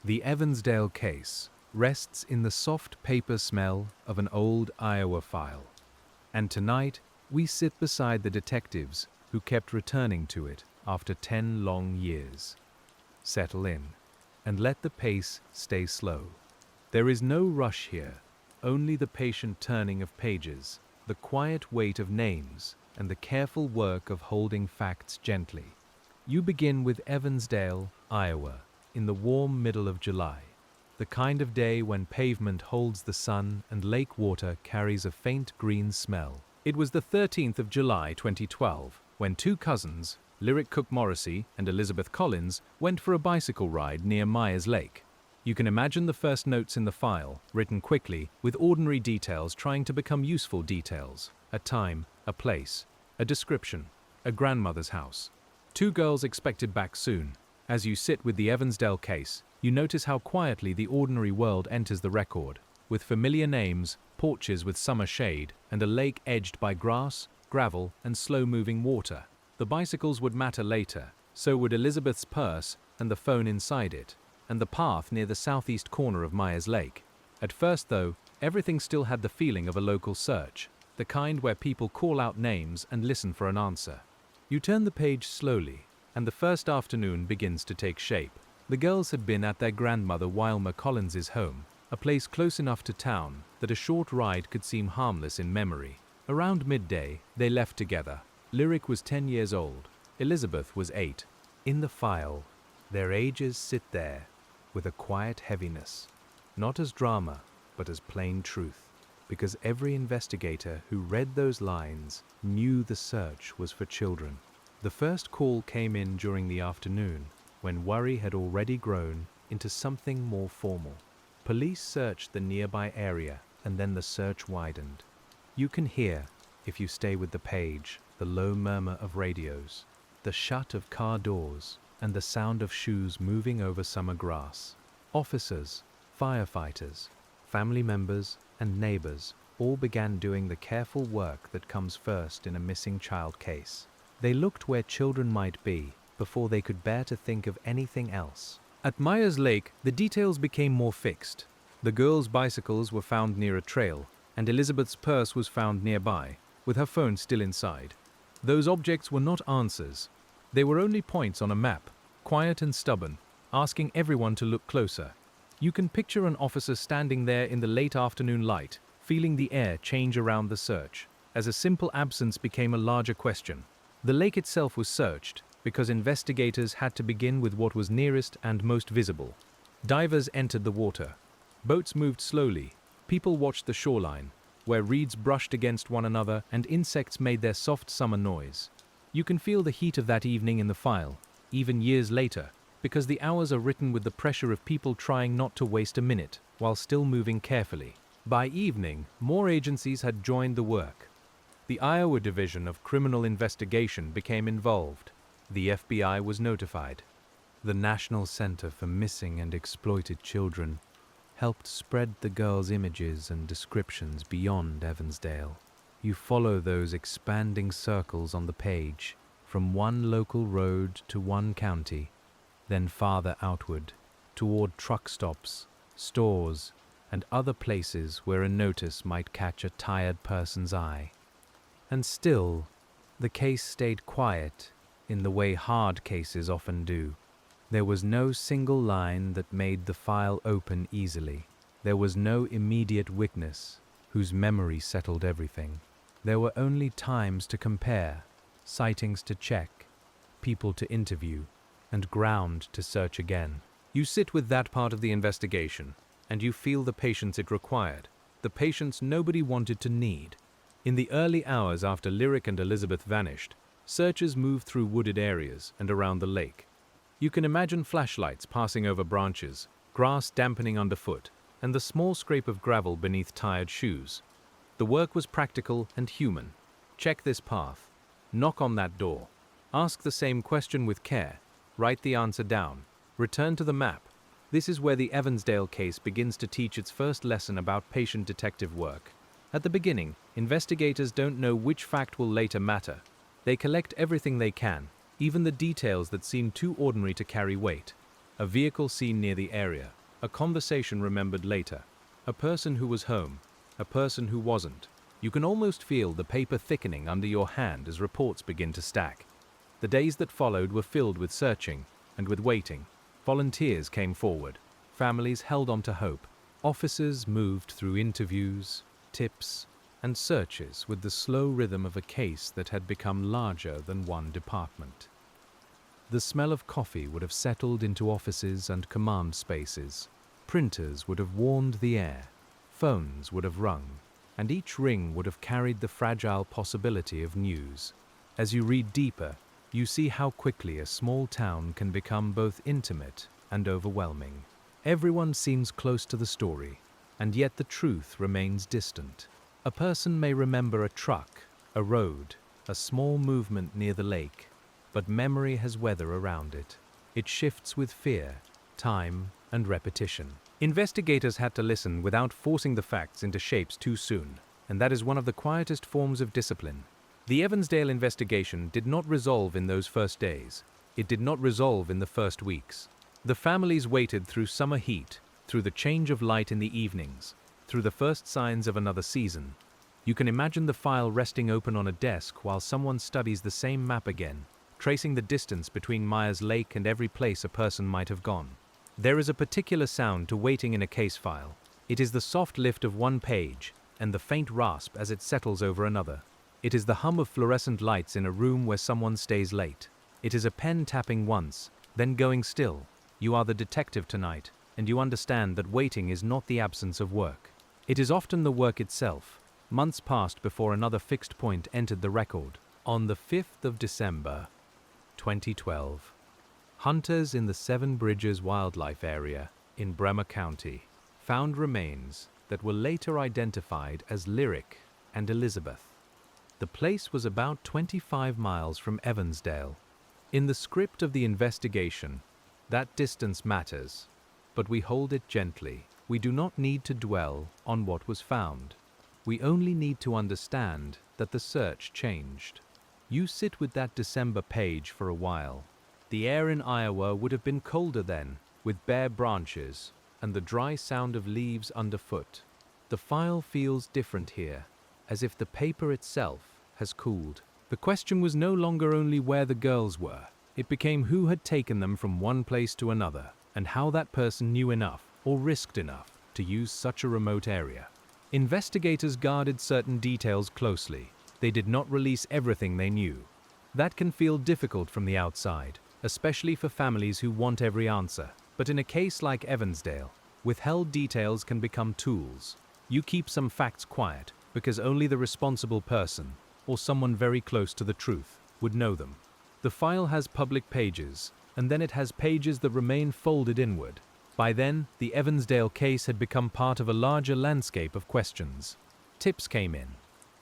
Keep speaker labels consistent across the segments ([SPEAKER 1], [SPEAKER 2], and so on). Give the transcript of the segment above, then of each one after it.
[SPEAKER 1] The Evansdale case rests in the soft paper smell of an old Iowa file. And tonight, we sit beside the detectives who kept returning to it after 10 long years. Settle in, and let the pace stay slow. There is no rush here, only the patient turning of pages, the quiet weight of names, and the careful work of holding facts gently. You begin with Evansdale, Iowa, in the warm middle of July, the kind of day when pavement holds the sun and lake water carries a faint green smell. It was the 13th of July 2012 when two cousins, Lyric Cook Morrissey and Elizabeth Collins, went for a bicycle ride near Myers Lake. You can imagine the first notes in the file, written quickly, with ordinary details trying to become useful details. A time, a place, a description, a grandmother's house. Two girls expected back soon. As you sit with the Evansdale case, you notice how quietly the ordinary world enters the record, with familiar names, porches with summer shade, and a lake edged by grass, gravel, and slow-moving water. The bicycles would matter later, so would Elizabeth's purse and the phone inside it, and the path near the southeast corner of Myers Lake. At first, though, everything still had the feeling of a local search, the kind where people call out names and listen for an answer. You turn the page slowly, and the first afternoon begins to take shape. The girls had been at their grandmother Wilma Collins's home, a place close enough to town that a short ride could seem harmless in memory. Around midday, they left together. Lyric was 10 years old. Elizabeth was 8. In the file, their ages sit there, with a quiet heaviness, not as drama, but as plain truth, because every investigator who read those lines knew the search was for children. The first call came in during the afternoon, when worry had already grown into something more formal. Police searched the nearby area, and then the search widened. You can hear, if you stay with the page, the low murmur of radios, the shut of car doors, and the sound of shoes moving over summer grass. Officers, firefighters, family members, and neighbors all began doing the careful work that comes first in a missing child case. They looked where children might be before they could bear to think of anything else. At Myers Lake, the details became more fixed. The girls' bicycles were found near a trail, and Elizabeth's purse was found nearby, with her phone still inside. Those objects were not answers. They were only points on a map, quiet and stubborn, asking everyone to look closer. You can picture an officer standing there in the late afternoon light, feeling the air change around the search, as a simple absence became a larger question. The lake itself was searched, because investigators had to begin with what was nearest and most visible. Divers entered the water. Boats moved slowly. People watched the shoreline, where reeds brushed against one another and insects made their soft summer noise. You can feel the heat of that evening in the file, even years later, because the hours are written with the pressure of people trying not to waste a minute, while still moving carefully. By evening, more agencies had joined the work. The Iowa Division of Criminal Investigation became involved. The FBI was notified. The National Center for Missing and Exploited Children helped spread the girls' images and descriptions beyond Evansdale. You follow those expanding circles on the page, from one local road to one county, then farther outward, toward truck stops, stores, and other places where a notice might catch a tired person's eye. And still, the case stayed quiet in the way hard cases often do. There was no single line that made the file open easily. There was no immediate witness whose memory settled everything. There were only times to compare, sightings to check, people to interview, and ground to search again. You sit with that part of the investigation, and you feel the patience it required, the patience nobody wanted to need. In the early hours after Lyric and Elizabeth vanished, searchers moved through wooded areas and around the lake. You can imagine flashlights passing over branches, grass dampening underfoot, and the small scrape of gravel beneath tired shoes. The work was practical and human. Check this path. Knock on that door. Ask the same question with care. Write the answer down. Return to the map. This is where the Evansdale case begins to teach its first lesson about patient detective work. At the beginning, investigators don't know which fact will later matter. They collect everything they can, even the details that seem too ordinary to carry weight. A vehicle seen near the area. A conversation remembered later. A person who was home. A person who wasn't. You can almost feel the paper thickening under your hand as reports begin to stack. The days that followed were filled with searching and with waiting. Volunteers came forward. Families held on to hope. Officers moved through interviews, tips, and searches with the slow rhythm of a case that had become larger than one department. The smell of coffee would have settled into offices and command spaces. Printers would have warmed the air. Phones would have rung, and each ring would have carried the fragile possibility of news. As you read deeper, you see how quickly a small town can become both intimate and overwhelming. Everyone seems close to the story, and yet the truth remains distant. A person may remember a truck, a road, a small movement near the lake, but memory has weather around it. It shifts with fear, time, and repetition. Investigators had to listen without forcing the facts into shapes too soon, and that is one of the quietest forms of discipline. The Evansdale investigation did not resolve in those first days. It did not resolve in the first weeks. The families waited through summer heat, through the change of light in the evenings, through the first signs of another season. You can imagine the file resting open on a desk while someone studies the same map again, tracing the distance between Myers Lake and every place a person might have gone. There is a particular sound to waiting in a case file. It is the soft lift of one page and the faint rasp as it settles over another. It is the hum of fluorescent lights in a room where someone stays late. It is a pen tapping once, then going still. You are the detective tonight, and you understand that waiting is not the absence of work. It is often the work itself. Months passed before another fixed point entered the record. On the 5th of December, 2012, hunters in the Seven Bridges Wildlife Area in Bremer County found remains that were later identified as Lyric and Elizabeth. The place was about 25 miles from Evansdale. In the script of the investigation, that distance matters, but we hold it gently. We do not need to dwell on what was found. We only need to understand that the search changed. You sit with that December page for a while. The air in Iowa would have been colder then, with bare branches and the dry sound of leaves underfoot. The file feels different here, as if the paper itself has cooled. The question was no longer only where the girls were. It became who had taken them from one place to another, and how that person knew enough or risked enough to use such a remote area. Investigators guarded certain details closely. They did not release everything they knew. That can feel difficult from the outside, especially for families who want every answer. But in a case like Evansdale, withheld details can become tools. You keep some facts quiet because only the responsible person, or someone very close to the truth, would know them. The file has public pages, and then it has pages that remain folded inward. By then, the Evansdale case had become part of a larger landscape of questions. Tips came in.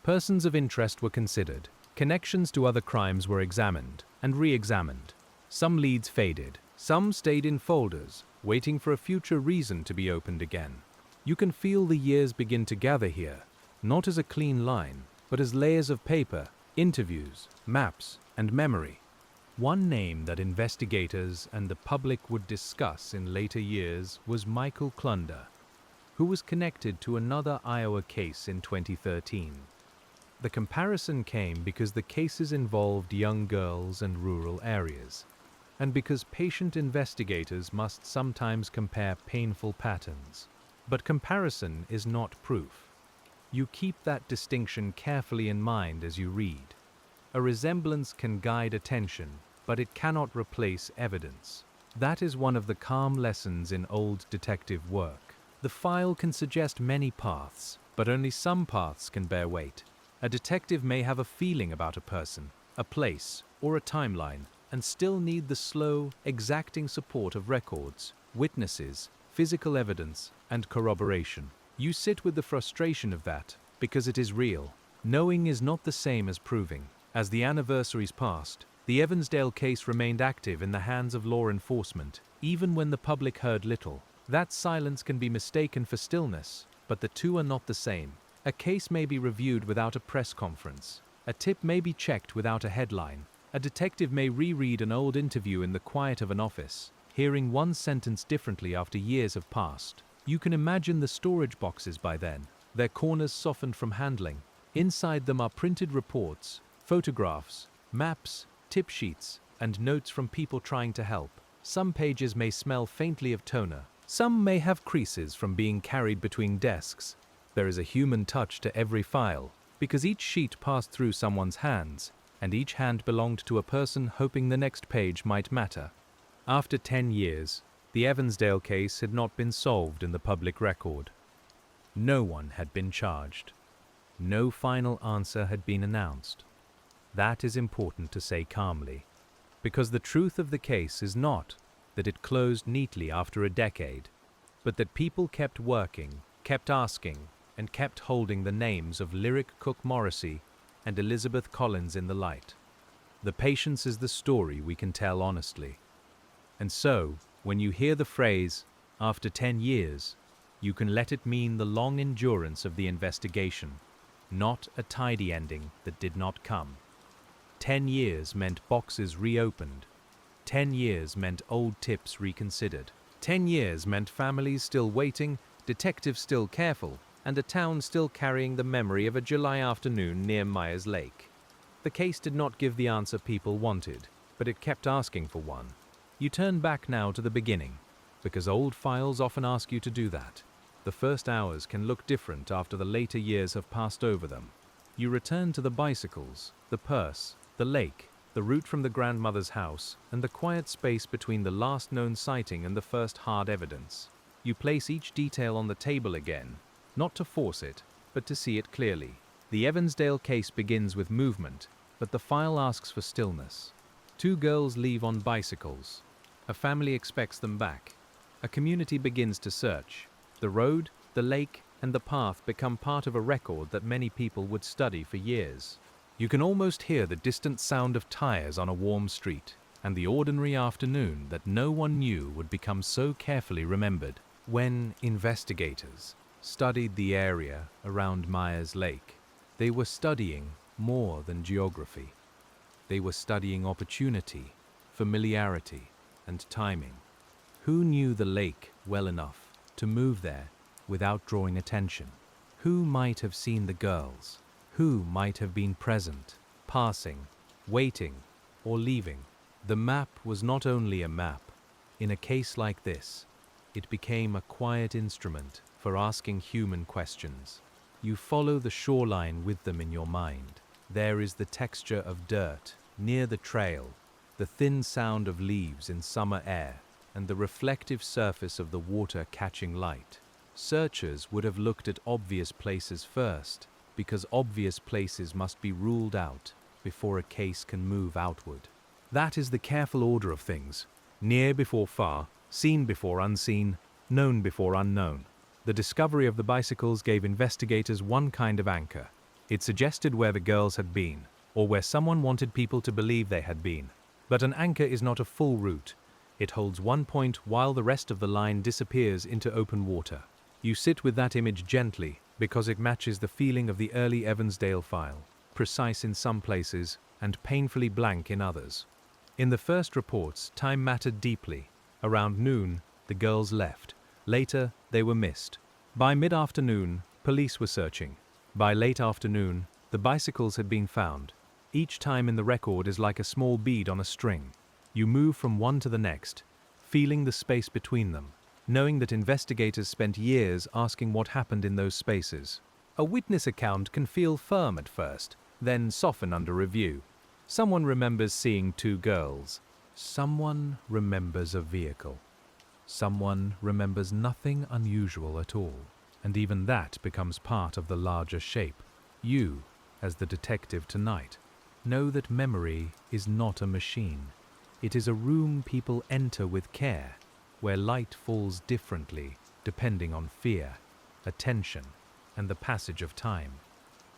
[SPEAKER 1] Persons of interest were considered. Connections to other crimes were examined and re-examined. Some leads faded. Some stayed in folders, waiting for a future reason to be opened again. You can feel the years begin to gather here, not as a clean line, but as layers of paper, interviews, maps, and memory. One name that investigators and the public would discuss in later years was Michael Klunder, who was connected to another Iowa case in 2013. The comparison came because the cases involved young girls and rural areas, and because patient investigators must sometimes compare painful patterns. But comparison is not proof. You keep that distinction carefully in mind as you read. A resemblance can guide attention, but it cannot replace evidence. That is one of the calm lessons in old detective work. The file can suggest many paths, but only some paths can bear weight. A detective may have a feeling about a person, a place, or a timeline, and still need the slow, exacting support of records, witnesses, physical evidence, and corroboration. You sit with the frustration of that, because it is real. Knowing is not the same as proving. As the anniversaries passed, the Evansdale case remained active in the hands of law enforcement, even when the public heard little. That silence can be mistaken for stillness, but the two are not the same. A case may be reviewed without a press conference. A tip may be checked without a headline. A detective may reread an old interview in the quiet of an office. hearing one sentence differently after years have passed. You can imagine the storage boxes by then, their corners softened from handling. Inside them are printed reports, photographs, maps, tip sheets, and notes from people trying to help. Some pages may smell faintly of toner. Some may have creases from being carried between desks. There is a human touch to every file, because each sheet passed through someone's hands, and each hand belonged to a person hoping the next page might matter. After 10 years, the Evansdale case had not been solved in the public record. No one had been charged. No final answer had been announced. That is important to say calmly, because the truth of the case is not that it closed neatly after a decade, but that people kept working, kept asking, and kept holding the names of Lyric Cook Morrissey and Elizabeth Collins in the light. The patience is the story we can tell honestly. And so, when you hear the phrase, after 10 years, you can let it mean the long endurance of the investigation, not a tidy ending that did not come. 10 years meant boxes reopened. 10 years meant old tips reconsidered. 10 years meant families still waiting, detectives still careful, and a town still carrying the memory of a July afternoon near Myers Lake. The case did not give the answer people wanted, but it kept asking for one. You turn back now to the beginning, because old files often ask you to do that. The first hours can look different after the later years have passed over them. You return to the bicycles, the purse, the lake, the route from the grandmother's house, and the quiet space between the last known sighting and the first hard evidence. You place each detail on the table again, not to force it, but to see it clearly. The Evansdale case begins with movement, but the file asks for stillness. 2 girls leave on bicycles. A family expects them back. A community begins to search. The road, the lake, and the path become part of a record that many people would study for years. You can almost hear the distant sound of tires on a warm street, and the ordinary afternoon that no one knew would become so carefully remembered. When investigators studied the area around Myers Lake, they were studying more than geography. They were studying opportunity, familiarity, and timing. Who knew the lake well enough to move there without drawing attention? Who might have seen the girls? Who might have been present, passing, waiting, or leaving? The map was not only a map. In a case like this, it became a quiet instrument for asking human questions. You follow the shoreline with them in your mind. There is the texture of dirt near the trail, the thin sound of leaves in summer air, and the reflective surface of the water catching light. Searchers would have looked at obvious places first, because obvious places must be ruled out before a case can move outward. That is the careful order of things: near before far, seen before unseen, known before unknown. The discovery of the bicycles gave investigators one kind of anchor. It suggested where the girls had been, or where someone wanted people to believe they had been. But an anchor is not a full route. It holds one point while the rest of the line disappears into open water. You sit with that image gently because it matches the feeling of the early Evansdale file, precise in some places and painfully blank in others. In the first reports, time mattered deeply. Around noon, the girls left. Later, they were missed. By mid-afternoon, police were searching. By late afternoon, the bicycles had been found. Each time in the record is like a small bead on a string. You move from one to the next, feeling the space between them, knowing that investigators spent years asking what happened in those spaces. A witness account can feel firm at first, then soften under review. Someone remembers seeing 2 girls. Someone remembers a vehicle. Someone remembers nothing unusual at all, and even that becomes part of the larger shape. You, as the detective tonight, know that memory is not a machine. It is a room people enter with care, where light falls differently depending on fear, attention, and the passage of time.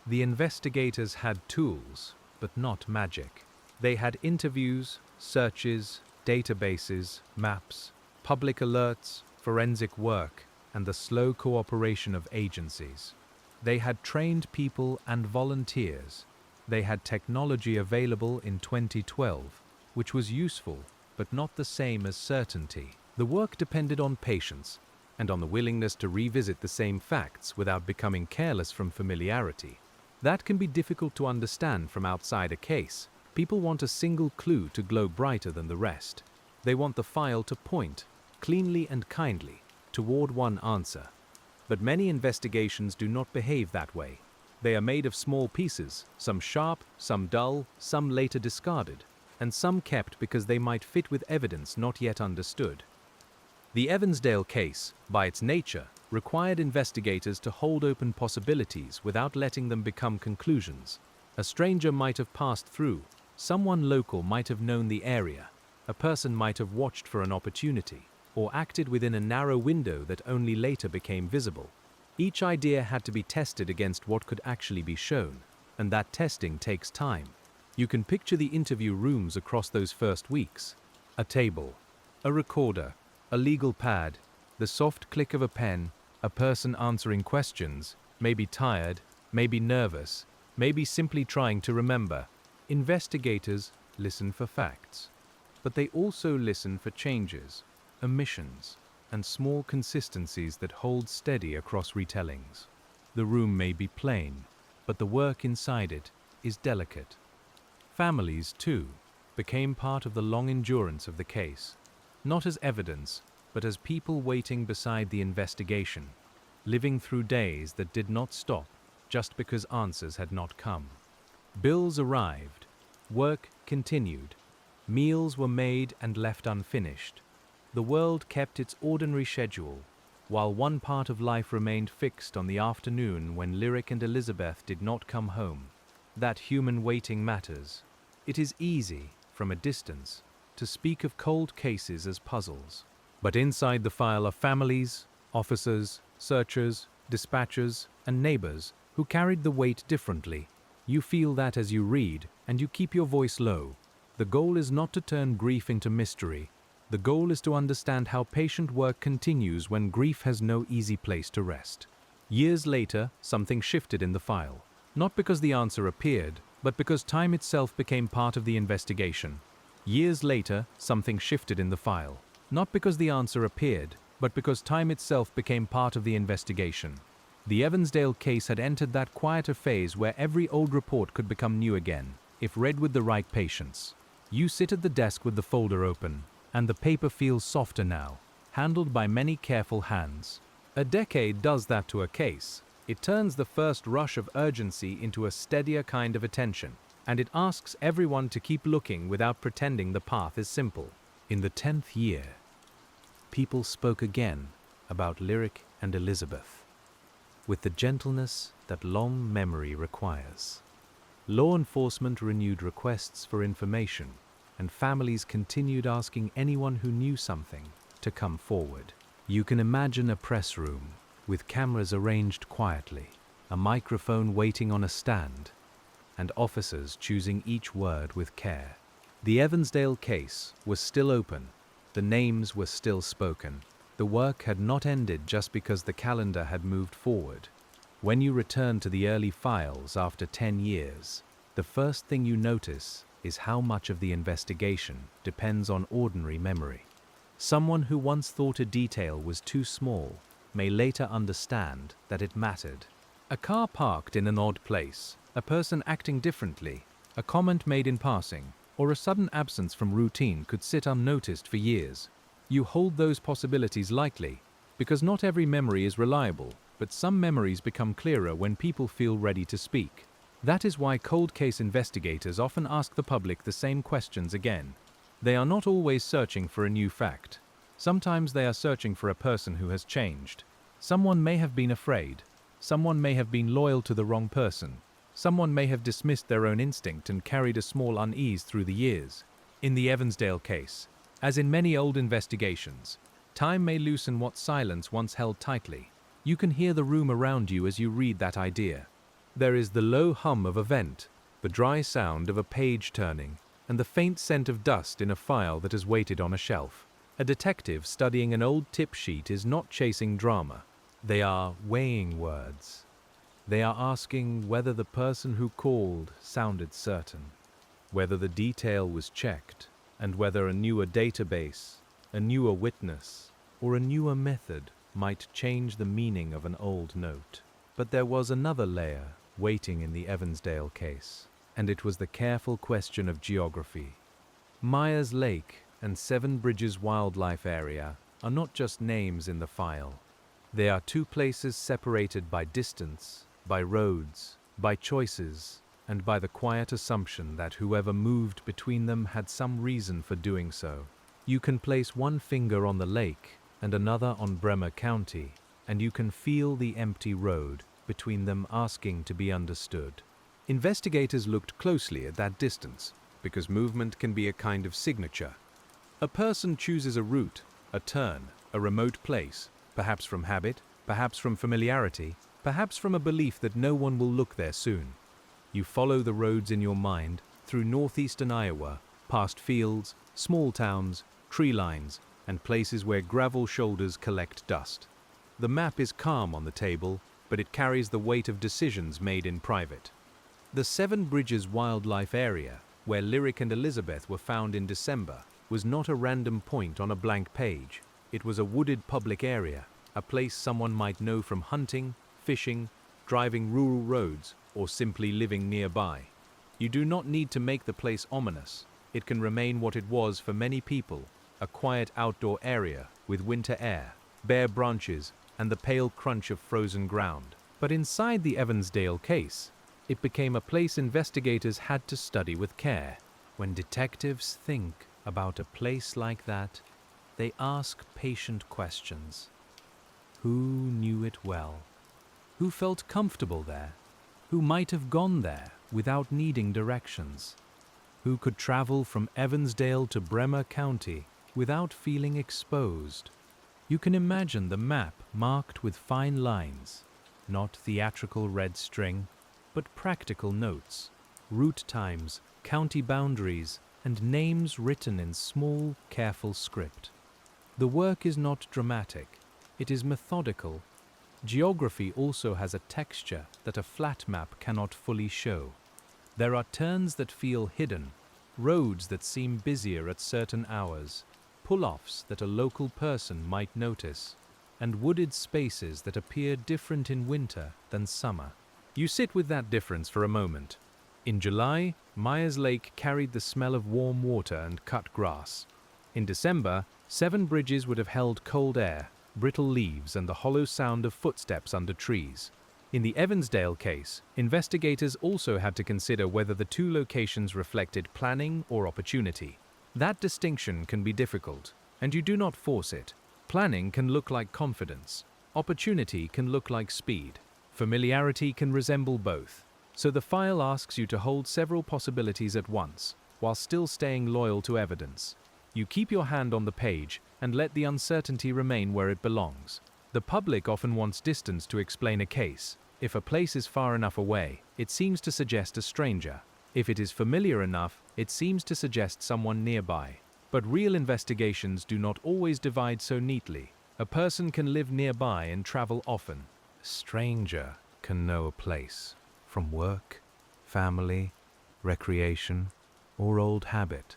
[SPEAKER 1] The investigators had tools, but not magic. They had interviews, searches, databases, maps, public alerts, forensic work, and the slow cooperation of agencies. They had trained people and volunteers. They had technology available in 2012, which was useful, but not the same as certainty. The work depended on patience and on the willingness to revisit the same facts without becoming careless from familiarity. That can be difficult to understand from outside a case. People want a single clue to glow brighter than the rest. They want the file to point, cleanly and kindly, toward one answer. But many investigations do not behave that way. They are made of small pieces, some sharp, some dull, some later discarded, and some kept because they might fit with evidence not yet understood. The Evansdale case, by its nature, required investigators to hold open possibilities without letting them become conclusions. A stranger might have passed through, someone local might have known the area, a person might have watched for an opportunity, or acted within a narrow window that only later became visible. Each idea had to be tested against what could actually be shown, and that testing takes time. You can picture the interview rooms across those first weeks. A table, a recorder, a legal pad, the soft click of a pen, a person answering questions, maybe tired, maybe nervous, maybe simply trying to remember. Investigators listen for facts, but they also listen for changes, omissions, and small consistencies that hold steady across retellings. The room may be plain, but the work inside it is delicate. Families, too, became part of the long endurance of the case, not as evidence, but as people waiting beside the investigation, living through days that did not stop just because answers had not come. Bills arrived, work continued, meals were made and left unfinished. The world kept its ordinary schedule, while one part of life remained fixed on the afternoon when Lyric and Elizabeth did not come home. That human waiting matters. It is easy, from a distance, to speak of cold cases as puzzles. But inside the file are families, officers, searchers, dispatchers, and neighbors who carried the weight differently. You feel that as you read, and you keep your voice low. The goal is not to turn grief into mystery. The goal is to understand how patient work continues when grief has no easy place to rest. Years later, something shifted in the file. Not because the answer appeared, but because time itself became part of the investigation. Years later, something shifted in the file. Not because the answer appeared, but because time itself became part of the investigation. The Evansdale case had entered that quieter phase where every old report could become new again, if read with the right patience. You sit at the desk with the folder open, and the paper feels softer now, handled by many careful hands. A decade does that to a case. It turns the first rush of urgency into a steadier kind of attention, and it asks everyone to keep looking without pretending the path is simple. In the 10th year, people spoke again about Lyric and Elizabeth, with the gentleness that long memory requires. Law enforcement renewed requests for information, and families continued asking anyone who knew something to come forward. You can imagine a press room, with cameras arranged quietly, a microphone waiting on a stand, and officers choosing each word with care. The Evansdale case was still open. The names were still spoken. The work had not ended just because the calendar had moved forward. When you return to the early files after 10 years, the first thing you notice is how much of the investigation depends on ordinary memory. Someone who once thought a detail was too small may later understand that it mattered. A car parked in an odd place, a person acting differently, a comment made in passing, or a sudden absence from routine could sit unnoticed for years. You hold those possibilities lightly, because not every memory is reliable, but some memories become clearer when people feel ready to speak. That is why cold case investigators often ask the public the same questions again. They are not always searching for a new fact. Sometimes they are searching for a person who has changed. Someone may have been afraid. Someone may have been loyal to the wrong person. Someone may have dismissed their own instinct and carried a small unease through the years. In the Evansdale case, as in many old investigations, time may loosen what silence once held tightly. You can hear the room around you as you read that idea. There is the low hum of a vent, the dry sound of a page turning, and the faint scent of dust in a file that has waited on a shelf. A detective studying an old tip sheet is not chasing drama. They are weighing words. They are asking whether the person who called sounded certain, whether the detail was checked, and whether a newer database, a newer witness, or a newer method might change the meaning of an old note. But there was another layer waiting in the Evansdale case, and it was the careful question of geography. Myers Lake and Seven Bridges Wildlife Area are not just names in the file. They are two places separated by distance, by roads, by choices, and by the quiet assumption that whoever moved between them had some reason for doing so. You can place one finger on the lake and another on Bremer County, and you can feel the empty road between them asking to be understood. Investigators looked closely at that distance, because movement can be a kind of signature. A person chooses a route, a turn, a remote place, perhaps from habit, perhaps from familiarity, perhaps from a belief that no one will look there soon. You follow the roads in your mind through northeastern Iowa, past fields, small towns, tree lines, and places where gravel shoulders collect dust. The map is calm on the table, but it carries the weight of decisions made in private. The Seven Bridges Wildlife Area, where Lyric and Elizabeth were found in December, was not a random point on a blank page. It was a wooded public area, a place someone might know from hunting, fishing, driving rural roads, or simply living nearby. You do not need to make the place ominous. It can remain what it was for many people, a quiet outdoor area with winter air, bare branches, and the pale crunch of frozen ground. But inside the Evansdale case, it became a place investigators had to study with care. When detectives think about a place like that, they ask patient questions. Who knew it well? Who felt comfortable there? Who might have gone there without needing directions? Who could travel from Evansdale to Bremer County without feeling exposed? You can imagine the map marked with fine lines, not theatrical red string, but practical notes, route times, county boundaries, and names written in small, careful script. The work is not dramatic, it is methodical. Geography also has a texture that a flat map cannot fully show. There are turns that feel hidden, roads that seem busier at certain hours, pull-offs that a local person might notice, and wooded spaces that appear different in winter than summer. You sit with that difference for a moment. In July, Myers Lake carried the smell of warm water and cut grass. In December, Seven Bridges would have held cold air, brittle leaves, and the hollow sound of footsteps under trees. In the Evansdale case, investigators also had to consider whether the two locations reflected planning or opportunity. That distinction can be difficult, and you do not force it. Planning can look like confidence. Opportunity can look like speed. Familiarity can resemble both. So the file asks you to hold several possibilities at once, while still staying loyal to evidence. You keep your hand on the page and let the uncertainty remain where it belongs. The public often wants distance to explain a case. If a place is far enough away, it seems to suggest a stranger. If it is familiar enough, it seems to suggest someone nearby. But real investigations do not always divide so neatly. A person can live nearby and travel often. A stranger can know a place from work, family, recreation, or old habit.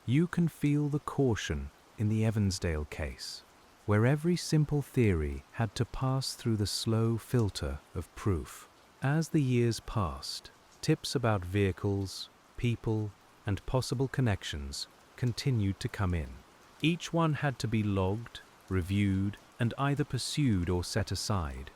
[SPEAKER 1] You can feel the caution in the Evansdale case, where every simple theory had to pass through the slow filter of proof. As the years passed, tips about vehicles, people, and possible connections continued to come in. Each one had to be logged, reviewed, and either pursued or set aside.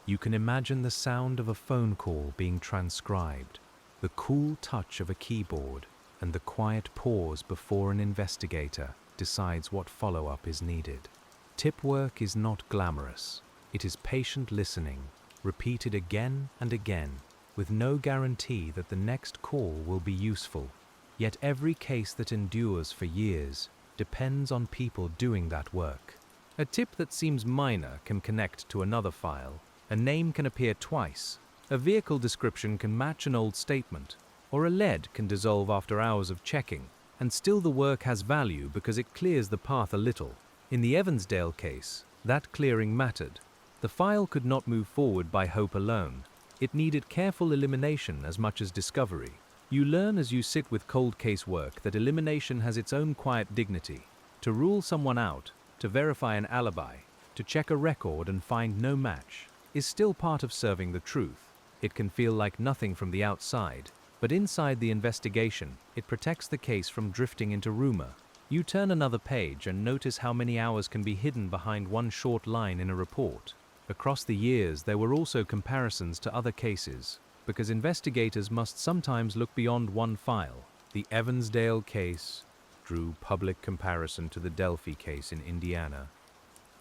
[SPEAKER 1] You can imagine the sound of a phone call being transcribed, the cool touch of a keyboard, and the quiet pause before an investigator decides what follow-up is needed. Tip work is not glamorous. It is patient listening, repeated again and again, with no guarantee that the next call will be useful. Yet every case that endures for years depends on people doing that work. A tip that seems minor can connect to another file. A name can appear twice, a vehicle description can match an old statement, or a lead can dissolve after hours of checking, and still the work has value because it clears the path a little. In the Evansdale case, that clearing mattered. The file could not move forward by hope alone. It needed careful elimination as much as discovery. You learn as you sit with cold case work that elimination has its own quiet dignity. To rule someone out, to verify an alibi, to check a record and find no match, is still part of serving the truth. It can feel like nothing from the outside, but inside the investigation, it protects the case from drifting into rumor. You turn another page and notice how many hours can be hidden behind one short line in a report. Across the years, there were also comparisons to other cases, because investigators must sometimes look beyond one file. The Evansdale case drew public comparison to the Delphi case in Indiana,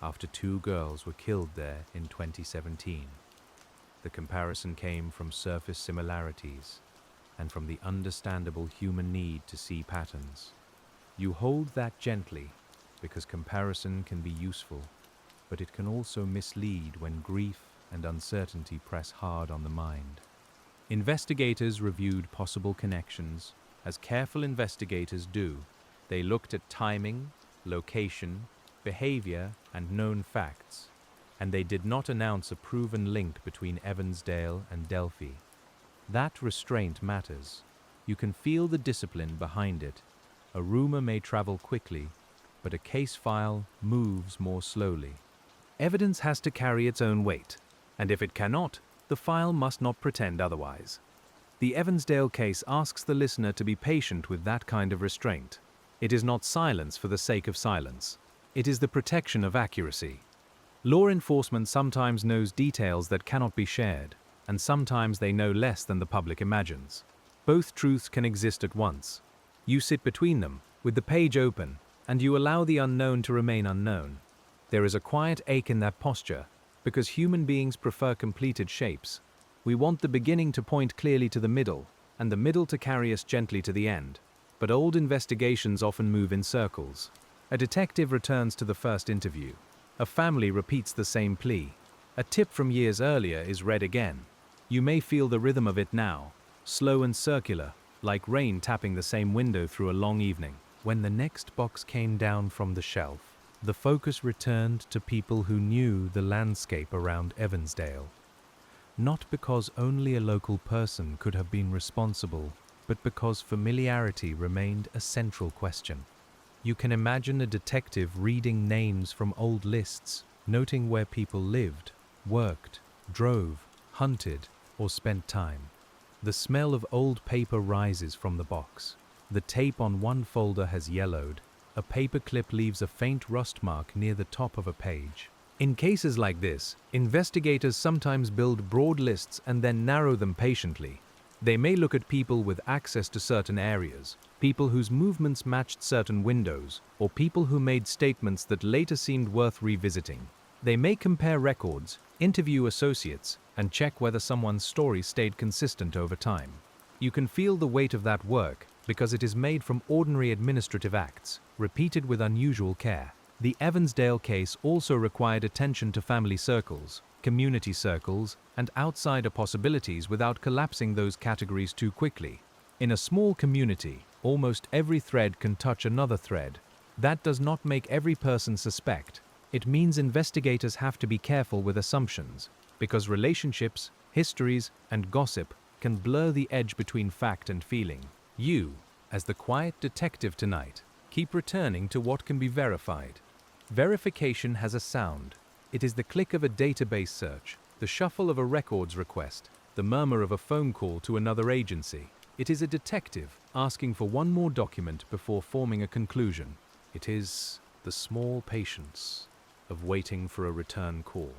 [SPEAKER 1] after 2 girls were killed there in 2017. The comparison came from surface similarities and from the understandable human need to see patterns. You hold that gently because comparison can be useful, but it can also mislead when grief and uncertainty press hard on the mind. Investigators reviewed possible connections, as careful investigators do. They looked at timing, location, behavior, and known facts, and they did not announce a proven link between Evansdale and Delphi. That restraint matters. You can feel the discipline behind it. A rumor may travel quickly, but a case file moves more slowly. Evidence has to carry its own weight, and if it cannot, the file must not pretend otherwise. The Evansdale case asks the listener to be patient with that kind of restraint. It is not silence for the sake of silence. It is the protection of accuracy. Law enforcement sometimes knows details that cannot be shared, and sometimes they know less than the public imagines. Both truths can exist at once. You sit between them, with the page open, and you allow the unknown to remain unknown. There is a quiet ache in that posture, because human beings prefer completed shapes. We want the beginning to point clearly to the middle, and the middle to carry us gently to the end. But old investigations often move in circles. A detective returns to the first interview. A family repeats the same plea. A tip from years earlier is read again. You may feel the rhythm of it now, slow and circular, like rain tapping the same window through a long evening. When the next box came down from the shelf, the focus returned to people who knew the landscape around Evansdale. Not because only a local person could have been responsible, but because familiarity remained a central question. You can imagine a detective reading names from old lists, noting where people lived, worked, drove, hunted, or spent time. The smell of old paper rises from the box. The tape on one folder has yellowed. A paper clip leaves a faint rust mark near the top of a page. In cases like this, investigators sometimes build broad lists and then narrow them patiently. They may look at people with access to certain areas, people whose movements matched certain windows, or people who made statements that later seemed worth revisiting. They may compare records, interview associates, and check whether someone's story stayed consistent over time. You can feel the weight of that work because it is made from ordinary administrative acts, repeated with unusual care. The Evansdale case also required attention to family circles, community circles, and outsider possibilities without collapsing those categories too quickly. In a small community, almost every thread can touch another thread. That does not make every person suspect. It means investigators have to be careful with assumptions, because relationships, histories, and gossip can blur the edge between fact and feeling. You, as the quiet detective tonight, keep returning to what can be verified. Verification has a sound. It is the click of a database search, the shuffle of a records request, the murmur of a phone call to another agency. It is a detective asking for one more document before forming a conclusion. It is the small patience of waiting for a return call.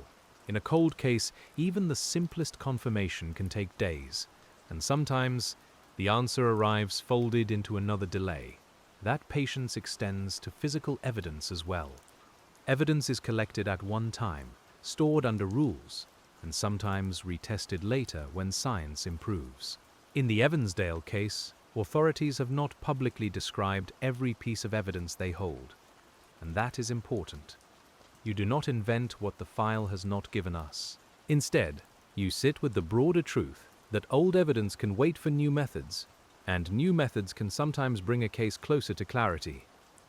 [SPEAKER 1] In a cold case, even the simplest confirmation can take days, and sometimes the answer arrives folded into another delay. That patience extends to physical evidence as well. Evidence is collected at one time, stored under rules, and sometimes retested later when science improves. In the Evansdale case, authorities have not publicly described every piece of evidence they hold, and that is important. You do not invent what the file has not given us. Instead, you sit with the broader truth that old evidence can wait for new methods, and new methods can sometimes bring a case closer to clarity.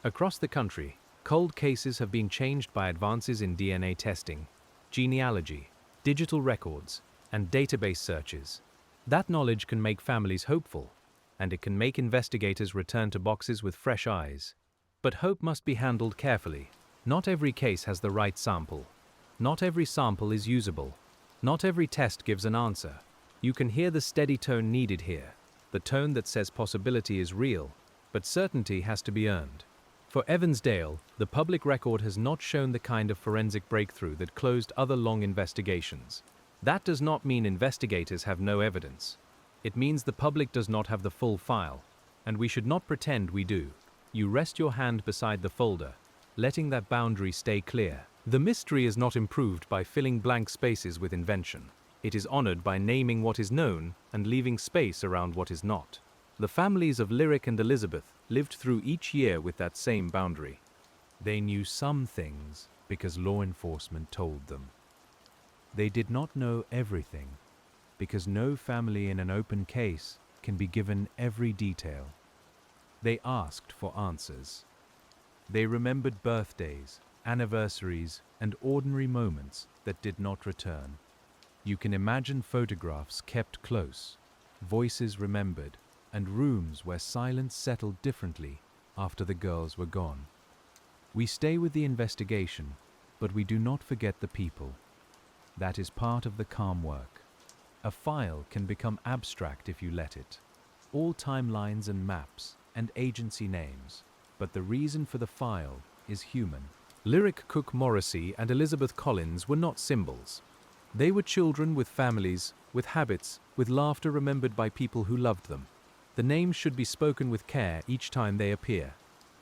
[SPEAKER 1] Across the country, cold cases have been changed by advances in DNA testing, genealogy, digital records, and database searches. That knowledge can make families hopeful, and it can make investigators return to boxes with fresh eyes. But hope must be handled carefully. Not every case has the right sample. Not every sample is usable. Not every test gives an answer. You can hear the steady tone needed here, the tone that says possibility is real, but certainty has to be earned. For Evansdale, the public record has not shown the kind of forensic breakthrough that closed other long investigations. That does not mean investigators have no evidence. It means the public does not have the full file, and we should not pretend we do. You rest your hand beside the folder, letting that boundary stay clear. The mystery is not improved by filling blank spaces with invention. It is honored by naming what is known and leaving space around what is not. The families of Lyric and Elizabeth lived through each year with that same boundary. They knew some things because law enforcement told them. They did not know everything because no family in an open case can be given every detail. They asked for answers. They remembered birthdays, anniversaries, and ordinary moments that did not return. You can imagine photographs kept close, voices remembered, and rooms where silence settled differently after the girls were gone. We stay with the investigation, but we do not forget the people. That is part of the calm work. A file can become abstract if you let it. All timelines and maps and agency names, but the reason for the file is human. Lyric Cook Morrissey and Elizabeth Collins were not symbols. They were children with families, with habits, with laughter remembered by people who loved them. The names should be spoken with care each time they appear.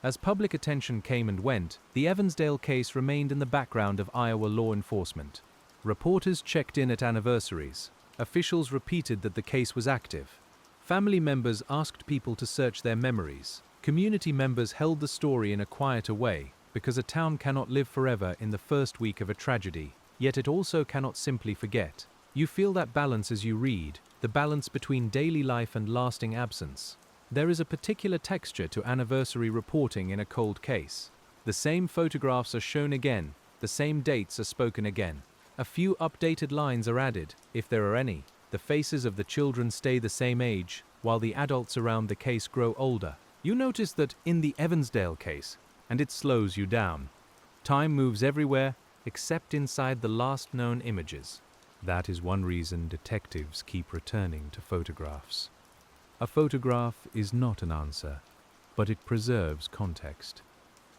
[SPEAKER 1] As public attention came and went, the Evansdale case remained in the background of Iowa law enforcement. Reporters checked in at anniversaries. Officials repeated that the case was active. Family members asked people to search their memories. Community members held the story in a quieter way, because a town cannot live forever in the first week of a tragedy, yet it also cannot simply forget. You feel that balance as you read, the balance between daily life and lasting absence. There is a particular texture to anniversary reporting in a cold case. The same photographs are shown again, the same dates are spoken again. A few updated lines are added, if there are any. The faces of the children stay the same age, while the adults around the case grow older. You notice that in the Evansdale case, and it slows you down. Time moves everywhere, except inside the last known images. That is one reason detectives keep returning to photographs. A photograph is not an answer, but it preserves context.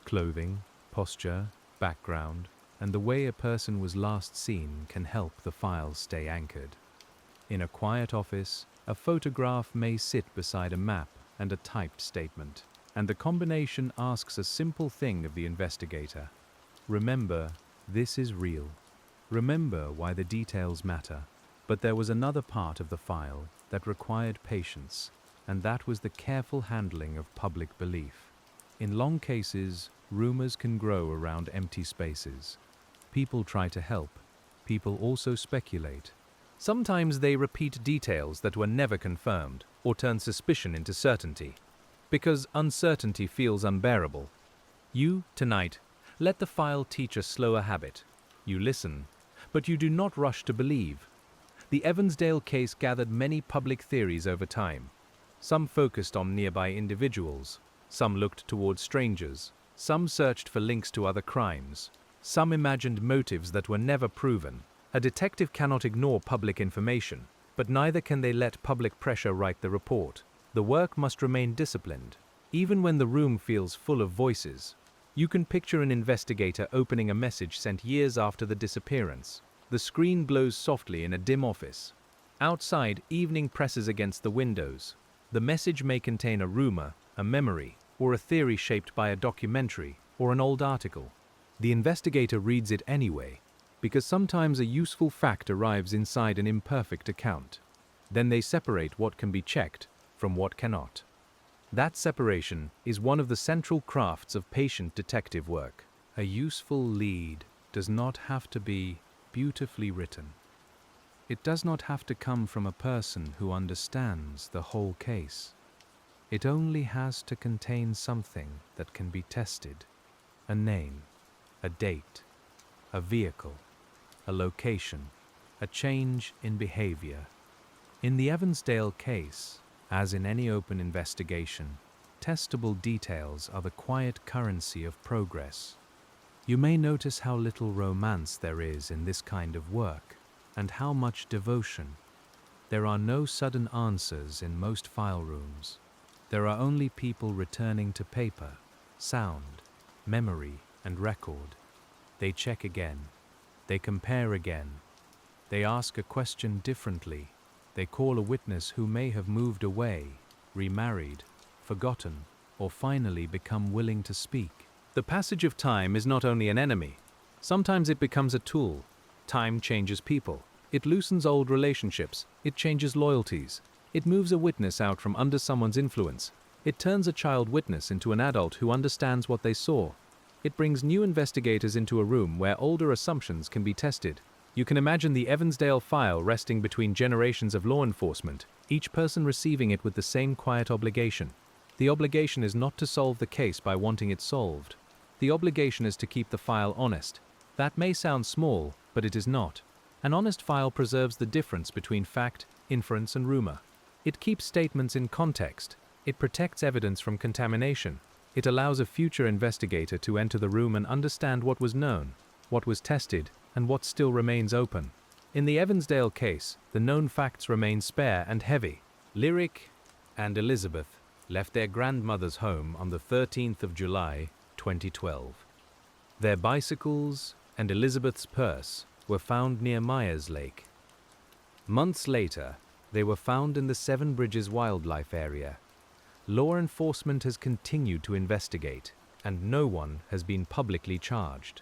[SPEAKER 1] Clothing, posture, background, and the way a person was last seen can help the file stay anchored. In a quiet office, a photograph may sit beside a map and a typed statement, and the combination asks a simple thing of the investigator. Remember, this is real. Remember why the details matter. But there was another part of the file that required patience, and that was the careful handling of public belief. In long cases, rumors can grow around empty spaces. People try to help. People also speculate. Sometimes they repeat details that were never confirmed, or turn suspicion into certainty, because uncertainty feels unbearable. You, tonight, let the file teach a slower habit. You listen, but you do not rush to believe. The Evansdale case gathered many public theories over time. Some focused on nearby individuals, some looked toward strangers, some searched for links to other crimes, some imagined motives that were never proven. A detective cannot ignore public information, but neither can they let public pressure write the report. The work must remain disciplined, even when the room feels full of voices. You can picture an investigator opening a message sent years after the disappearance. The screen glows softly in a dim office. Outside, evening presses against the windows. The message may contain a rumor, a memory, or a theory shaped by a documentary or an old article. The investigator reads it anyway, because sometimes a useful fact arrives inside an imperfect account. Then they separate what can be checked from what cannot. That separation is one of the central crafts of patient detective work. A useful lead does not have to be beautifully written. It does not have to come from a person who understands the whole case. It only has to contain something that can be tested. A name, a date, a vehicle, a location, a change in behavior. In the Evansdale case, As in any open investigation, testable details are the quiet currency of progress. You may notice how little romance there is in this kind of work, and how much devotion. There are no sudden answers in most file rooms. There are only people returning to paper, sound, memory, and record. They check again. They compare again. They ask a question differently. They call a witness who may have moved away, remarried, forgotten, or finally become willing to speak. The passage of time is not only an enemy. Sometimes it becomes a tool. Time changes people. It loosens old relationships. It changes loyalties. It moves a witness out from under someone's influence. It turns a child witness into an adult who understands what they saw. It brings new investigators into a room where older assumptions can be tested. You can imagine the Evansdale file resting between generations of law enforcement, each person receiving it with the same quiet obligation. The obligation is not to solve the case by wanting it solved. The obligation is to keep the file honest. That may sound small, but it is not. An honest file preserves the difference between fact, inference, and rumor. It keeps statements in context. It protects evidence from contamination. It allows a future investigator to enter the room and understand what was known, what was tested, and what still remains open. In the Evansdale case, the known facts remain spare and heavy. Lyric and Elizabeth left their grandmother's home on the 13th of July, 2012. Their bicycles and Elizabeth's purse were found near Myers Lake. Months later, they were found in the Seven Bridges wildlife area. Law enforcement has continued to investigate, and no one has been publicly charged.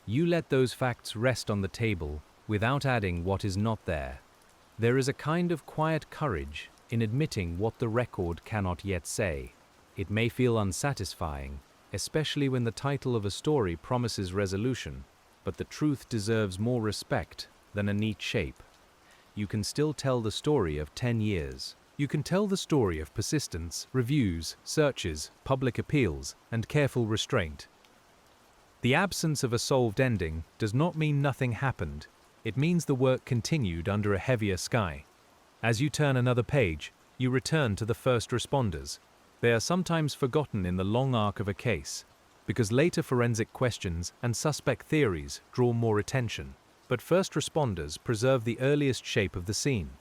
[SPEAKER 1] You let those facts rest on the table without adding what is not there. There is a kind of quiet courage in admitting what the record cannot yet say. It may feel unsatisfying, especially when the title of a story promises resolution, but the truth deserves more respect than a neat shape. You can still tell the story of 10 years. You can tell the story of persistence, reviews, searches, public appeals, and careful restraint. The absence of a solved ending does not mean nothing happened. It means the work continued under a heavier sky. As you turn another page, you return to the first responders. They are sometimes forgotten in the long arc of a case, because later forensic questions and suspect theories draw more attention. But first responders preserve the earliest shape of the scene.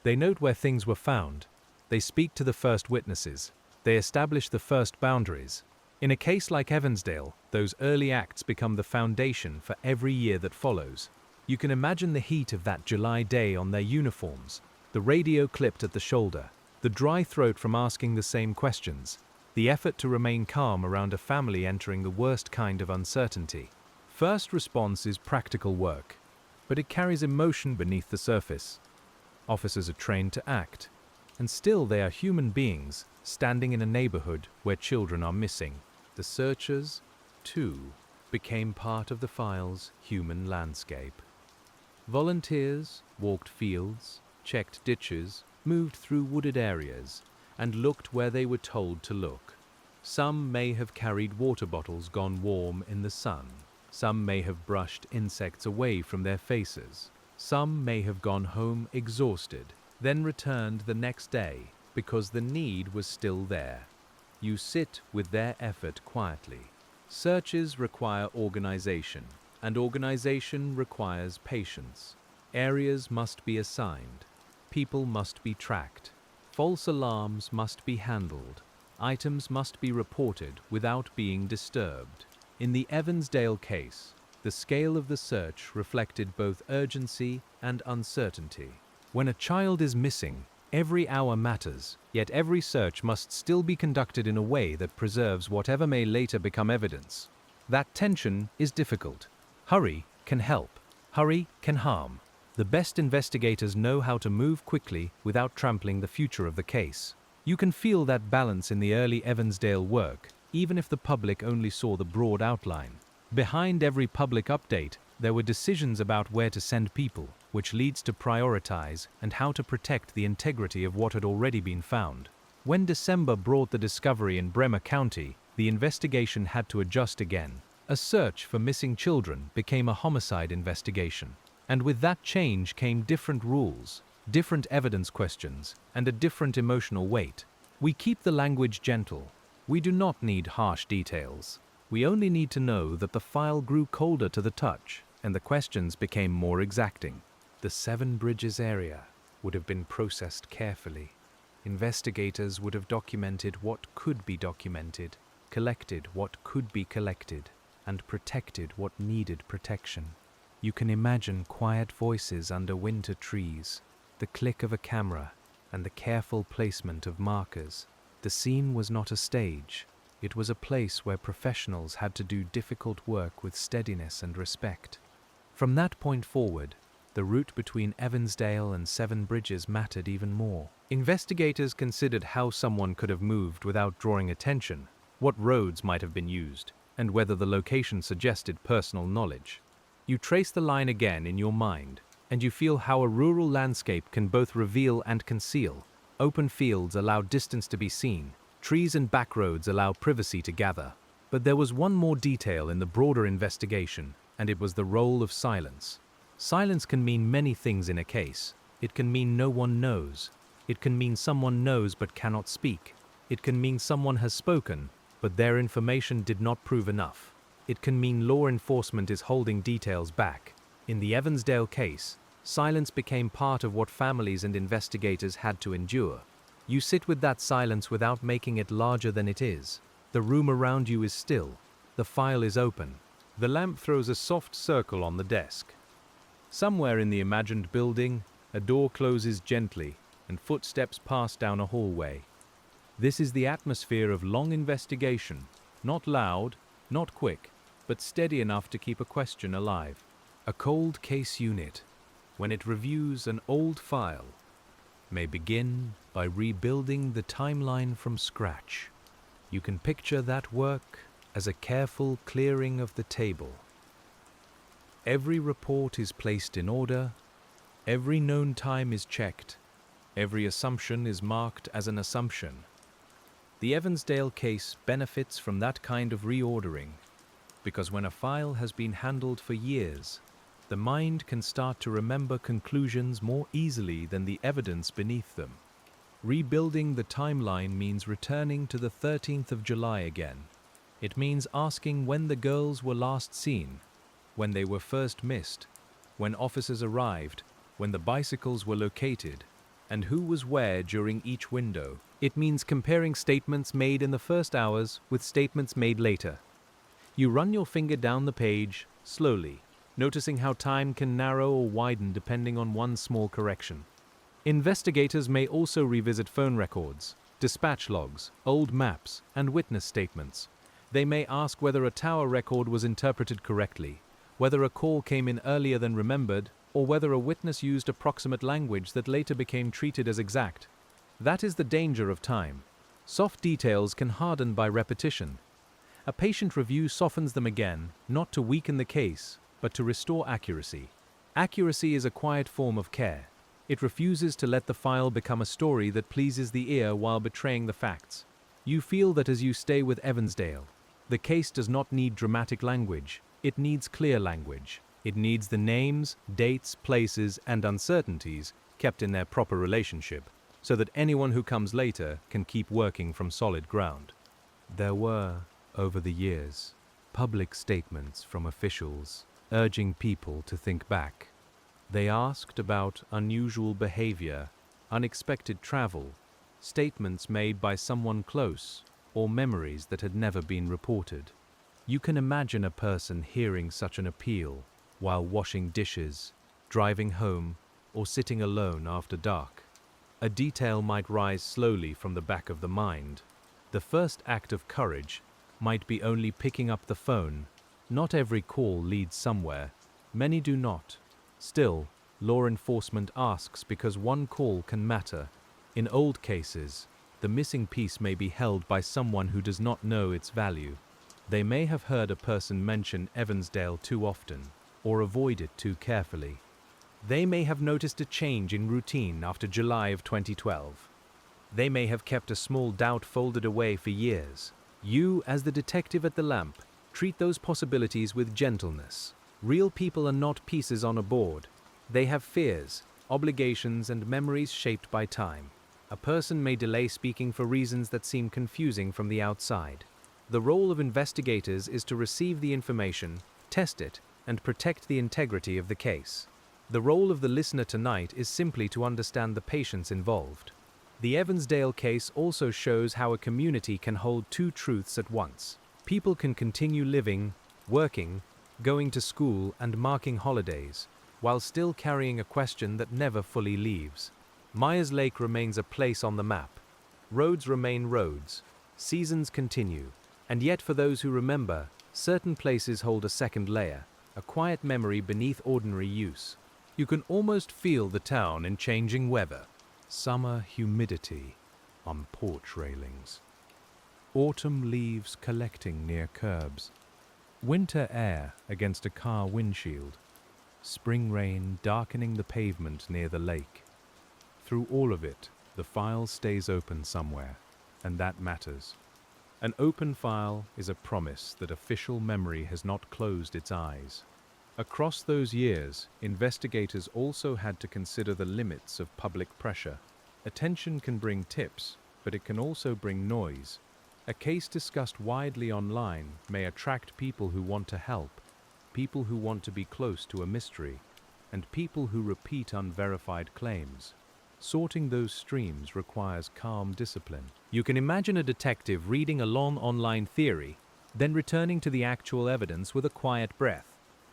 [SPEAKER 1] They note where things were found. They speak to the first witnesses. They establish the first boundaries. In a case like Evansdale, those early acts become the foundation for every year that follows. You can imagine the heat of that July day on their uniforms, the radio clipped at the shoulder, the dry throat from asking the same questions, the effort to remain calm around a family entering the worst kind of uncertainty. First response is practical work, but it carries emotion beneath the surface. Officers are trained to act, and still they are human beings standing in a neighborhood where children are missing. The searchers, too, became part of the file's human landscape. Volunteers walked fields, checked ditches, moved through wooded areas, and looked where they were told to look. Some may have carried water bottles gone warm in the sun. Some may have brushed insects away from their faces. Some may have gone home exhausted, then returned the next day because the need was still there. You sit with their effort quietly. Searches require organization, and organization requires patience. Areas must be assigned. People must be tracked. False alarms must be handled. Items must be reported without being disturbed. In the Evansdale case, the scale of the search reflected both urgency and uncertainty. When a child is missing, every hour matters, yet every search must still be conducted in a way that preserves whatever may later become evidence. That tension is difficult. Hurry can help. Hurry can harm. The best investigators know how to move quickly without trampling the future of the case. You can feel that balance in the early Evansdale work, even if the public only saw the broad outline. Behind every public update, there were decisions about where to send people, which leads to prioritize and how to protect the integrity of what had already been found. When December brought the discovery in Bremer County, the investigation had to adjust again. A search for missing children became a homicide investigation. And with that change came different rules. different evidence questions, and a different emotional weight. We keep the language gentle. We do not need harsh details. We only need to know that the file grew colder to the touch, and the questions became more exacting. The Seven Bridges area would have been processed carefully. Investigators would have documented what could be documented, collected what could be collected, and protected what needed protection. You can imagine quiet voices under winter trees, the click of a camera, and the careful placement of markers. The scene was not a stage. It was a place where professionals had to do difficult work with steadiness and respect. From that point forward, the route between Evansdale and Seven Bridges mattered even more. Investigators considered how someone could have moved without drawing attention, what roads might have been used, and whether the location suggested personal knowledge. You trace the line again in your mind, and you feel how a rural landscape can both reveal and conceal. Open fields allow distance to be seen, trees and backroads allow privacy to gather. But there was one more detail in the broader investigation, and it was the role of silence. Silence can mean many things in a case. It can mean no one knows. It can mean someone knows but cannot speak. It can mean someone has spoken, but their information did not prove enough. It can mean law enforcement is holding details back. In the Evansdale case, silence became part of what families and investigators had to endure. You sit with that silence without making it larger than it is. The room around you is still. The file is open. The lamp throws a soft circle on the desk. Somewhere in the imagined building, a door closes gently and footsteps pass down a hallway. This is the atmosphere of long investigation, not loud, not quick, but steady enough to keep a question alive. A cold case unit, when it reviews an old file, may begin by rebuilding the timeline from scratch. You can picture that work as a careful clearing of the table. Every report is placed in order, every known time is checked, every assumption is marked as an assumption. The Evansdale case benefits from that kind of reordering, because when a file has been handled for years, the mind can start to remember conclusions more easily than the evidence beneath them. Rebuilding the timeline means returning to the 13th of July again. It means asking when the girls were last seen, when they were first missed, when officers arrived, when the bicycles were located, and who was where during each window. It means comparing statements made in the first hours with statements made later. You run your finger down the page, slowly, noticing how time can narrow or widen depending on one small correction. Investigators may also revisit phone records, dispatch logs, old maps, and witness statements. They may ask whether a tower record was interpreted correctly, whether a call came in earlier than remembered, or whether a witness used approximate language that later became treated as exact. That is the danger of time. Soft details can harden by repetition. A patient review softens them again, not to weaken the case, but to restore accuracy. Accuracy is a quiet form of care. It refuses to let the file become a story that pleases the ear while betraying the facts. You feel that as you stay with Evansdale. The case does not need dramatic language. It needs clear language. It needs the names, dates, places, and uncertainties kept in their proper relationship, so that anyone who comes later can keep working from solid ground. There were, over the years, public statements from officials urging people to think back. They asked about unusual behavior, unexpected travel, statements made by someone close, or memories that had never been reported. You can imagine a person hearing such an appeal while washing dishes, driving home, or sitting alone after dark. A detail might rise slowly from the back of the mind. The first act of courage might be only picking up the phone. Not every call leads somewhere. Many do not. Still, law enforcement asks because one call can matter. In old cases, the missing piece may be held by someone who does not know its value. They may have heard a person mention Evansdale too often, or avoid it too carefully. They may have noticed a change in routine after July of 2012. They may have kept a small doubt folded away for years. You, as the detective at the lamp, treat those possibilities with gentleness. Real people are not pieces on a board. They have fears, obligations, and memories shaped by time. A person may delay speaking for reasons that seem confusing from the outside. The role of investigators is to receive the information, test it, and protect the integrity of the case. The role of the listener tonight is simply to understand the patients involved. The Evansdale case also shows how a community can hold two truths at once. People can continue living, working, going to school, and marking holidays, while still carrying a question that never fully leaves. Myers Lake remains a place on the map. Roads remain roads. Seasons continue. And yet for those who remember, certain places hold a second layer, a quiet memory beneath ordinary use. You can almost feel the town in changing weather. Summer humidity on porch railings. Autumn leaves collecting near curbs. Winter air against a car windshield. Spring rain darkening the pavement near the lake. Through all of it, the file stays open somewhere, and that matters. An open file is a promise that official memory has not closed its eyes. Across those years, investigators also had to consider the limits of public pressure. Attention can bring tips, but it can also bring noise. A case discussed widely online may attract people who want to help, people who want to be close to a mystery, and people who repeat unverified claims. Sorting those streams requires calm discipline. You can imagine a detective reading a long online theory, then returning to the actual evidence with a quiet breath.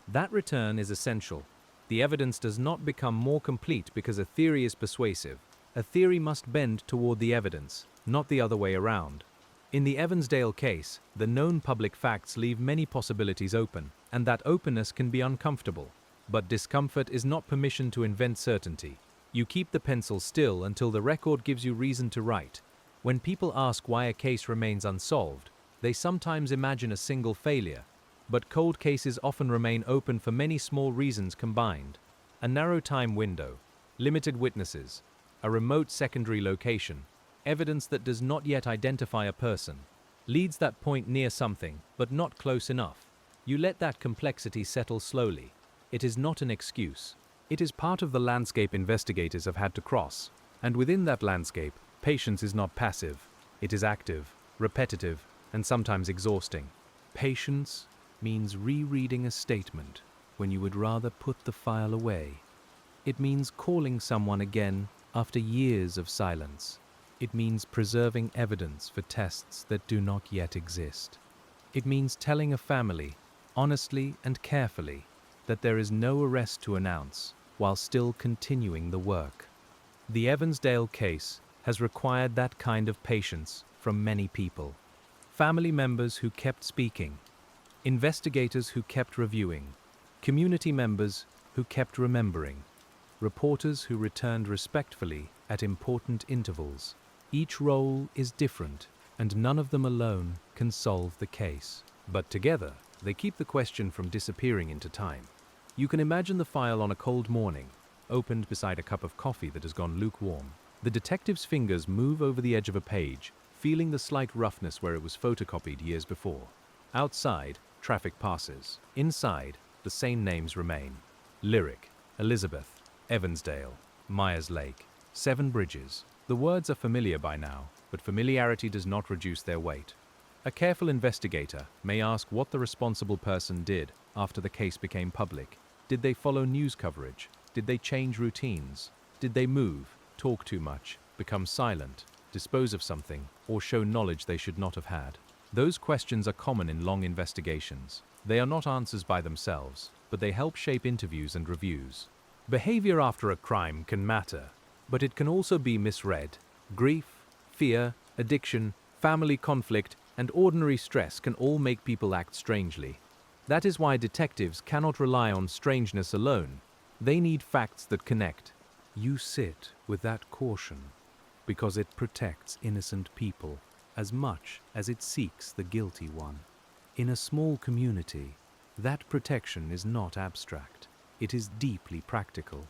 [SPEAKER 1] That return is essential. The evidence does not become more complete because a theory is persuasive. A theory must bend toward the evidence, not the other way around. In the Evansdale case, the known public facts leave many possibilities open, and that openness can be uncomfortable. But discomfort is not permission to invent certainty. You keep the pencil still until the record gives you reason to write. When people ask why a case remains unsolved, they sometimes imagine a single failure. But cold cases often remain open for many small reasons combined. A narrow time window, limited witnesses, a remote secondary location, evidence that does not yet identify a person, leads that point near something, but not close enough. You let that complexity settle slowly. It is not an excuse. It is part of the landscape investigators have had to cross. And within that landscape, patience is not passive. It is active, repetitive, and sometimes exhausting. Patience means rereading a statement when you would rather put the file away. It means calling someone again after years of silence. It means preserving evidence for tests that do not yet exist. It means telling a family, honestly and carefully, that there is no arrest to announce while still continuing the work. The Evansdale case has required that kind of patience from many people. Family members who kept speaking, investigators who kept reviewing, community members who kept remembering, reporters who returned respectfully at important intervals. Each role is different, and none of them alone can solve the case. But together, they keep the question from disappearing into time. You can imagine the file on a cold morning, opened beside a cup of coffee that has gone lukewarm. The detective's fingers move over the edge of a page, feeling the slight roughness where it was photocopied years before. Outside, traffic passes. Inside, the same names remain. Lyric, Elizabeth, Evansdale, Myers Lake, 7 Bridges. The words are familiar by now, but familiarity does not reduce their weight. A careful investigator may ask what the responsible person did after the case became public. Did they follow news coverage? Did they change routines? Did they move, talk too much, become silent, dispose of something, or show knowledge they should not have had? Those questions are common in long investigations. They are not answers by themselves, but they help shape interviews and reviews. Behavior after a crime can matter, but it can also be misread. Grief, fear, addiction, family conflict, and ordinary stress can all make people act strangely. That is why detectives cannot rely on strangeness alone. They need facts that connect. You sit with that caution because it protects innocent people as much as it seeks the guilty one. In a small community, that protection is not abstract. It is deeply practical.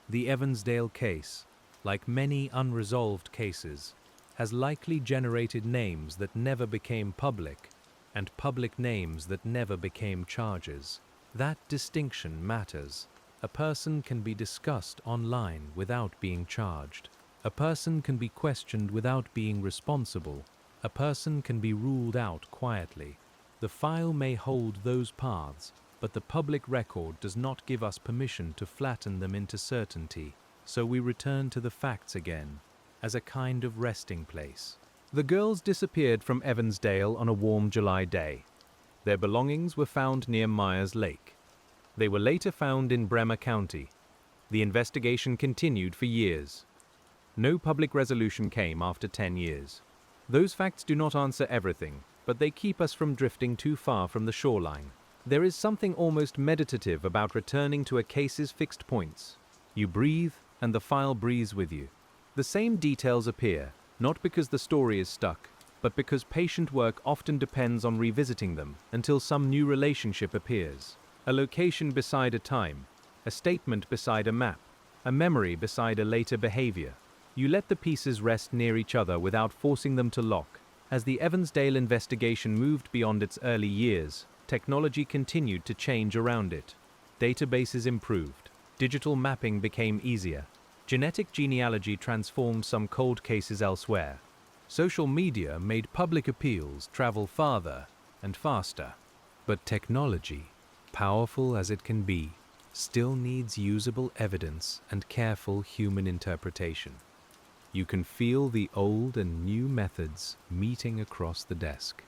[SPEAKER 1] The Evansdale case, like many unresolved cases, has likely generated names that never became public and public names that never became charges. That distinction matters. A person can be discussed online without being charged. A person can be questioned without being responsible. A person can be ruled out quietly. The file may hold those paths, but the public record does not give us permission to flatten them into certainty, so we return to the facts again, as a kind of resting place. The girls disappeared from Evansdale on a warm July day. Their belongings were found near Myers Lake. They were later found in Bremer County. The investigation continued for years. No public resolution came after 10 years. Those facts do not answer everything, but they keep us from drifting too far from the shoreline. There is something almost meditative about returning to a case's fixed points. You breathe, and the file breathes with you. The same details appear, not because the story is stuck, but because patient work often depends on revisiting them until some new relationship appears. A location beside a time, a statement beside a map, a memory beside a later behavior. You let the pieces rest near each other without forcing them to lock. As the Evansdale investigation moved beyond its early years, technology continued to change around it. Databases improved. Digital mapping became easier. Genetic genealogy transformed some cold cases elsewhere. Social media made public appeals travel farther and faster. But technology, powerful as it can be, still needs usable evidence and careful human interpretation. You can feel the old and new methods meeting across the desk.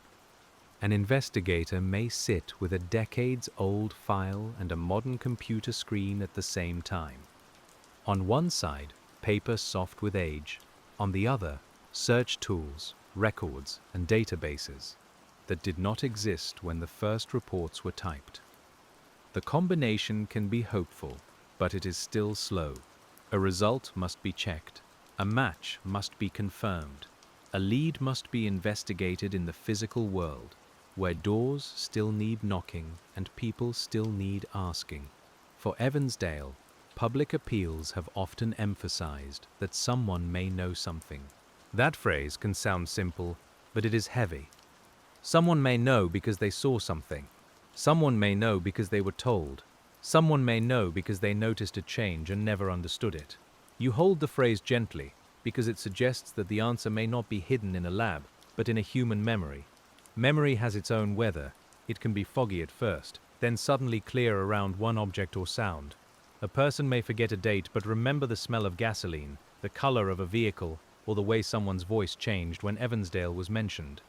[SPEAKER 1] An investigator may sit with a decades-old file and a modern computer screen at the same time. On one side, paper soft with age. On the other, search tools, records, and databases that did not exist when the first reports were typed. The combination can be hopeful, but it is still slow. A result must be checked. A match must be confirmed. A lead must be investigated in the physical world, where doors still need knocking and people still need asking. For Evansdale, public appeals have often emphasized that someone may know something. That phrase can sound simple, but it is heavy. Someone may know because they saw something. Someone may know because they were told. Someone may know because they noticed a change and never understood it. You hold the phrase gently because it suggests that the answer may not be hidden in a lab, but in a human memory. Memory has its own weather. It can be foggy at first, then suddenly clear around one object or sound. A person may forget a date but remember the smell of gasoline, the color of a vehicle, or the way someone's voice changed when Evansdale was mentioned.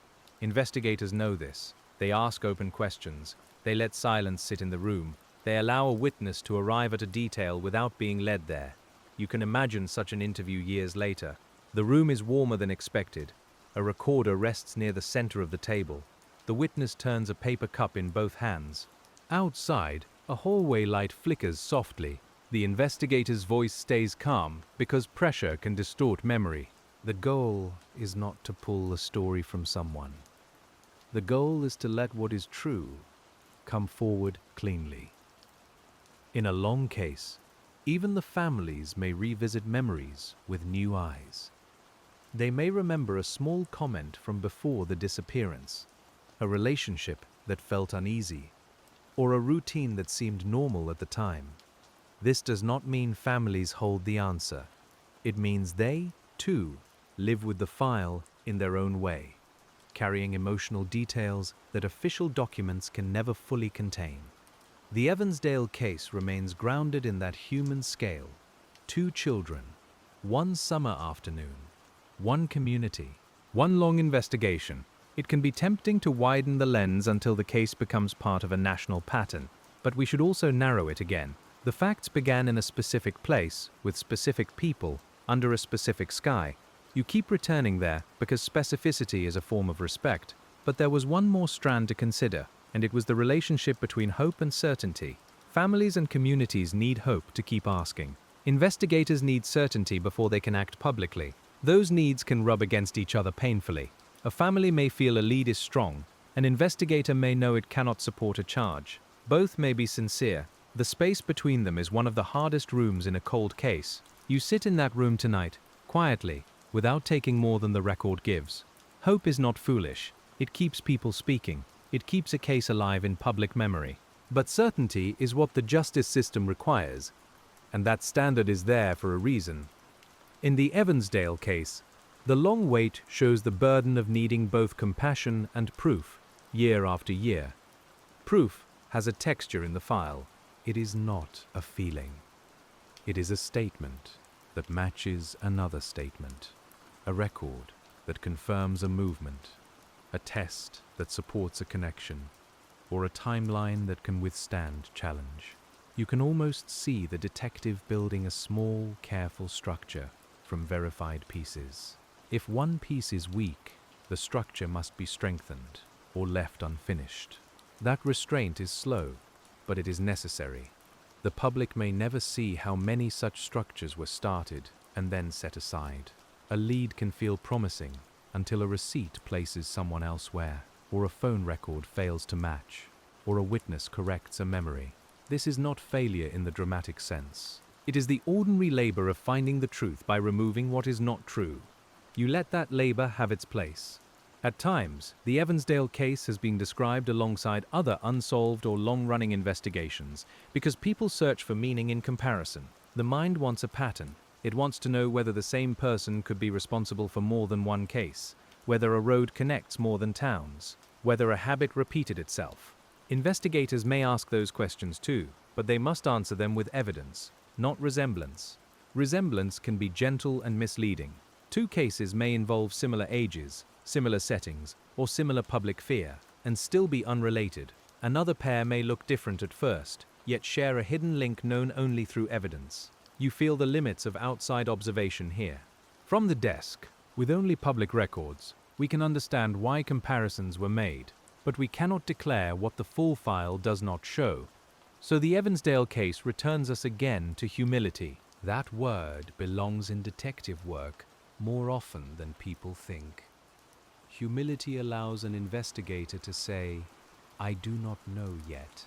[SPEAKER 1] Investigators know this. They ask open questions. They let silence sit in the room. They allow a witness to arrive at a detail without being led there. You can imagine such an interview years later. The room is warmer than expected. A recorder rests near the center of the table. The witness turns a paper cup in both hands. Outside, a hallway light flickers softly. The investigator's voice stays calm because pressure can distort memory. The goal is not to pull the story from someone. The goal is to let what is true come forward cleanly. In a long case, even the families may revisit memories with new eyes. They may remember a small comment from before the disappearance, a relationship that felt uneasy, or a routine that seemed normal at the time. This does not mean families hold the answer. It means they, too, live with the file in their own way, carrying emotional details that official documents can never fully contain. The Evansdale case remains grounded in that human scale. 2 children, 1 summer afternoon, 1 community, 1 long investigation. It can be tempting to widen the lens until the case becomes part of a national pattern, but we should also narrow it again. The facts began in a specific place, with specific people, under a specific sky. You keep returning there because specificity is a form of respect, but there was one more strand to consider, and it was the relationship between hope and certainty. Families and communities need hope to keep asking. Investigators need certainty before they can act publicly. Those needs can rub against each other painfully. A family may feel a lead is strong. An investigator may know it cannot support a charge. Both may be sincere. The space between them is one of the hardest rooms in a cold case. You sit in that room tonight, quietly, without taking more than the record gives. Hope is not foolish. It keeps people speaking. It keeps a case alive in public memory. But certainty is what the justice system requires, and that standard is there for a reason. In the Evansdale case, the long wait shows the burden of needing both compassion and proof, year after year. Proof has a texture in the file. It is not a feeling. It is a statement that matches another statement, a record that confirms a movement, a test that supports a connection, or a timeline that can withstand challenge. You can almost see the detective building a small, careful structure from verified pieces. If one piece is weak, the structure must be strengthened or left unfinished. That restraint is slow, but it is necessary. The public may never see how many such structures were started and then set aside. A lead can feel promising until a receipt places someone elsewhere, or a phone record fails to match, or a witness corrects a memory. This is not failure in the dramatic sense. It is the ordinary labor of finding the truth by removing what is not true. You let that labor have its place. At times, the Evansdale case has been described alongside other unsolved or long-running investigations because people search for meaning in comparison. The mind wants a pattern. It wants to know whether the same person could be responsible for more than one case, whether a road connects more than towns, whether a habit repeated itself. Investigators may ask those questions too, but they must answer them with evidence, not resemblance. Resemblance can be gentle and misleading. Two cases may involve similar ages, similar settings, or similar public fear, and still be unrelated. Another pair may look different at first, yet share a hidden link known only through evidence. You feel the limits of outside observation here. From the desk, with only public records, we can understand why comparisons were made, but we cannot declare what the full file does not show. So the Evansdale case returns us again to humility. That word belongs in detective work more often than people think. Humility allows an investigator to say, "I do not know yet."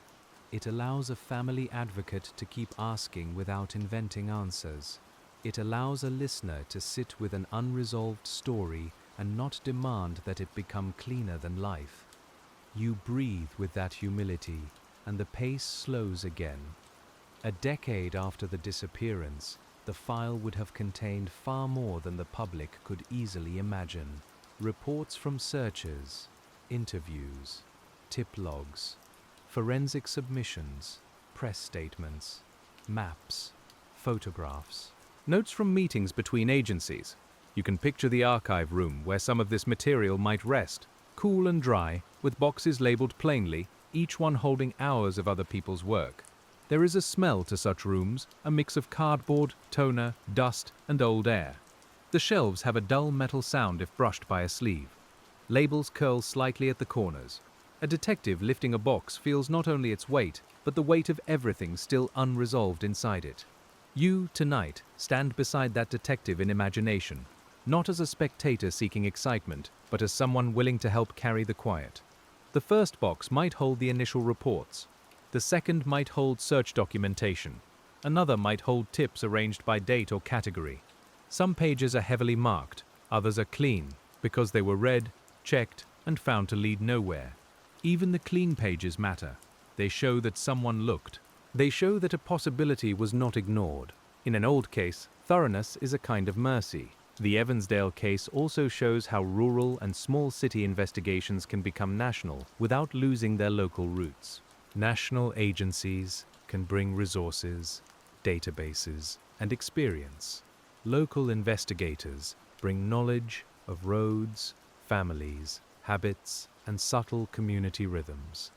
[SPEAKER 1] It allows a family advocate to keep asking without inventing answers. It allows a listener to sit with an unresolved story and not demand that it become cleaner than life. You breathe with that humility, and the pace slows again. A decade after the disappearance, the file would have contained far more than the public could easily imagine. Reports from searchers, interviews, tip logs, forensic submissions, press statements, maps, photographs, notes from meetings between agencies. You can picture the archive room where some of this material might rest, cool and dry, with boxes labeled plainly, each one holding hours of other people's work. There is a smell to such rooms, a mix of cardboard, toner, dust, and old air. The shelves have a dull metal sound if brushed by a sleeve. Labels curl slightly at the corners. A detective lifting a box feels not only its weight, but the weight of everything still unresolved inside it. You, tonight, stand beside that detective in imagination, not as a spectator seeking excitement, but as someone willing to help carry the quiet. The first box might hold the initial reports. The second might hold search documentation. Another might hold tips arranged by date or category. Some pages are heavily marked, others are clean, because they were read, checked, and found to lead nowhere. Even the clean pages matter. They show that someone looked. They show that a possibility was not ignored. In an old case, thoroughness is a kind of mercy. The Evansdale case also shows how rural and small city investigations can become national without losing their local roots. National agencies can bring resources, databases, and experience. Local investigators bring knowledge of roads, families, habits, and subtle community rhythms.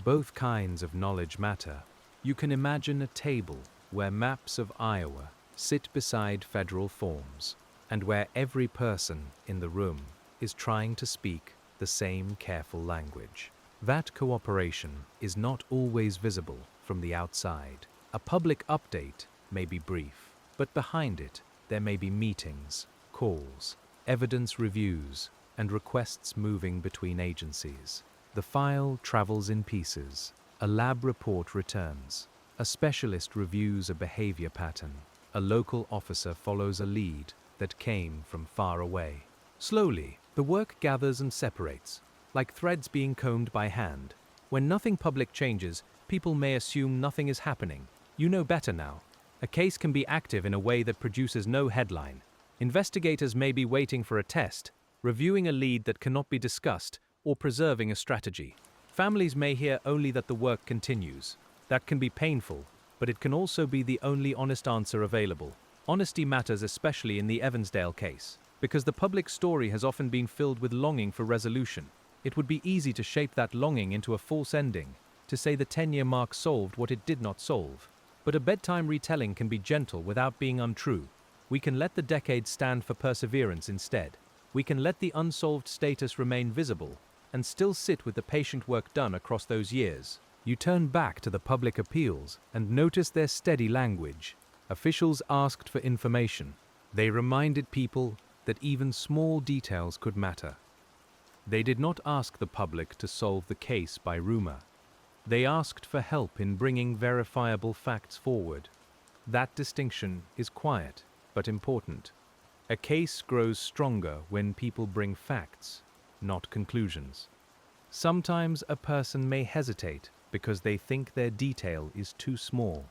[SPEAKER 1] Both kinds of knowledge matter. You can imagine a table where maps of Iowa sit beside federal forms, and where every person in the room is trying to speak the same careful language. That cooperation is not always visible from the outside. A public update may be brief, but behind it there may be meetings, calls, evidence reviews, and requests moving between agencies. The file travels in pieces. A lab report returns. A specialist reviews a behavior pattern. A local officer follows a lead that came from far away. Slowly, the work gathers and separates, like threads being combed by hand. When nothing public changes, people may assume nothing is happening. You know better now. A case can be active in a way that produces no headline. Investigators may be waiting for a test, reviewing a lead that cannot be discussed, or preserving a strategy. Families may hear only that the work continues. That can be painful, but it can also be the only honest answer available. Honesty matters especially in the Evansdale case, because the public story has often been filled with longing for resolution. It would be easy to shape that longing into a false ending, to say the 10-year mark solved what it did not solve. But a bedtime retelling can be gentle without being untrue. We can let the decades stand for perseverance instead. We can let the unsolved status remain visible, and still sit with the patient work done across those years. You turn back to the public appeals and notice their steady language. Officials asked for information. They reminded people that even small details could matter. They did not ask the public to solve the case by rumor. They asked for help in bringing verifiable facts forward. That distinction is quiet, but important. A case grows stronger when people bring facts, not conclusions. Sometimes a person may hesitate because they think their detail is too small.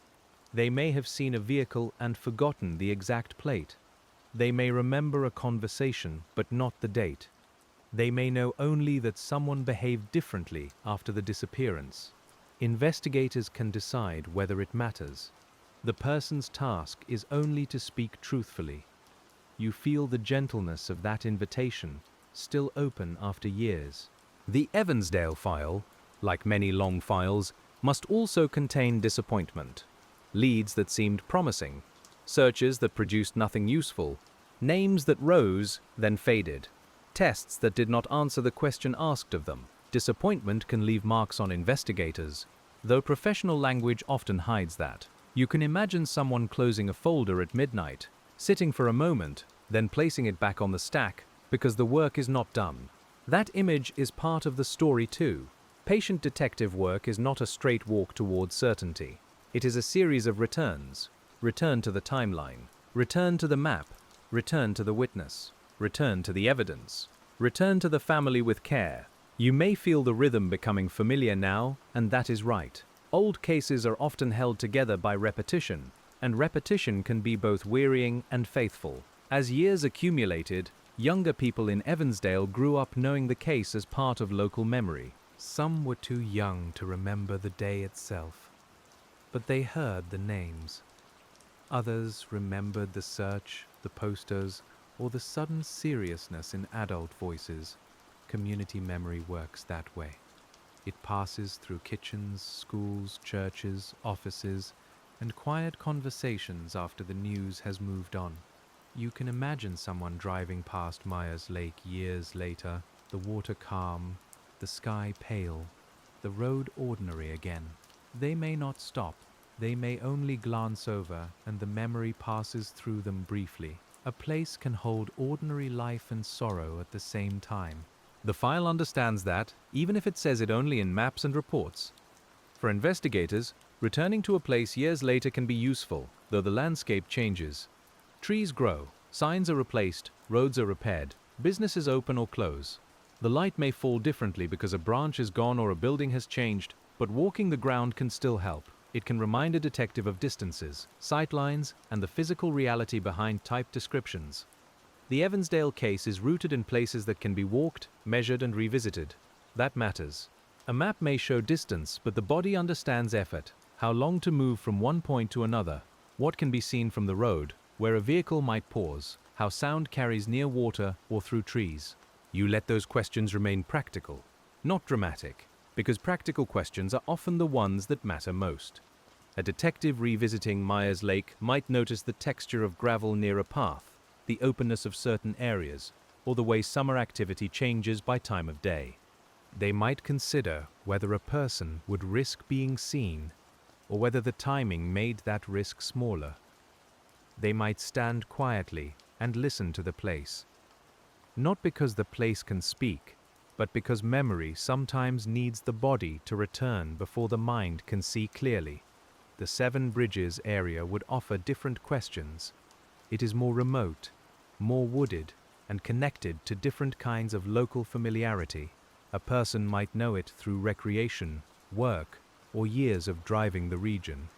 [SPEAKER 1] They may have seen a vehicle and forgotten the exact plate. They may remember a conversation but not the date. They may know only that someone behaved differently after the disappearance. Investigators can decide whether it matters. The person's task is only to speak truthfully. You feel the gentleness of that invitation, still open after years. The Evansdale file, like many long files, must also contain disappointment. Leads that seemed promising, searches that produced nothing useful, names that rose, then faded, tests that did not answer the question asked of them. Disappointment can leave marks on investigators, though professional language often hides that. You can imagine someone closing a folder at midnight, sitting for a moment, then placing it back on the stack because the work is not done. That image is part of the story too. Patient detective work is not a straight walk towards certainty. It is a series of returns. Return to the timeline. Return to the map. Return to the witness. Return to the evidence. Return to the family with care. You may feel the rhythm becoming familiar now, and that is right. Old cases are often held together by repetition, and repetition can be both wearying and faithful. As years accumulated, younger people in Evansdale grew up knowing the case as part of local memory. Some were too young to remember the day itself, but they heard the names. Others remembered the search, the posters, or the sudden seriousness in adult voices. Community memory works that way. It passes through kitchens, schools, churches, offices, and quiet conversations after the news has moved on. You can imagine someone driving past Myers Lake years later, the water calm, the sky pale, the road ordinary again. They may not stop. They may only glance over, and the memory passes through them briefly. A place can hold ordinary life and sorrow at the same time. The file understands that, even if it says it only in maps and reports. For investigators, returning to a place years later can be useful, though the landscape changes. Trees grow, signs are replaced, roads are repaired, businesses open or close. The light may fall differently because a branch is gone or a building has changed, but walking the ground can still help. It can remind a detective of distances, sightlines, and the physical reality behind typed descriptions. The Evansdale case is rooted in places that can be walked, measured, and revisited. That matters. A map may show distance, but the body understands effort, how long to move from one point to another, what can be seen from the road, where a vehicle might pause, how sound carries near water or through trees. You let those questions remain practical, not dramatic, because practical questions are often the ones that matter most. A detective revisiting Myers Lake might notice the texture of gravel near a path, the openness of certain areas, or the way summer activity changes by time of day. They might consider whether a person would risk being seen, or whether the timing made that risk smaller. They might stand quietly and listen to the place. Not because the place can speak, but because memory sometimes needs the body to return before the mind can see clearly. The Seven Bridges area would offer different questions. It is more remote, more wooded, and connected to different kinds of local familiarity. A person might know it through recreation, work, or years of driving the region.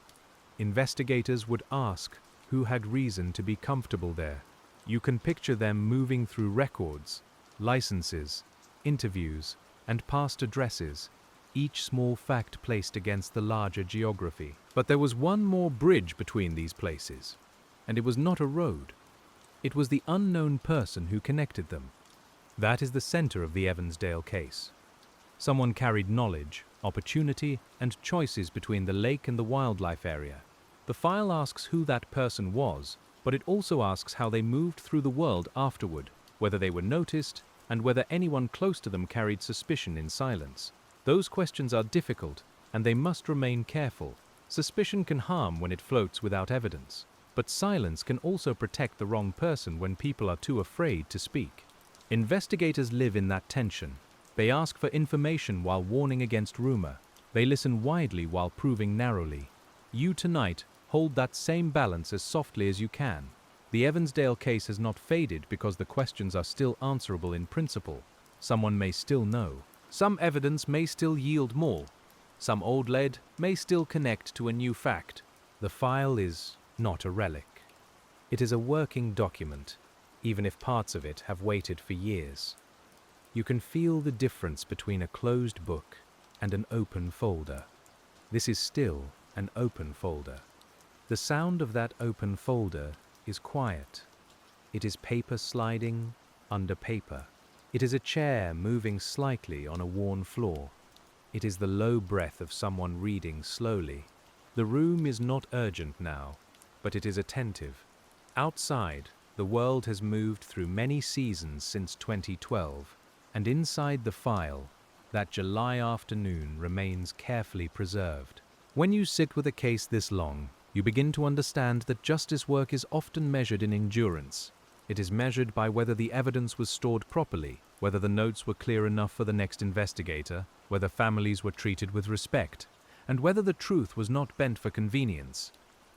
[SPEAKER 1] Investigators would ask who had reason to be comfortable there. You can picture them moving through records, licenses, interviews, and past addresses, each small fact placed against the larger geography. But there was one more bridge between these places, and it was not a road. It was the unknown person who connected them. That is the center of the Evansdale case. Someone carried knowledge, opportunity, and choices between the lake and the wildlife area. The file asks who that person was, but it also asks how they moved through the world afterward, whether they were noticed, and whether anyone close to them carried suspicion in silence. Those questions are difficult, and they must remain careful. Suspicion can harm when it floats without evidence, but silence can also protect the wrong person when people are too afraid to speak. Investigators live in that tension. They ask for information while warning against rumor. They listen widely while proving narrowly. You tonight hold that same balance as softly as you can. The Evansdale case has not faded because the questions are still answerable in principle. Someone may still know. Some evidence may still yield more. Some old lead may still connect to a new fact. The file is not a relic. It is a working document, even if parts of it have waited for years. You can feel the difference between a closed book and an open folder. This is still an open folder. The sound of that open folder is quiet. It is paper sliding under paper. It is a chair moving slightly on a worn floor. It is the low breath of someone reading slowly. The room is not urgent now, but it is attentive. Outside, the world has moved through many seasons since 2012, and inside the file, that July afternoon remains carefully preserved. When you sit with a case this long, you begin to understand that justice work is often measured in endurance. It is measured by whether the evidence was stored properly, whether the notes were clear enough for the next investigator, whether families were treated with respect, and whether the truth was not bent for convenience.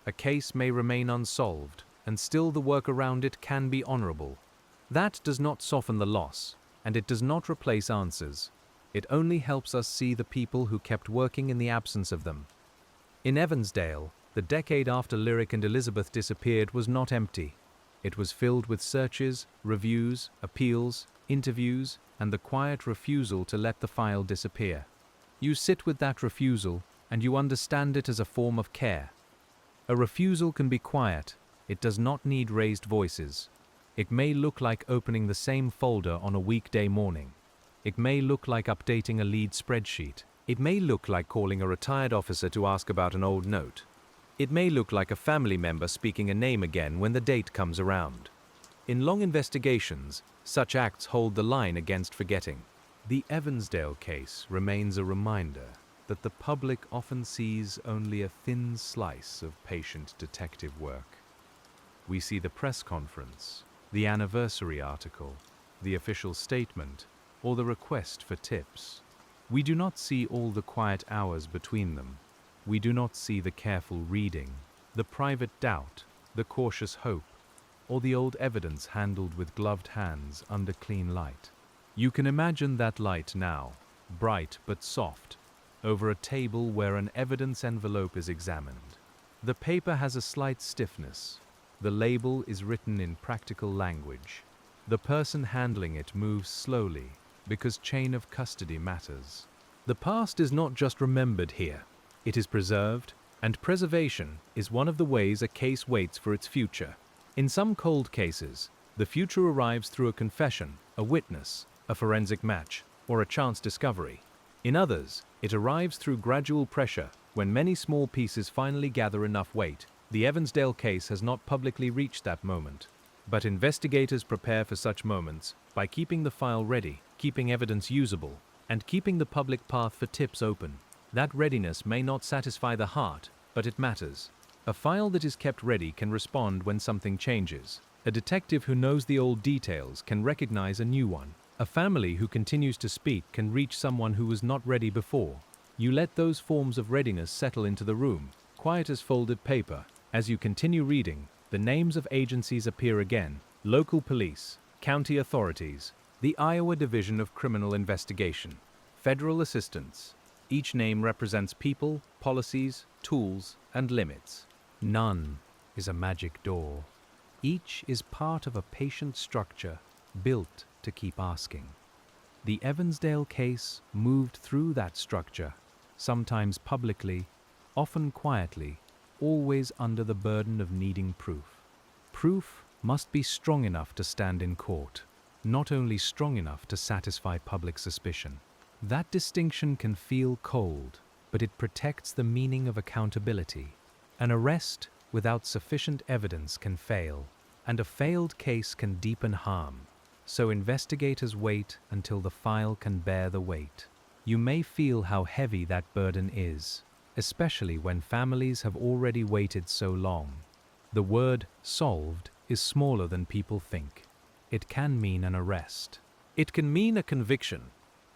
[SPEAKER 1] A case may remain unsolved, and still the work around it can be honorable. That does not soften the loss, and it does not replace answers. It only helps us see the people who kept working in the absence of them. In Evansdale, the decade after Lyric and Elizabeth disappeared was not empty. It was filled with searches, reviews, appeals, interviews, and the quiet refusal to let the file disappear. You sit with that refusal, and you understand it as a form of care. A refusal can be quiet. It does not need raised voices. It may look like opening the same folder on a weekday morning. It may look like updating a lead spreadsheet. It may look like calling a retired officer to ask about an old note. It may look like a family member speaking a name again when the date comes around. In long investigations, such acts hold the line against forgetting. The Evansdale case remains a reminder that the public often sees only a thin slice of patient detective work. We see the press conference, the anniversary article, the official statement, or the request for tips. We do not see all the quiet hours between them. We do not see the careful reading, the private doubt, the cautious hope, or the old evidence handled with gloved hands under clean light. You can imagine that light now, bright but soft, over a table where an evidence envelope is examined. The paper has a slight stiffness. The label is written in practical language. The person handling it moves slowly because chain of custody matters. The past is not just remembered here. It is preserved, and preservation is one of the ways a case waits for its future. In some cold cases, the future arrives through a confession, a witness, a forensic match, or a chance discovery. In others, it arrives through gradual pressure when many small pieces finally gather enough weight. The Evansdale case has not publicly reached that moment, but investigators prepare for such moments by keeping the file ready, keeping evidence usable, and keeping the public path for tips open. That readiness may not satisfy the heart, but it matters. A file that is kept ready can respond when something changes. A detective who knows the old details can recognize a new one. A family who continues to speak can reach someone who was not ready before. You let those forms of readiness settle into the room, quiet as folded paper. As you continue reading, the names of agencies appear again: local police, county authorities, the Iowa Division of Criminal Investigation, federal assistance, Each name represents people, policies, tools, and limits. None is a magic door. Each is part of a patient structure built to keep asking. The Evansdale case moved through that structure, sometimes publicly, often quietly, always under the burden of needing proof. Proof must be strong enough to stand in court, not only strong enough to satisfy public suspicion. That distinction can feel cold, but it protects the meaning of accountability. An arrest without sufficient evidence can fail, and a failed case can deepen harm. So investigators wait until the file can bear the weight. You may feel how heavy that burden is, especially when families have already waited so long. The word solved is smaller than people think. It can mean an arrest. It can mean a conviction.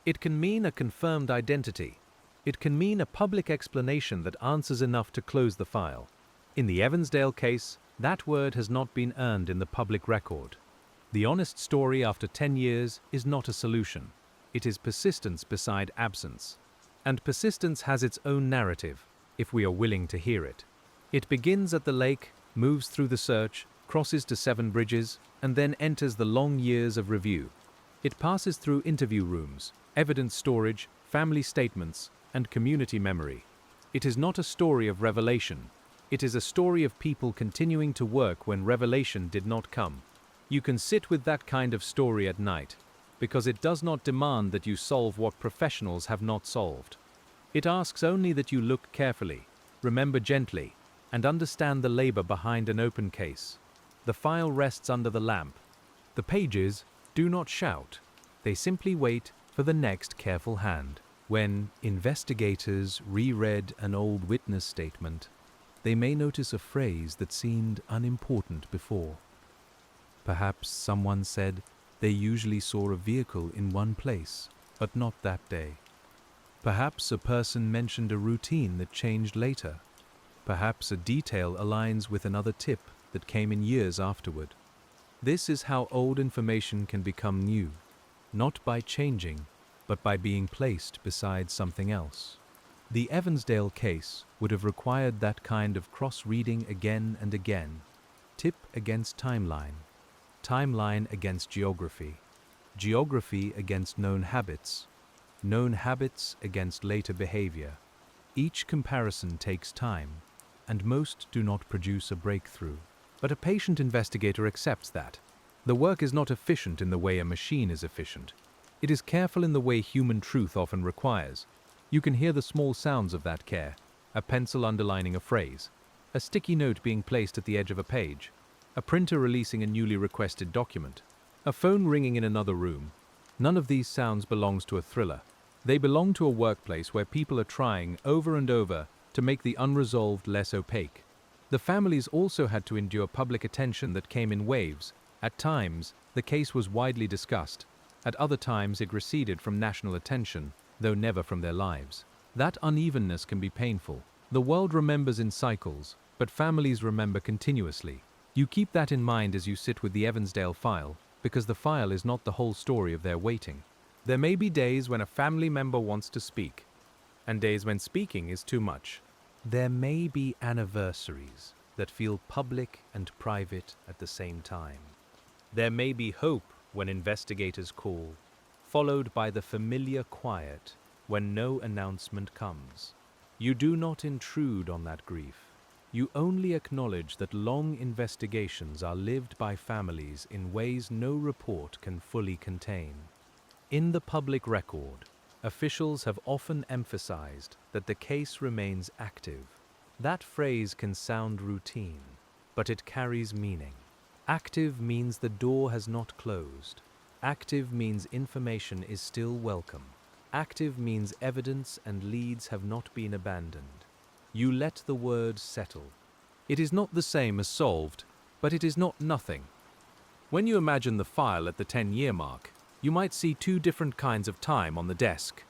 [SPEAKER 1] It can mean a confirmed identity. It can mean a public explanation that answers enough to close the file. In the Evansdale case, that word has not been earned in the public record. The honest story after 10 years is not a solution. It is persistence beside absence. And persistence has its own narrative, if we are willing to hear it. It begins at the lake, moves through the search, crosses to 7 bridges, and then enters the long years of review. It passes through interview rooms, evidence storage, family statements, and community memory. It is not a story of revelation. It is a story of people continuing to work when revelation did not come. You can sit with that kind of story at night, because it does not demand that you solve what professionals have not solved. It asks only that you look carefully, remember gently, and understand the labor behind an open case. The file rests under the lamp. The pages do not shout. They simply wait for the next careful hand. When investigators reread an old witness statement, they may notice a phrase that seemed unimportant before. Perhaps someone said they usually saw a vehicle in one place, but not that day. Perhaps a person mentioned a routine that changed later. Perhaps a detail aligns with another tip that came in years afterward. This is how old information can become new, not by changing, but by being placed beside something else. The Evansdale case would have required that kind of cross-reading again and again. Tip against timeline. Timeline against geography. Geography against known habits. Known habits against later behavior. Each comparison takes time, and most do not produce a breakthrough. But a patient investigator accepts that. The work is not efficient in the way a machine is efficient. It is careful in the way human truth often requires. You can hear the small sounds of that care, a pencil underlining a phrase, a sticky note being placed at the edge of a page, a printer releasing a newly requested document, a phone ringing in another room. None of these sounds belongs to a thriller. They belong to a workplace where people are trying over and over to make the unresolved less opaque. The families also had to endure public attention that came in waves. At times, the case was widely discussed. At other times, it receded from national attention, though never from their lives. That unevenness can be painful. The world remembers in cycles, but families remember continuously. You keep that in mind as you sit with the Evansdale file, because the file is not the whole story of their waiting. There may be days when a family member wants to speak, and days when speaking is too much. There may be anniversaries that feel public and private at the same time. There may be hope when investigators call, followed by the familiar quiet when no announcement comes. You do not intrude on that grief. You only acknowledge that long investigations are lived by families in ways no report can fully contain. In the public record, officials have often emphasized that the case remains active. That phrase can sound routine, but it carries meaning. Active means the door has not closed. Active means information is still welcome. Active means evidence and leads have not been abandoned. You let the word settle. It is not the same as solved, but it is not nothing. When you imagine the file at the 10-year mark, you might see 2 different kinds of time on the desk.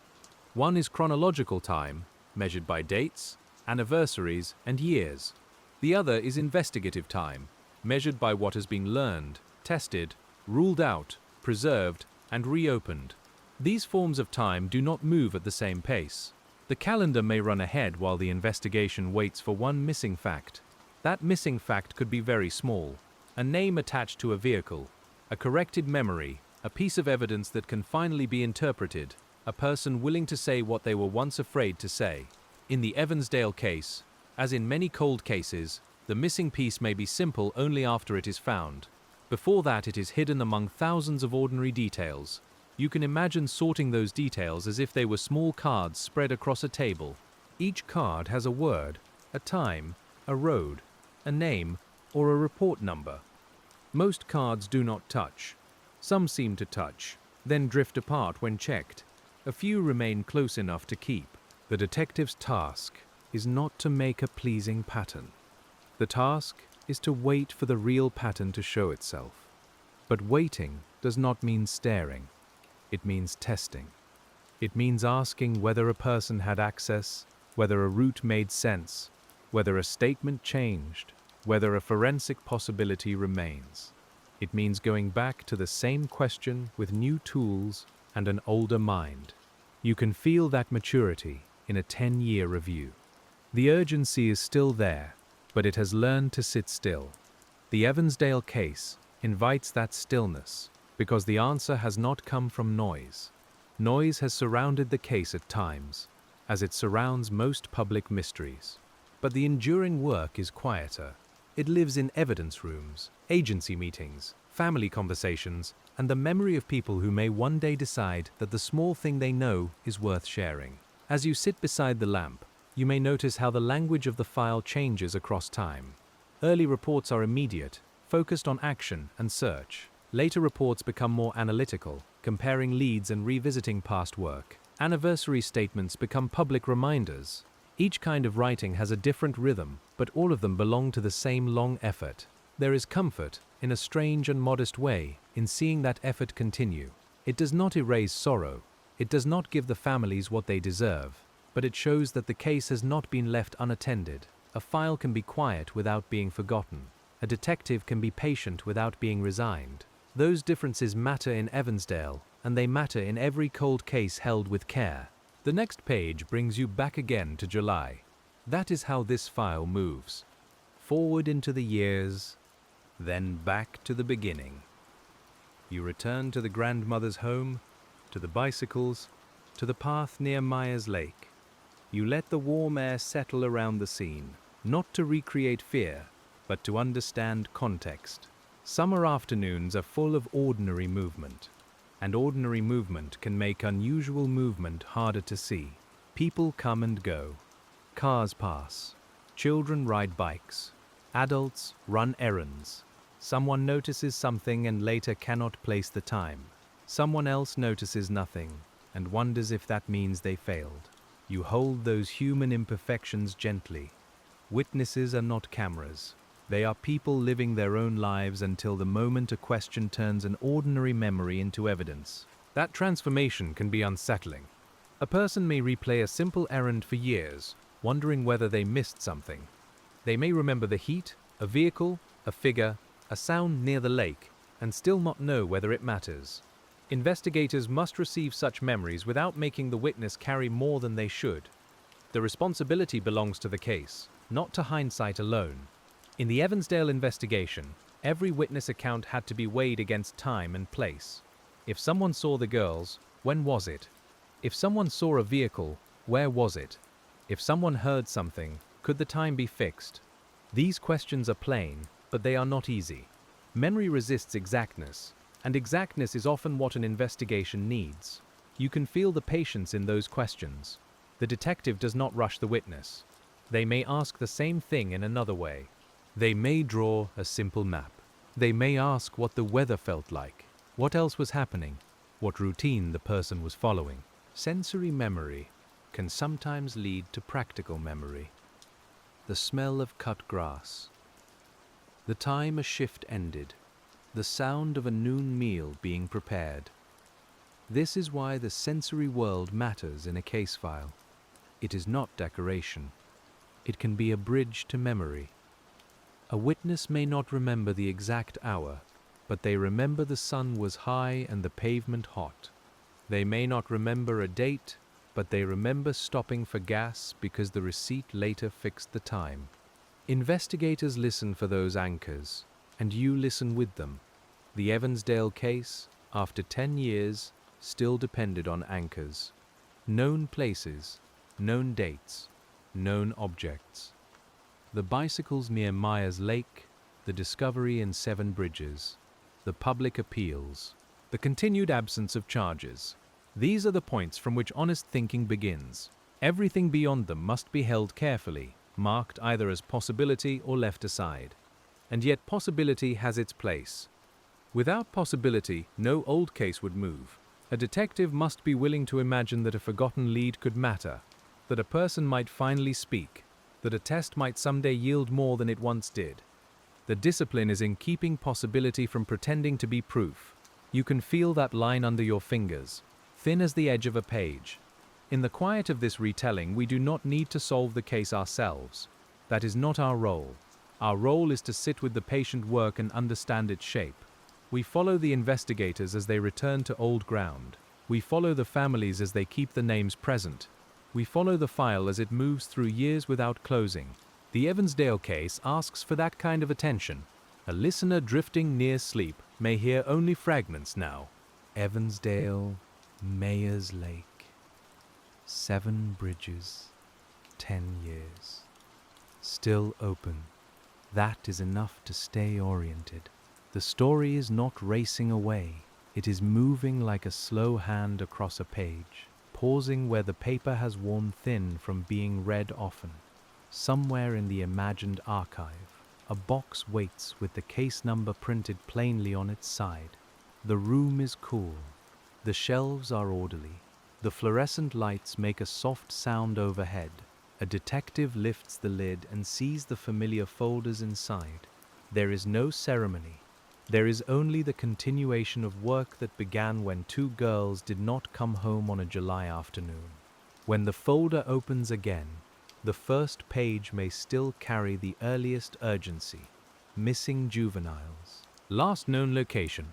[SPEAKER 1] One is chronological time, measured by dates, anniversaries, and years. The other is investigative time, measured by what has been learned, tested, ruled out, preserved, and reopened. These forms of time do not move at the same pace. The calendar may run ahead while the investigation waits for one missing fact. That missing fact could be very small: a name attached to a vehicle, a corrected memory, a piece of evidence that can finally be interpreted, a person willing to say what they were once afraid to say. In the Evansdale case, as in many cold cases, the missing piece may be simple only after it is found. Before that, it is hidden among thousands of ordinary details. You can imagine sorting those details as if they were small cards spread across a table. Each card has a word, a time, a road, a name, or a report number. Most cards do not touch. Some seem to touch, then drift apart when checked. A few remain close enough to keep. The detective's task is not to make a pleasing pattern. The task is to wait for the real pattern to show itself. But waiting does not mean staring. It means testing. It means asking whether a person had access, whether a route made sense, whether a statement changed, whether a forensic possibility remains. It means going back to the same question with new tools and an older mind. You can feel that maturity in a 10-year review. The urgency is still there, but it has learned to sit still. The Evansdale case invites that stillness because the answer has not come from noise. Noise has surrounded the case at times, as it surrounds most public mysteries. But the enduring work is quieter. It lives in evidence rooms, agency meetings, family conversations, and the memory of people who may one day decide that the small thing they know is worth sharing. As you sit beside the lamp, you may notice how the language of the file changes across time. Early reports are immediate, focused on action and search. Later reports become more analytical, comparing leads and revisiting past work. Anniversary statements become public reminders. Each kind of writing has a different rhythm, but all of them belong to the same long effort. There is comfort, in a strange and modest way, in seeing that effort continue. It does not erase sorrow. It does not give the families what they deserve, but it shows that the case has not been left unattended. A file can be quiet without being forgotten. A detective can be patient without being resigned. Those differences matter in Evansdale, and they matter in every cold case held with care. The next page brings you back again to July. That is how this file moves. Forward into the years, then back to the beginning. You return to the grandmother's home, to the bicycles, to the path near Myers Lake. You let the warm air settle around the scene, not to recreate fear, but to understand context. Summer afternoons are full of ordinary movement, and ordinary movement can make unusual movement harder to see. People come and go. Cars pass. Children ride bikes. Adults run errands. Someone notices something and later cannot place the time. Someone else notices nothing and wonders if that means they failed. You hold those human imperfections gently. Witnesses are not cameras. They are people living their own lives until the moment a question turns an ordinary memory into evidence. That transformation can be unsettling. A person may replay a simple errand for years, wondering whether they missed something. They may remember the heat, a vehicle, a figure, a sound near the lake, and still not know whether it matters. Investigators must receive such memories without making the witness carry more than they should. The responsibility belongs to the case, not to hindsight alone. In the Evansdale investigation, every witness account had to be weighed against time and place. If someone saw the girls, when was it? If someone saw a vehicle, where was it? If someone heard something, could the time be fixed? These questions are plain, but they are not easy. Memory resists exactness, and exactness is often what an investigation needs. You can feel the patience in those questions. The detective does not rush the witness. They may ask the same thing in another way. They may draw a simple map. They may ask what the weather felt like, what else was happening, what routine the person was following. Sensory memory can sometimes lead to practical memory. The smell of cut grass. The time a shift ended. The sound of a noon meal being prepared. This is why the sensory world matters in a case file. It is not decoration. It can be a bridge to memory. A witness may not remember the exact hour, but they remember the sun was high and the pavement hot. They may not remember a date, but they remember stopping for gas because the receipt later fixed the time. Investigators listen for those anchors, and you listen with them. The Evansdale case, after 10 years, still depended on anchors. Known places, known dates, known objects. The bicycles near Myers Lake, the discovery in Seven Bridges, the public appeals, the continued absence of charges. These are the points from which honest thinking begins. Everything beyond them must be held carefully, marked either as possibility or left aside. And yet possibility has its place. Without possibility, no old case would move. A detective must be willing to imagine that a forgotten lead could matter, that a person might finally speak, that a test might someday yield more than it once did. The discipline is in keeping possibility from pretending to be proof. You can feel that line under your fingers, thin as the edge of a page. In the quiet of this retelling, we do not need to solve the case ourselves. That is not our role. Our role is to sit with the patient work and understand its shape. We follow the investigators as they return to old ground. We follow the families as they keep the names present. We follow the file as it moves through years without closing. The Evansdale case asks for that kind of attention. A listener drifting near sleep may hear only fragments now. Evansdale, Myers Lake, 7 Bridges, 10 years. Still open. That is enough to stay oriented. The story is not racing away. It is moving like a slow hand across a page, pausing where the paper has worn thin from being read often. Somewhere in the imagined archive, a box waits with the case number printed plainly on its side. The room is cool. The shelves are orderly. The fluorescent lights make a soft sound overhead. A detective lifts the lid and sees the familiar folders inside. There is no ceremony. There is only the continuation of work that began when 2 girls did not come home on a July afternoon. When the folder opens again, the first page may still carry the earliest urgency. Missing juveniles. Last known location.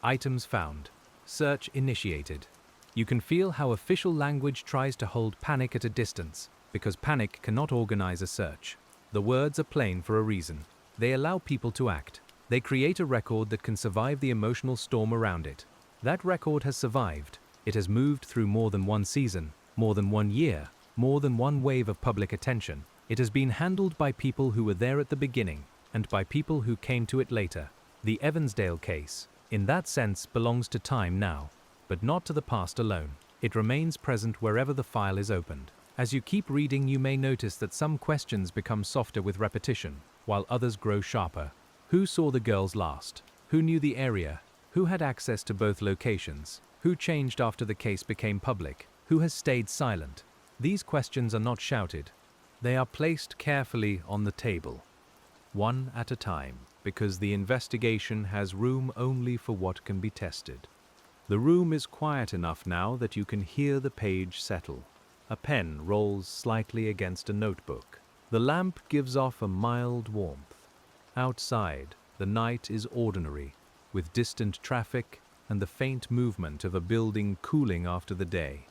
[SPEAKER 1] Items found. Search initiated. You can feel how official language tries to hold panic at a distance, because panic cannot organize a search. The words are plain for a reason. They allow people to act. They create a record that can survive the emotional storm around it. That record has survived. It has moved through more than one season, more than one year, more than one wave of public attention. It has been handled by people who were there at the beginning, and by people who came to it later. The Evansdale case, in that sense, belongs to time now, but not to the past alone. It remains present wherever the file is opened. As you keep reading, you may notice that some questions become softer with repetition, while others grow sharper. Who saw the girls last? Who knew the area? Who had access to both locations? Who changed after the case became public? Who has stayed silent? These questions are not shouted. They are placed carefully on the table, one at a time, because the investigation has room only for what can be tested. The room is quiet enough now that you can hear the page settle. A pen rolls slightly against a notebook. The lamp gives off a mild warmth. Outside, the night is ordinary, with distant traffic and the faint movement of a building cooling after the day.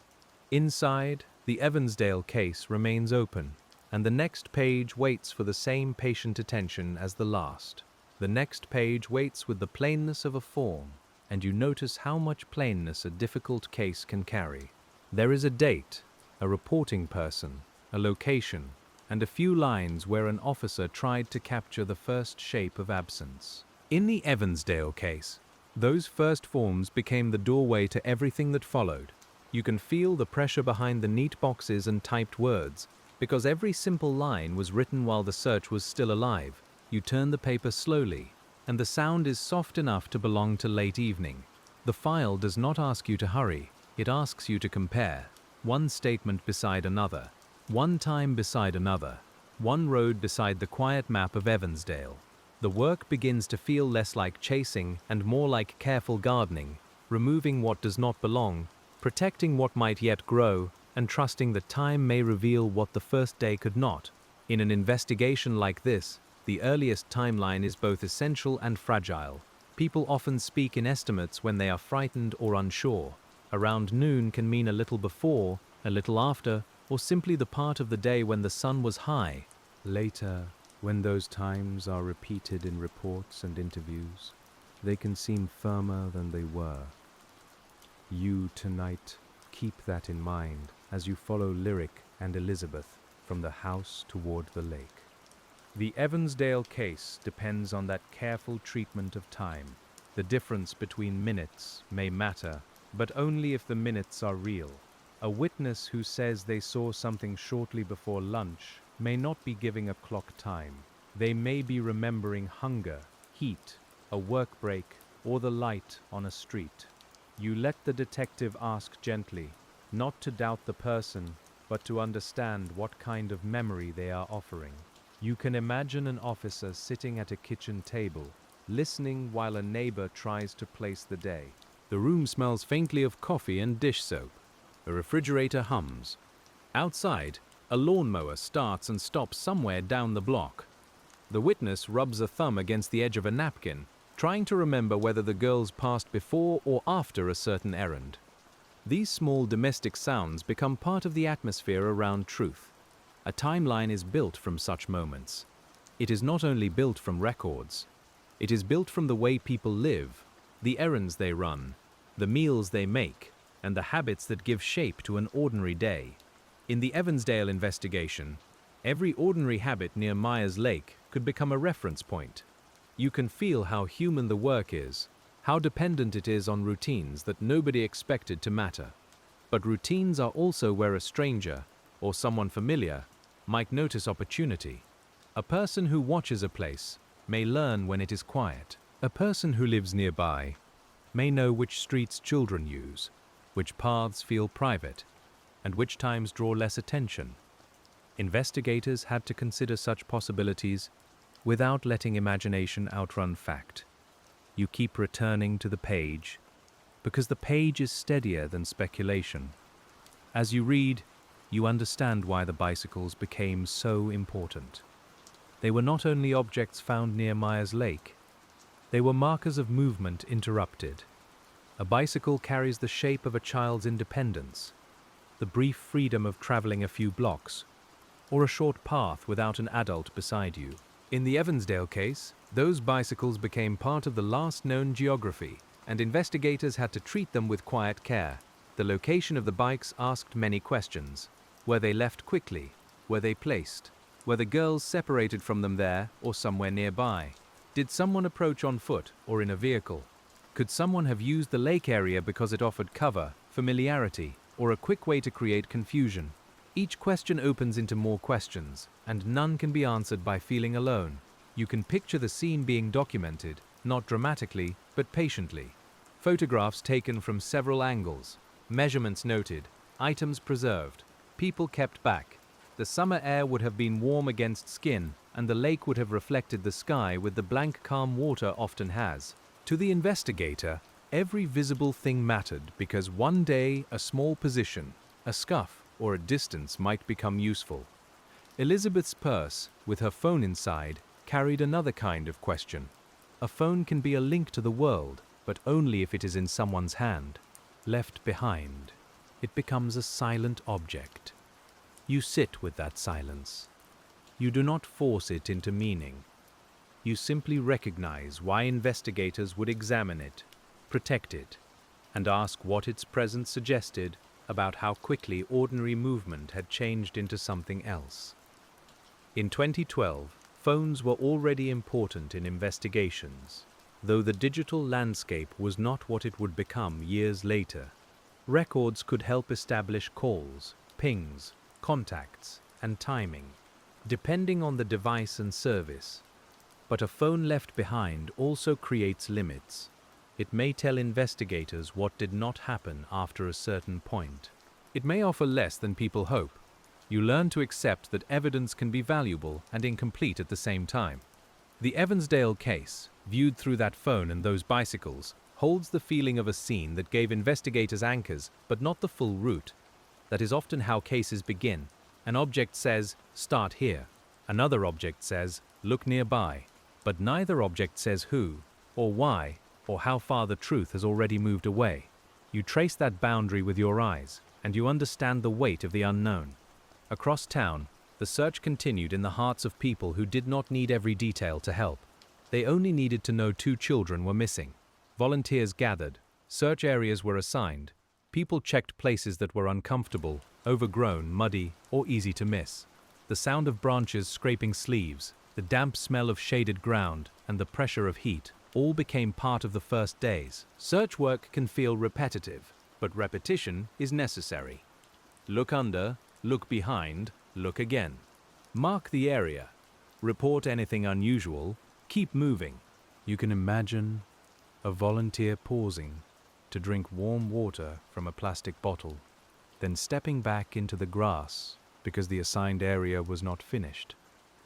[SPEAKER 1] Inside, the Evansdale case remains open, and the next page waits for the same patient attention as the last. The next page waits with the plainness of a form, and you notice how much plainness a difficult case can carry. There is a date, a reporting person, a location, and a few lines where an officer tried to capture the first shape of absence. In the Evansdale case, those first forms became the doorway to everything that followed. You can feel the pressure behind the neat boxes and typed words, because every simple line was written while the search was still alive. You turn the paper slowly, and the sound is soft enough to belong to late evening. The file does not ask you to hurry, it asks you to compare. One statement beside another. One time beside another, one road beside the quiet map of Evansdale. The work begins to feel less like chasing and more like careful gardening, removing what does not belong, protecting what might yet grow, and trusting that time may reveal what the first day could not. In an investigation like this, the earliest timeline is both essential and fragile. People often speak in estimates when they are frightened or unsure. Around noon can mean a little before, a little after, or simply the part of the day when the sun was high. Later, when those times are repeated in reports and interviews, they can seem firmer than they were. You tonight keep that in mind as you follow Lyric and Elizabeth from the house toward the lake. The Evansdale case depends on that careful treatment of time. The difference between minutes may matter, but only if the minutes are real. A witness who says they saw something shortly before lunch may not be giving a clock time. They may be remembering hunger, heat, a work break, or the light on a street. You let the detective ask gently, not to doubt the person, but to understand what kind of memory they are offering. You can imagine an officer sitting at a kitchen table, listening while a neighbor tries to place the day. The room smells faintly of coffee and dish soap. The refrigerator hums. Outside, a lawnmower starts and stops somewhere down the block. The witness rubs a thumb against the edge of a napkin, trying to remember whether the girls passed before or after a certain errand. These small domestic sounds become part of the atmosphere around truth. A timeline is built from such moments. It is not only built from records. It is built from the way people live, the errands they run, the meals they make, and the habits that give shape to an ordinary day. In the Evansdale investigation, every ordinary habit near Myers Lake could become a reference point. You can feel how human the work is, how dependent it is on routines that nobody expected to matter. But routines are also where a stranger, or someone familiar, might notice opportunity. A person who watches a place may learn when it is quiet. A person who lives nearby may know which streets children use, which paths feel private, and which times draw less attention. Investigators had to consider such possibilities without letting imagination outrun fact. You keep returning to the page, because the page is steadier than speculation. As you read, you understand why the bicycles became so important. They were not only objects found near Myers Lake, they were markers of movement interrupted. A bicycle carries the shape of a child's independence, the brief freedom of traveling a few blocks, or a short path without an adult beside you. In the Evansdale case, those bicycles became part of the last known geography, and investigators had to treat them with quiet care. The location of the bikes asked many questions. Were they left quickly? Were they placed? Were the girls separated from them there or somewhere nearby? Did someone approach on foot or in a vehicle? Could someone have used the lake area because it offered cover, familiarity, or a quick way to create confusion? Each question opens into more questions, and none can be answered by feeling alone. You can picture the scene being documented, not dramatically, but patiently. Photographs taken from several angles, measurements noted, items preserved, people kept back. The summer air would have been warm against skin, and the lake would have reflected the sky with the blank calm water often has. To the investigator, every visible thing mattered because one day a small position, a scuff, or a distance might become useful. Elizabeth's purse, with her phone inside, carried another kind of question. A phone can be a link to the world, but only if it is in someone's hand. Left behind, it becomes a silent object. You sit with that silence. You do not force it into meaning. You simply recognize why investigators would examine it, protect it, and ask what its presence suggested about how quickly ordinary movement had changed into something else. In 2012, phones were already important in investigations, though the digital landscape was not what it would become years later. Records could help establish calls, pings, contacts, and timing, depending on the device and service. But a phone left behind also creates limits. It may tell investigators what did not happen after a certain point. It may offer less than people hope. You learn to accept that evidence can be valuable and incomplete at the same time. The Evansdale case, viewed through that phone and those bicycles, holds the feeling of a scene that gave investigators anchors, but not the full route. That is often how cases begin. An object says, "Start here." Another object says, "Look nearby." But neither object says who, or why, or how far the truth has already moved away. You trace that boundary with your eyes. and you understand the weight of the unknown. Across town, the search continued in the hearts of people who did not need every detail to help. They only needed to know 2 children were missing. Volunteers gathered, search areas were assigned, people checked places that were uncomfortable, overgrown, muddy, or easy to miss. The sound of branches scraping sleeves, the damp smell of shaded ground, and the pressure of heat all became part of the first days. Search work can feel repetitive, but repetition is necessary. Look under, look behind, look again. Mark the area. Report anything unusual. Keep moving. You can imagine a volunteer pausing to drink warm water from a plastic bottle, then stepping back into the grass because the assigned area was not finished.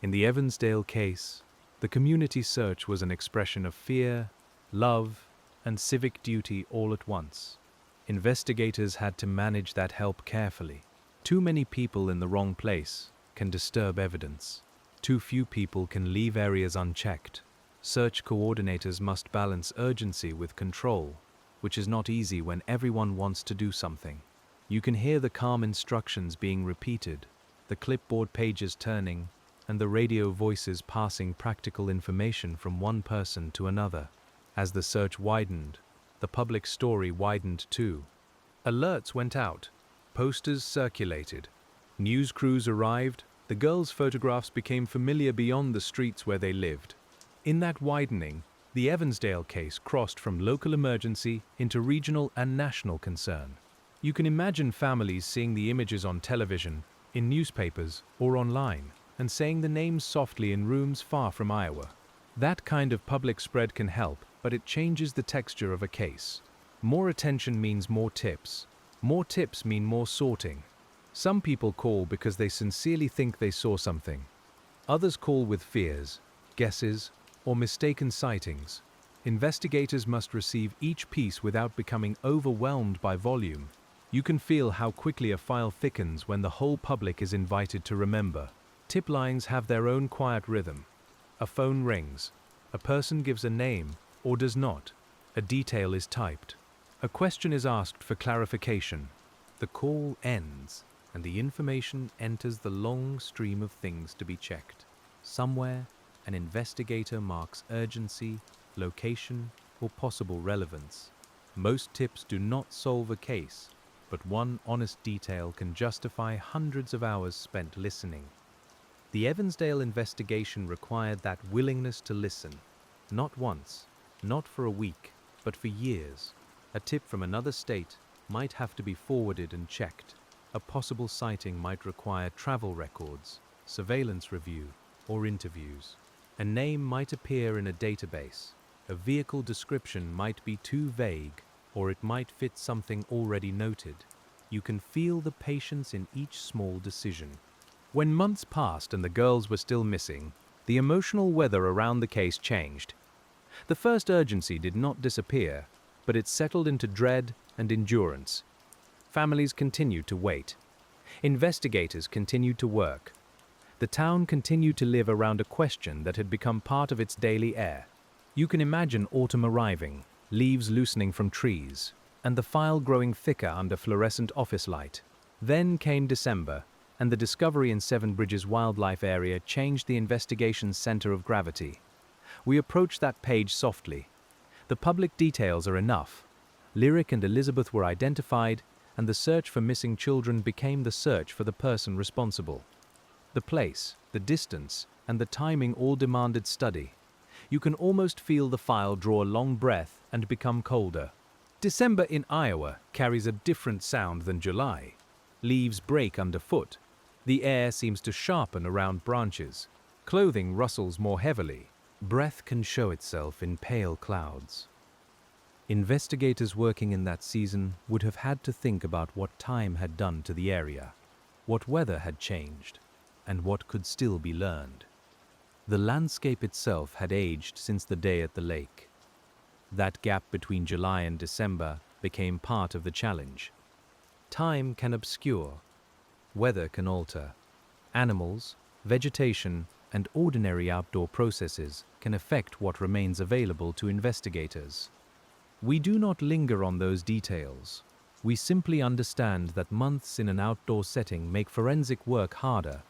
[SPEAKER 1] In the Evansdale case, the community search was an expression of fear, love, and civic duty all at once. Investigators had to manage that help carefully. Too many people in the wrong place can disturb evidence. Too few people can leave areas unchecked. Search coordinators must balance urgency with control, which is not easy when everyone wants to do something. You can hear the calm instructions being repeated, the clipboard pages turning, and the radio voices passing practical information from one person to another. As the search widened, the public story widened too. Alerts went out, posters circulated, news crews arrived, the girls' photographs became familiar beyond the streets where they lived. In that widening, the Evansdale case crossed from local emergency into regional and national concern. You can imagine families seeing the images on television, in newspapers, or online, and saying the names softly in rooms far from Iowa. That kind of public spread can help, but it changes the texture of a case. More attention means more tips. More tips mean more sorting. Some people call because they sincerely think they saw something. Others call with fears, guesses, or mistaken sightings. Investigators must receive each piece without becoming overwhelmed by volume. You can feel how quickly a file thickens when the whole public is invited to remember. Tip lines have their own quiet rhythm. A phone rings. A person gives a name, or does not. A detail is typed. A question is asked for clarification. The call ends, and the information enters the long stream of things to be checked. Somewhere, an investigator marks urgency, location, or possible relevance. Most tips do not solve a case, but one honest detail can justify hundreds of hours spent listening. The Evansdale investigation required that willingness to listen, not once, not for a week, but for years. A tip from another state might have to be forwarded and checked. A possible sighting might require travel records, surveillance review, or interviews. A name might appear in a database. A vehicle description might be too vague, or it might fit something already noted. You can feel the patience in each small decision. When months passed and the girls were still missing, the emotional weather around the case changed. The first urgency did not disappear, but it settled into dread and endurance. Families continued to wait. Investigators continued to work. The town continued to live around a question that had become part of its daily air. You can imagine autumn arriving, leaves loosening from trees, and the file growing thicker under fluorescent office light. Then came December, and the discovery in Seven Bridges Wildlife Area changed the investigation's center of gravity. We approached that page softly. The public details are enough. Lyric and Elizabeth were identified, and the search for missing children became the search for the person responsible. The place, the distance, and the timing all demanded study. You can almost feel the file draw a long breath and become colder. December in Iowa carries a different sound than July. Leaves break underfoot. The air seems to sharpen around branches. Clothing rustles more heavily. Breath can show itself in pale clouds. Investigators working in that season would have had to think about what time had done to the area, what weather had changed, and what could still be learned. The landscape itself had aged since the day at the lake. That gap between July and December became part of the challenge. Time can obscure. Weather can alter. Animals, vegetation, and ordinary outdoor processes can affect what remains available to investigators. We do not linger on those details. We simply understand that months in an outdoor setting make forensic work harder.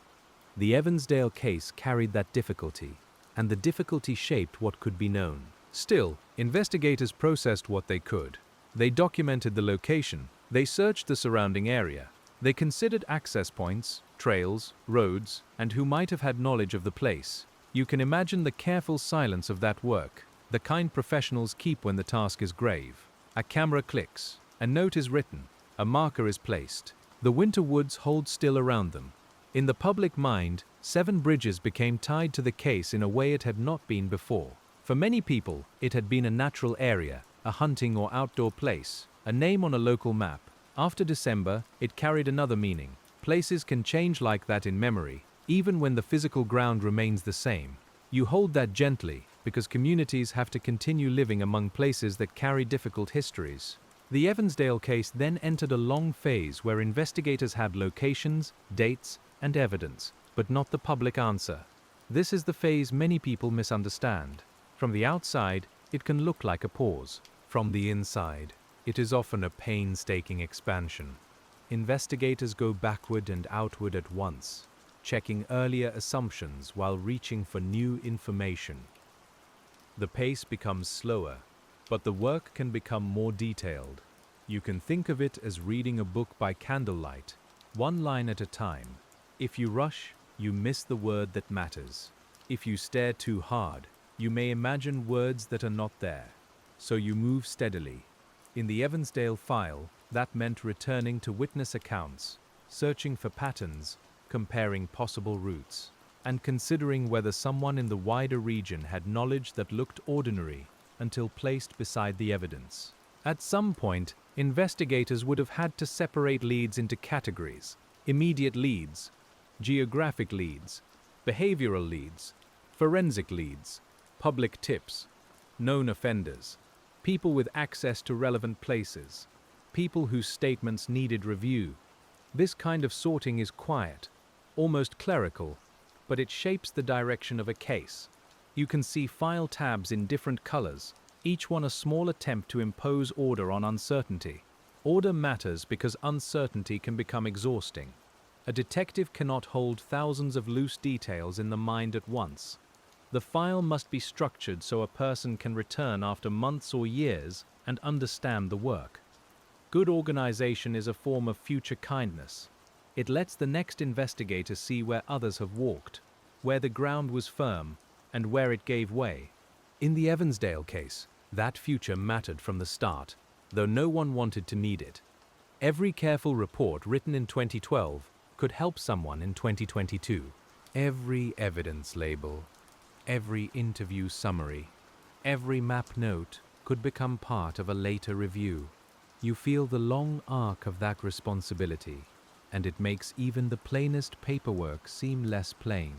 [SPEAKER 1] The Evansdale case carried that difficulty, and the difficulty shaped what could be known. Still, investigators processed what they could. They documented the location, they searched the surrounding area, they considered access points, trails, roads, and who might have had knowledge of the place. You can imagine the careful silence of that work, the kind professionals keep when the task is grave. A camera clicks, a note is written, a marker is placed. The winter woods hold still around them. In the public mind, Seven Bridges became tied to the case in a way it had not been before. For many people, it had been a natural area, a hunting or outdoor place, a name on a local map. After December, it carried another meaning. Places can change like that in memory, even when the physical ground remains the same. You hold that gently, because communities have to continue living among places that carry difficult histories. The Evansdale case then entered a long phase where investigators had locations, dates, and evidence, but not the public answer. This is the phase many people misunderstand. From the outside, it can look like a pause. From the inside, it is often a painstaking expansion. Investigators go backward and outward at once, checking earlier assumptions while reaching for new information. The pace becomes slower, but the work can become more detailed. You can think of it as reading a book by candlelight, one line at a time. If you rush, you miss the word that matters. If you stare too hard, you may imagine words that are not there. So you move steadily. In the Evansdale file, that meant returning to witness accounts, searching for patterns, comparing possible routes, and considering whether someone in the wider region had knowledge that looked ordinary until placed beside the evidence. At some point, investigators would have had to separate leads into categories: immediate leads, geographic leads, behavioral leads, forensic leads, public tips, known offenders, people with access to relevant places, people whose statements needed review. This kind of sorting is quiet, almost clerical, but it shapes the direction of a case. You can see file tabs in different colors, each one a small attempt to impose order on uncertainty. Order matters because uncertainty can become exhausting. A detective cannot hold thousands of loose details in the mind at once. The file must be structured so a person can return after months or years and understand the work. Good organization is a form of future kindness. It lets the next investigator see where others have walked, where the ground was firm, and where it gave way. In the Evansdale case, that future mattered from the start, though no one wanted to need it. Every careful report written in 2012 could help someone in 2022. Every evidence label, every interview summary, every map note could become part of a later review. You feel the long arc of that responsibility, and it makes even the plainest paperwork seem less plain.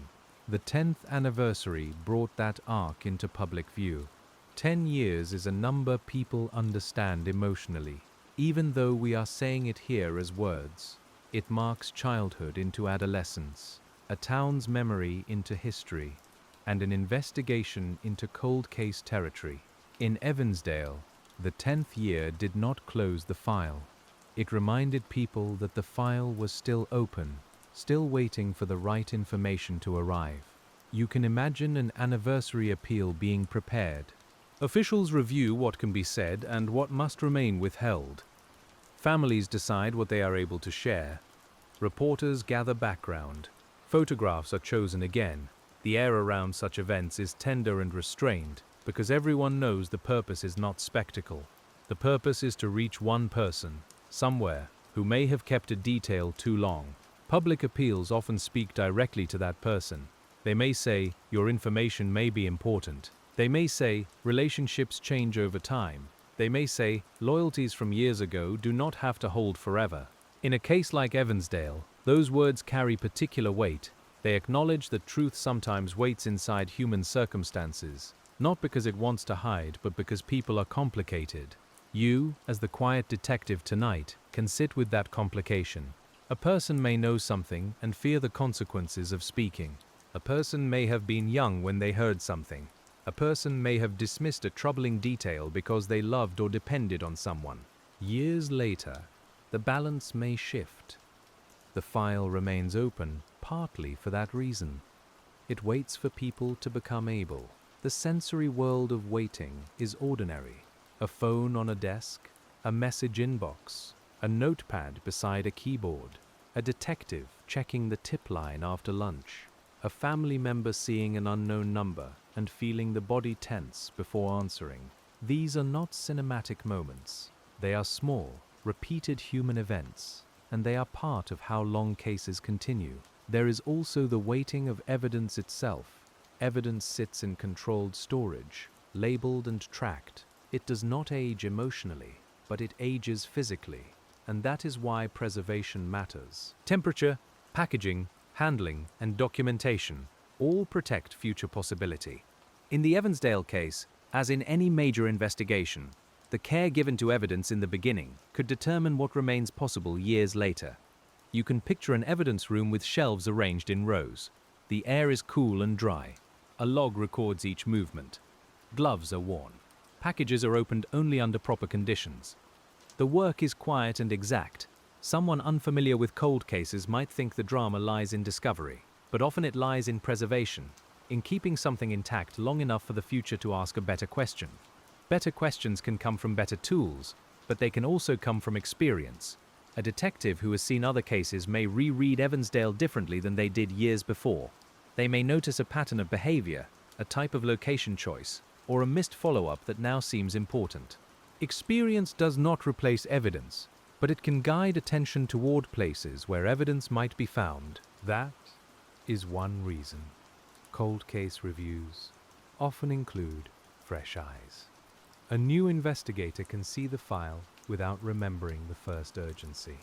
[SPEAKER 1] The 10th anniversary brought that arc into public view. 10 years is a number people understand emotionally, even though we are saying it here as words. It marks childhood into adolescence, a town's memory into history, and an investigation into cold case territory. In Evansdale, the 10th year did not close the file. It reminded people that the file was still open, still waiting for the right information to arrive. You can imagine an anniversary appeal being prepared. Officials review what can be said and what must remain withheld. Families decide what they are able to share. Reporters gather background. Photographs are chosen again. The air around such events is tender and restrained, because everyone knows the purpose is not spectacle. The purpose is to reach one person, somewhere, who may have kept a detail too long. Public appeals often speak directly to that person. They may say, your information may be important. They may say, relationships change over time. They may say, loyalties from years ago do not have to hold forever. In a case like Evansdale, those words carry particular weight. They acknowledge that truth sometimes waits inside human circumstances, not because it wants to hide, but because people are complicated. You, as the quiet detective tonight, can sit with that complication. A person may know something and fear the consequences of speaking. A person may have been young when they heard something. A person may have dismissed a troubling detail because they loved or depended on someone. Years later, the balance may shift. The file remains open partly for that reason. It waits for people to become able. The sensory world of waiting is ordinary. A phone on a desk, a message inbox, a notepad beside a keyboard, a detective checking the tip line after lunch, a family member seeing an unknown number and feeling the body tense before answering. These are not cinematic moments. They are small, repeated human events, and they are part of how long cases continue. There is also the waiting of evidence itself. Evidence sits in controlled storage, labeled and tracked. It does not age emotionally, but it ages physically, and that is why preservation matters. Temperature, packaging, handling, and documentation all protect future possibility. In the Evansdale case, as in any major investigation, the care given to evidence in the beginning could determine what remains possible years later. You can picture an evidence room with shelves arranged in rows. The air is cool and dry. A log records each movement. Gloves are worn. Packages are opened only under proper conditions. The work is quiet and exact. Someone unfamiliar with cold cases might think the drama lies in discovery, but often it lies in preservation, in keeping something intact long enough for the future to ask a better question. Better questions can come from better tools, but they can also come from experience. A detective who has seen other cases may reread Evansdale differently than they did years before. They may notice a pattern of behavior, a type of location choice, or a missed follow-up that now seems important. Experience does not replace evidence, but it can guide attention toward places where evidence might be found. That is one reason cold case reviews often include fresh eyes. A new investigator can see the file without remembering the first urgency.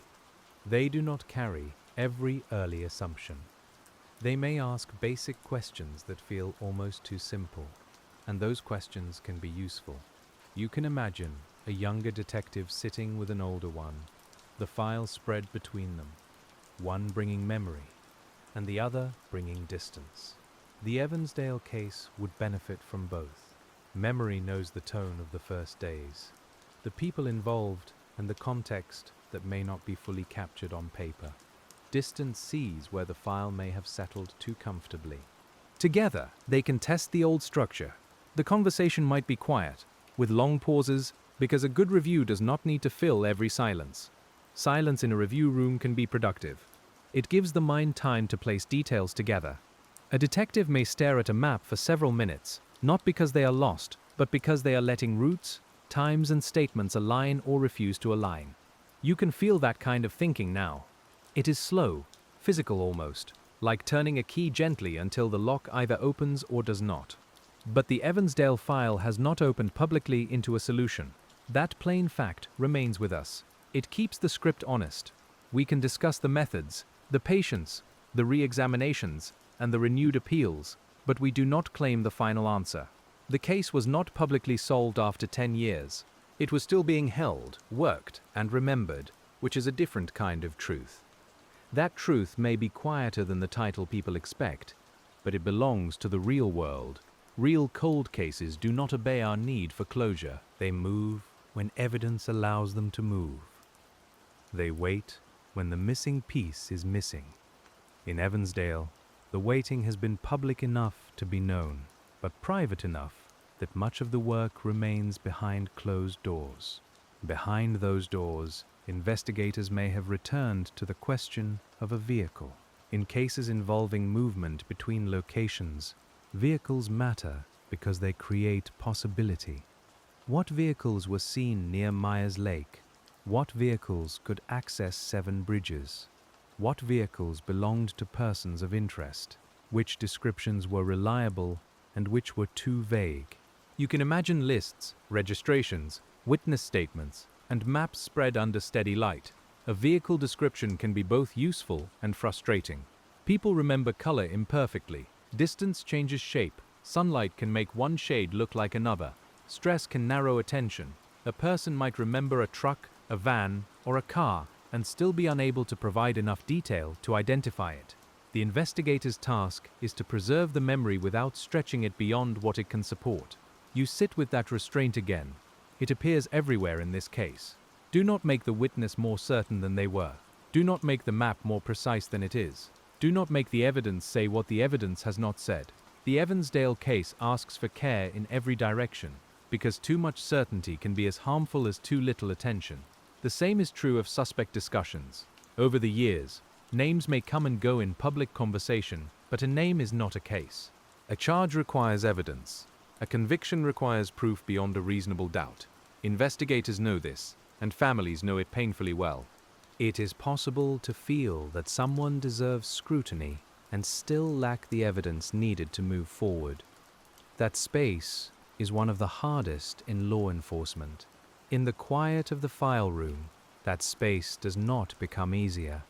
[SPEAKER 1] They do not carry every early assumption. They may ask basic questions that feel almost too simple, and those questions can be useful. You can imagine a younger detective sitting with an older one, the file spread between them, one bringing memory, and the other bringing distance. The Evansdale case would benefit from both. Memory knows the tone of the first days, the people involved, and the context that may not be fully captured on paper. Distance sees where the file may have settled too comfortably. Together, they can test the old structure. The conversation might be quiet, with long pauses, because a good review does not need to fill every silence. Silence in a review room can be productive. It gives the mind time to place details together. A detective may stare at a map for several minutes, not because they are lost, but because they are letting routes, times, and statements align or refuse to align. You can feel that kind of thinking now. It is slow, physical almost, like turning a key gently until the lock either opens or does not. But the Evansdale file has not opened publicly into a solution. That plain fact remains with us. It keeps the script honest. We can discuss the methods, the patience, the re-examinations, and the renewed appeals, but we do not claim the final answer. The case was not publicly solved after 10 years. It was still being held, worked, and remembered, which is a different kind of truth. That truth may be quieter than the title people expect, but it belongs to the real world. Real cold cases do not obey our need for closure. They move when evidence allows them to move. They wait when the missing piece is missing. In Evansdale, the waiting has been public enough to be known, but private enough that much of the work remains behind closed doors. Behind those doors, investigators may have returned to the question of a vehicle. In cases involving movement between locations, vehicles matter because they create possibility. What vehicles were seen near Myers Lake? What vehicles could access 7 bridges? What vehicles belonged to persons of interest? Which descriptions were reliable and which were too vague? You can imagine lists, registrations, witness statements, and maps spread under steady light. A vehicle description can be both useful and frustrating. People remember color imperfectly. Distance changes shape. Sunlight can make one shade look like another. Stress can narrow attention. A person might remember a truck, a van, or a car, and still be unable to provide enough detail to identify it. The investigator's task is to preserve the memory without stretching it beyond what it can support. You sit with that restraint again. It appears everywhere in this case. Do not make the witness more certain than they were. Do not make the map more precise than it is. Do not make the evidence say what the evidence has not said. The Evansdale case asks for care in every direction, because too much certainty can be as harmful as too little attention. The same is true of suspect discussions. Over the years, names may come and go in public conversation, but a name is not a case. A charge requires evidence. A conviction requires proof beyond a reasonable doubt. Investigators know this, and families know it painfully well. It is possible to feel that someone deserves scrutiny and still lack the evidence needed to move forward. That space is one of the hardest in law enforcement. In the quiet of the file room, that space does not become easier.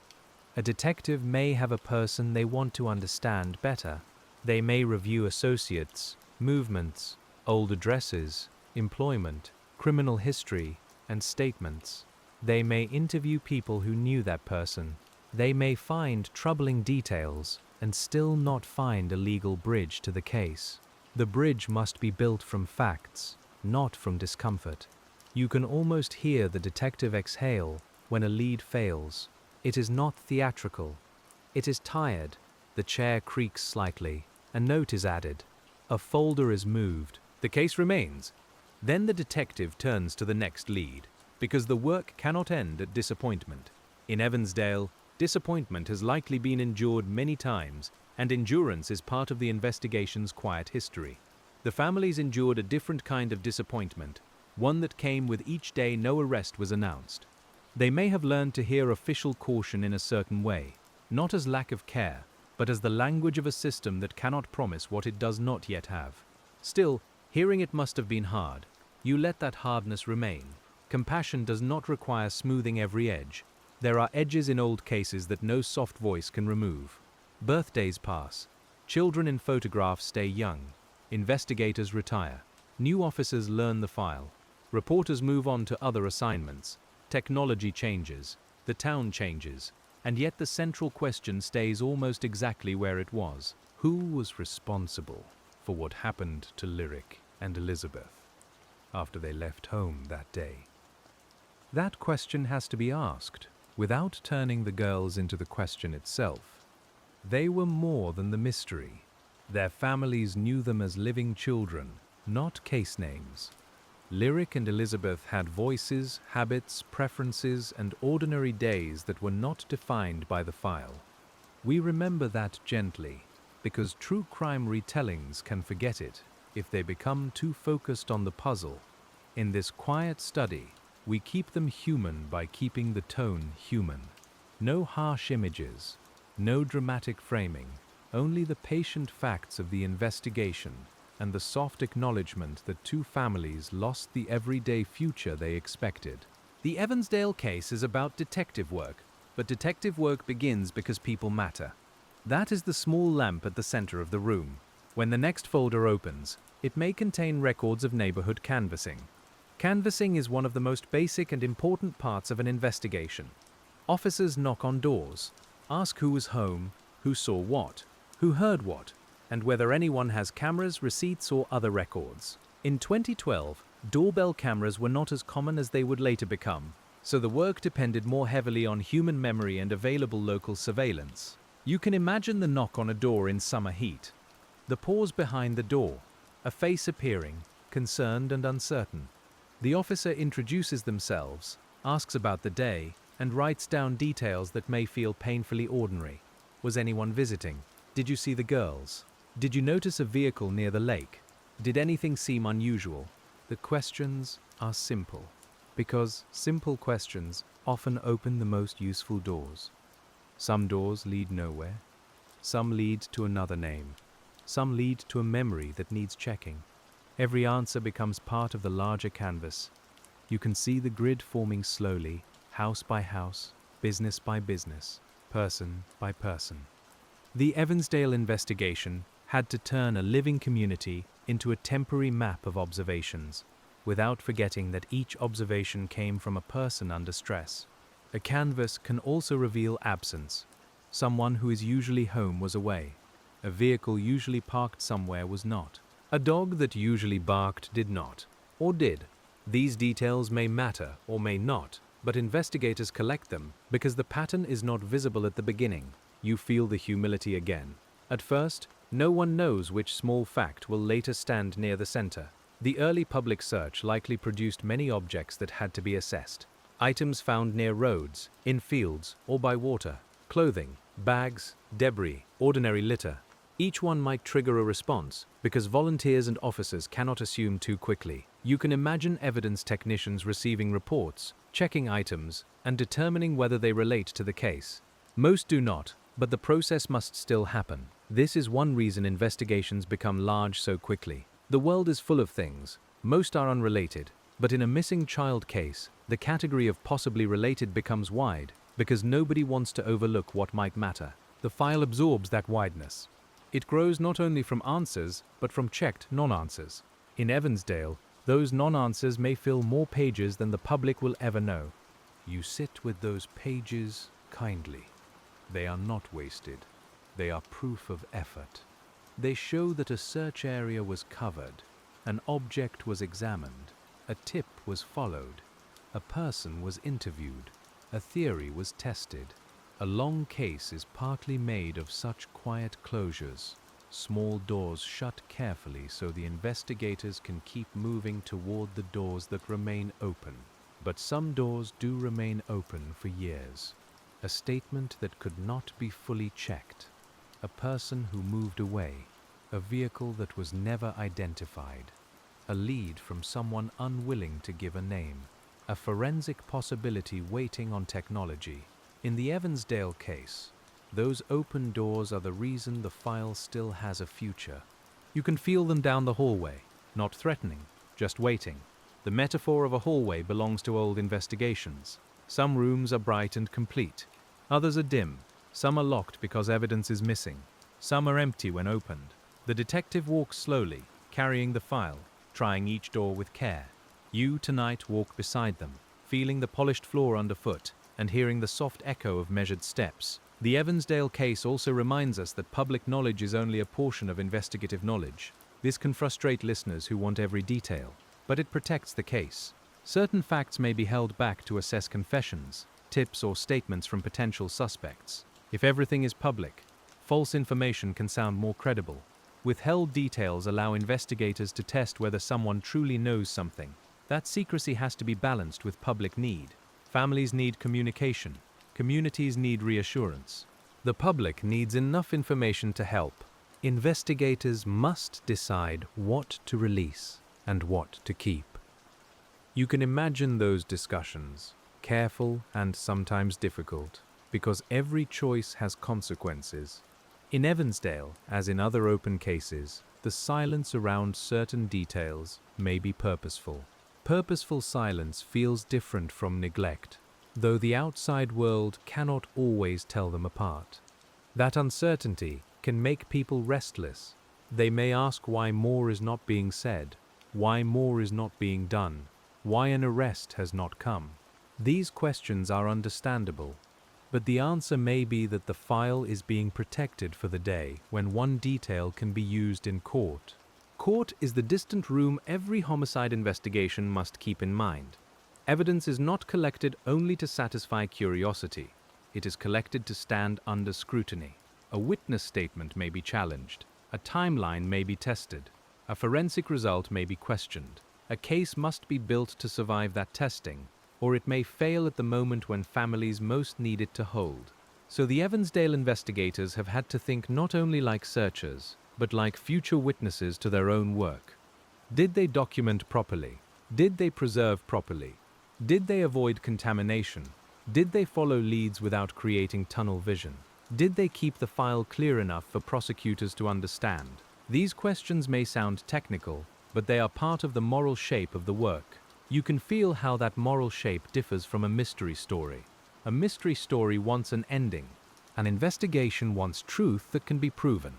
[SPEAKER 1] A detective may have a person they want to understand better. They may review associates, movements, old addresses, employment, criminal history, and statements. They may interview people who knew that person. They may find troubling details and still not find a legal bridge to the case. The bridge must be built from facts, not from discomfort. You can almost hear the detective exhale when a lead fails. It is not theatrical. It is tired. The chair creaks slightly. A note is added. A folder is moved. The case remains. Then the detective turns to the next lead, because the work cannot end at disappointment. In Evansdale, disappointment has likely been endured many times, and endurance is part of the investigation's quiet history. The families endured a different kind of disappointment, one that came with each day no arrest was announced. They may have learned to hear official caution in a certain way, not as lack of care, but as the language of a system that cannot promise what it does not yet have. Still, hearing it must have been hard. You let that hardness remain. Compassion does not require smoothing every edge. There are edges in old cases that no soft voice can remove. Birthdays pass. Children in photographs stay young. Investigators retire. New officers learn the file. Reporters move on to other assignments. Technology changes. The town changes. And yet the central question stays almost exactly where it was. Who was responsible for what happened to Lyric and Elizabeth after they left home that day? That question has to be asked without turning the girls into the question itself. They were more than the mystery. Their families knew them as living children, not case names. Lyric and Elizabeth had voices, habits, preferences, and ordinary days that were not defined by the file. We remember that gently, because true crime retellings can forget it if they become too focused on the puzzle. In this quiet study, we keep them human by keeping the tone human. No harsh images, no dramatic framing, only the patient facts of the investigation and the soft acknowledgement that two families lost the everyday future they expected. The Evansdale case is about detective work, but detective work begins because people matter. That is the small lamp at the center of the room. When the next folder opens, it may contain records of neighborhood canvassing. Canvassing is one of the most basic and important parts of an investigation. Officers knock on doors, ask who was home, who saw what, who heard what, and whether anyone has cameras, receipts, or other records. In 2012, doorbell cameras were not as common as they would later become, so the work depended more heavily on human memory and available local surveillance. You can imagine the knock on a door in summer heat. The pause behind the door, a face appearing, concerned and uncertain. The officer introduces themselves, asks about the day, and writes down details that may feel painfully ordinary. Was anyone visiting? Did you see the girls? Did you notice a vehicle near the lake? Did anything seem unusual? The questions are simple, because simple questions often open the most useful doors. Some doors lead nowhere. Some lead to another name. Some lead to a memory that needs checking. Every answer becomes part of the larger canvas. You can see the grid forming slowly, house by house, business by business, person by person. The Evansdale investigation had to turn a living community into a temporary map of observations, without forgetting that each observation came from a person under stress. A canvas can also reveal absence. Someone who is usually home was away. A vehicle usually parked somewhere was not. A dog that usually barked did not, or did. These details may matter or may not, But investigators collect them because the pattern is not visible at the beginning. You feel the humility again. At first, no one knows which small fact will later stand near the center. The early public search likely produced many objects that had to be assessed. Items found near roads, in fields, or by water. Clothing, bags, debris, ordinary litter. Each one might trigger a response, because volunteers and officers cannot assume too quickly. You can imagine evidence technicians receiving reports, checking items, and determining whether they relate to the case. Most do not, but the process must still happen. This is one reason investigations become large so quickly. The world is full of things. Most are unrelated, but in a missing child case, the category of possibly related becomes wide, because nobody wants to overlook what might matter. The file absorbs that wideness. It grows not only from answers, but from checked non-answers. In Evansdale, those non-answers may fill more pages than the public will ever know. You sit with those pages kindly. They are not wasted. They are proof of effort. They show that a search area was covered, an object was examined, a tip was followed, a person was interviewed, a theory was tested. A long case is partly made of such quiet closures, small doors shut carefully so the investigators can keep moving toward the doors that remain open. But some doors do remain open for years. A statement that could not be fully checked. A person who moved away. A vehicle that was never identified. A lead from someone unwilling to give a name. A forensic possibility waiting on technology. In the Evansdale case, those open doors are the reason the file still has a future. You can feel them down the hallway, not threatening, just waiting. The metaphor of a hallway belongs to old investigations. Some rooms are bright and complete. Others are dim. Some are locked because evidence is missing. Some are empty when opened. The detective walks slowly, carrying the file, trying each door with care. You tonight walk beside them, feeling the polished floor underfoot, and hearing the soft echo of measured steps. The Evansdale case also reminds us that public knowledge is only a portion of investigative knowledge. This can frustrate listeners who want every detail, but it protects the case. Certain facts may be held back to assess confessions, tips or statements from potential suspects. If everything is public, false information can sound more credible. Withheld details allow investigators to test whether someone truly knows something. That secrecy has to be balanced with public need. Families need communication. Communities need reassurance. The public needs enough information to help. Investigators must decide what to release and what to keep. You can imagine those discussions, careful and sometimes difficult, because every choice has consequences. In Evansdale, as in other open cases, the silence around certain details may be purposeful. Purposeful silence feels different from neglect, though the outside world cannot always tell them apart. That uncertainty can make people restless. They may ask why more is not being said, why more is not being done, why an arrest has not come. These questions are understandable, but the answer may be that the file is being protected for the day when one detail can be used in court. Court is the distant room every homicide investigation must keep in mind. Evidence is not collected only to satisfy curiosity. It is collected to stand under scrutiny. A witness statement may be challenged. A timeline may be tested. A forensic result may be questioned. A case must be built to survive that testing, or it may fail at the moment when families most need it to hold. So the Evansdale investigators have had to think not only like searchers, but like future witnesses to their own work. Did they document properly? Did they preserve properly? Did they avoid contamination? Did they follow leads without creating tunnel vision? Did they keep the file clear enough for prosecutors to understand? These questions may sound technical, but they are part of the moral shape of the work. You can feel how that moral shape differs from a mystery story. A mystery story wants an ending. An investigation wants truth that can be proven.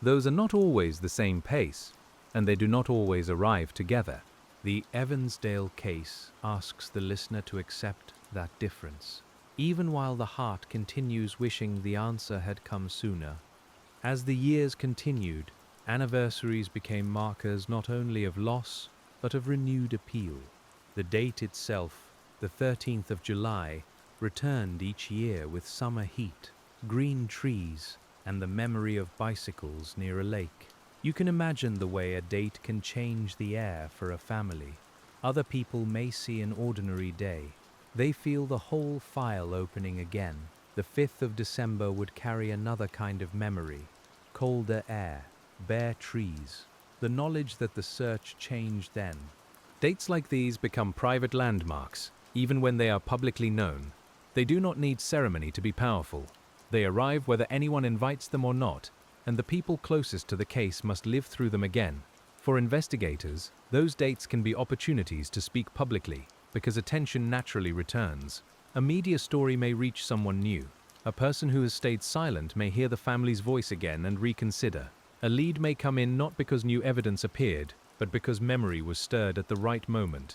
[SPEAKER 1] Those are not always the same pace, and they do not always arrive together. The Evansdale case asks the listener to accept that difference, even while the heart continues wishing the answer had come sooner. As the years continued, anniversaries became markers not only of loss, but of renewed appeal. The date itself, the 13th of July, returned each year with summer heat, green trees, and the memory of bicycles near a lake. You can imagine the way a date can change the air for a family. Other people may see an ordinary day. They feel the whole file opening again. The 5th of December would carry another kind of memory. Colder air, bare trees, the knowledge that the search changed then. Dates like these become private landmarks, even when they are publicly known. They do not need ceremony to be powerful. They arrive whether anyone invites them or not, and the people closest to the case must live through them again. For investigators, those dates can be opportunities to speak publicly, because attention naturally returns. A media story may reach someone new. A person who has stayed silent may hear the family's voice again and reconsider. A lead may come in not because new evidence appeared, but because memory was stirred at the right moment.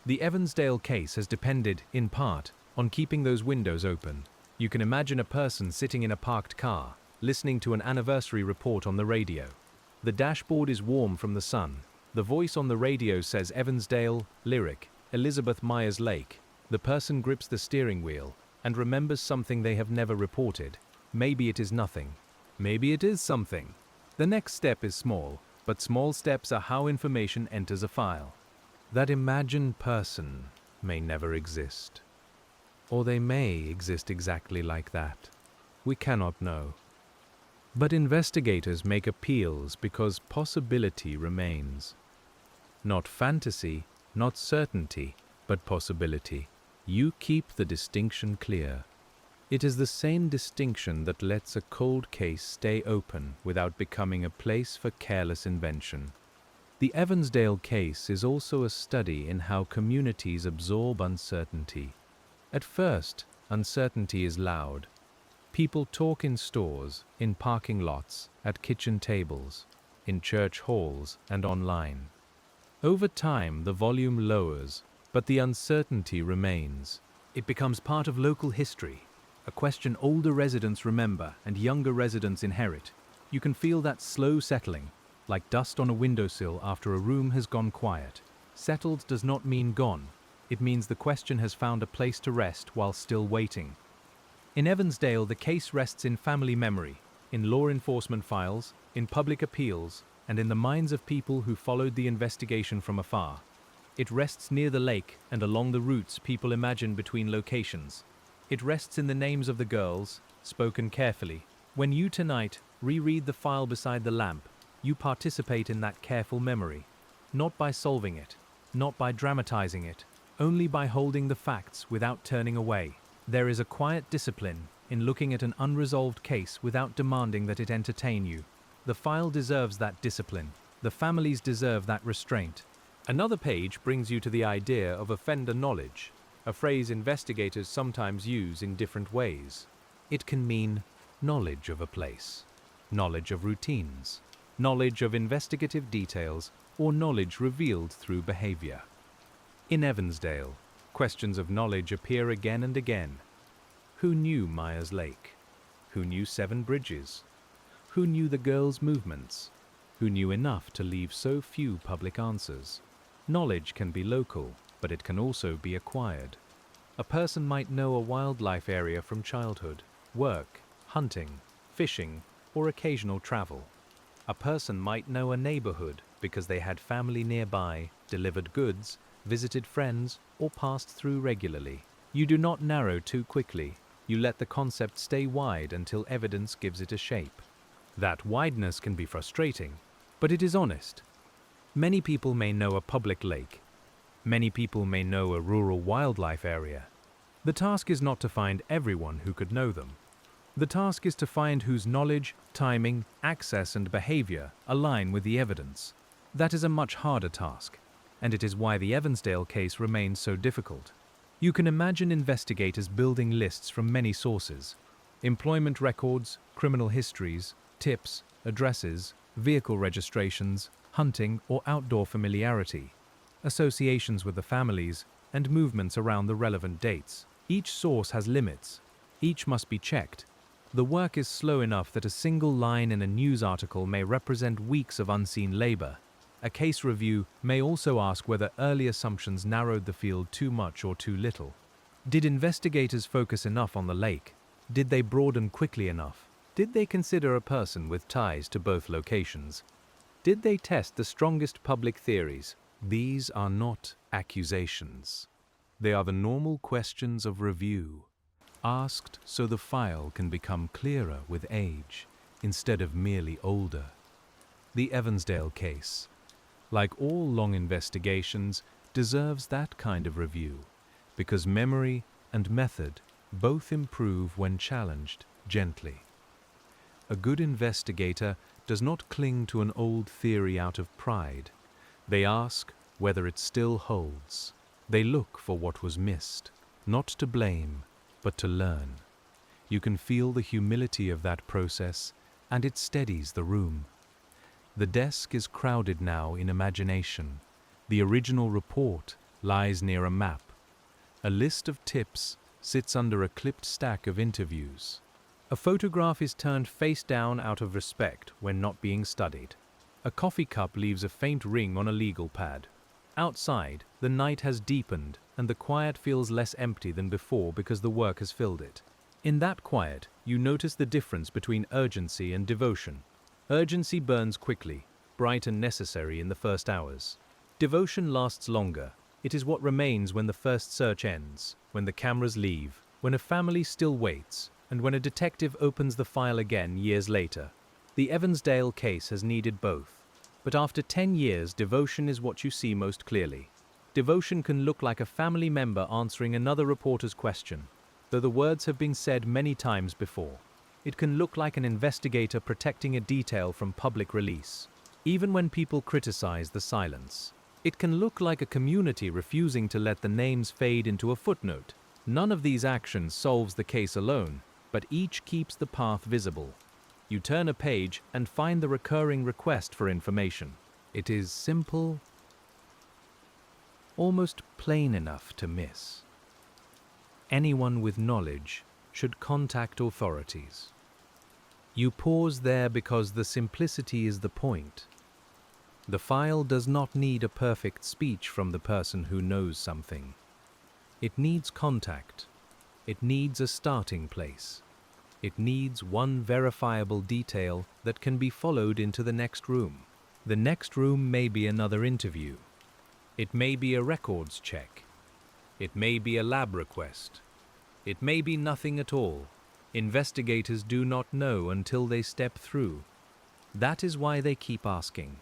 [SPEAKER 1] The Evansdale case has depended, in part, on keeping those windows open. You can imagine a person sitting in a parked car, listening to an anniversary report on the radio. The dashboard is warm from the sun. The voice on the radio says Evansdale, Lyric, Elizabeth Myers Lake. The person grips the steering wheel and remembers something they have never reported. Maybe it is nothing. Maybe it is something. The next step is small, but small steps are how information enters a file. That imagined person may never exist. Or they may exist exactly like that. We cannot know. But investigators make appeals because possibility remains. Not fantasy, not certainty, but possibility. You keep the distinction clear. It is the same distinction that lets a cold case stay open without becoming a place for careless invention. The Evansdale case is also a study in how communities absorb uncertainty. At first, uncertainty is loud. People talk in stores, in parking lots, at kitchen tables, in church halls, and online. Over time, the volume lowers, but the uncertainty remains. It becomes part of local history, a question older residents remember and younger residents inherit. You can feel that slow settling, like dust on a windowsill after a room has gone quiet. Settled does not mean gone. It means the question has found a place to rest while still waiting. In Evansdale, the case rests in family memory, in law enforcement files, in public appeals, and in the minds of people who followed the investigation from afar. It rests near the lake and along the routes people imagine between locations. It rests in the names of the girls, spoken carefully. When you tonight reread the file beside the lamp, you participate in that careful memory, not by solving it, not by dramatizing it, only by holding the facts without turning away. There is a quiet discipline in looking at an unresolved case without demanding that it entertain you. The file deserves that discipline. The families deserve that restraint. Another page brings you to the idea of offender knowledge, a phrase investigators sometimes use in different ways. It can mean knowledge of a place, knowledge of routines, knowledge of investigative details, or knowledge revealed through behavior. In Evansdale, questions of knowledge appear again and again. Who knew Myers Lake? Who knew Seven Bridges? Who knew the girls' movements? Who knew enough to leave so few public answers? Knowledge can be local, but it can also be acquired. A person might know a wildlife area from childhood, work, hunting, fishing, or occasional travel. A person might know a neighborhood because they had family nearby, delivered goods, visited friends, or passed through regularly. You do not narrow too quickly. You let the concept stay wide until evidence gives it a shape. That wideness can be frustrating, but it is honest. Many people may know a public lake. Many people may know a rural wildlife area. The task is not to find everyone who could know them. The task is to find whose knowledge, timing, access, and behavior align with the evidence. That is a much harder task, and it is why the Evansdale case remains so difficult. You can imagine investigators building lists from many sources: employment records, criminal histories, tips, addresses, vehicle registrations, hunting or outdoor familiarity, associations with the families, and movements around the relevant dates. Each source has limits. Each must be checked. The work is slow enough that a single line in a news article may represent weeks of unseen labor. A case review may also ask whether early assumptions narrowed the field too much or too little. Did investigators focus enough on the lake? Did they broaden quickly enough? Did they consider a person with ties to both locations? Did they test the strongest public theories? These are not accusations. They are the normal questions of review, asked so the file can become clearer with age, instead of merely older. The Evansdale case, like all long investigations, deserves that kind of review, because memory and method both improve when challenged gently. A good investigator does not cling to an old theory out of pride. They ask whether it still holds. They look for what was missed, not to blame, but to learn. You can feel the humility of that process, and it steadies the room. The desk is crowded now in imagination. The original report lies near a map. A list of tips sits under a clipped stack of interviews. A photograph is turned face down out of respect when not being studied. A coffee cup leaves a faint ring on a legal pad. Outside, the night has deepened and the quiet feels less empty than before because the work has filled it. In that quiet, you notice the difference between urgency and devotion. Urgency burns quickly, bright and necessary in the first hours. Devotion lasts longer. It is what remains when the first search ends, when the cameras leave, when a family still waits, and when a detective opens the file again years later. The Evansdale case has needed both. But after 10 years, devotion is what you see most clearly. Devotion can look like a family member answering another reporter's question, though the words have been said many times before. It can look like an investigator protecting a detail from public release, even when people criticize the silence. It can look like a community refusing to let the names fade into a footnote. None of these actions solves the case alone, but each keeps the path visible. You turn a page and find the recurring request for information. It is simple, almost plain enough to miss. Anyone with knowledge should contact authorities. You pause there because the simplicity is the point. The file does not need a perfect speech from the person who knows something. It needs contact. It needs a starting place. It needs one verifiable detail that can be followed into the next room. The next room may be another interview. It may be a records check. It may be a lab request. It may be nothing at all. Investigators do not know until they step through. That is why they keep asking.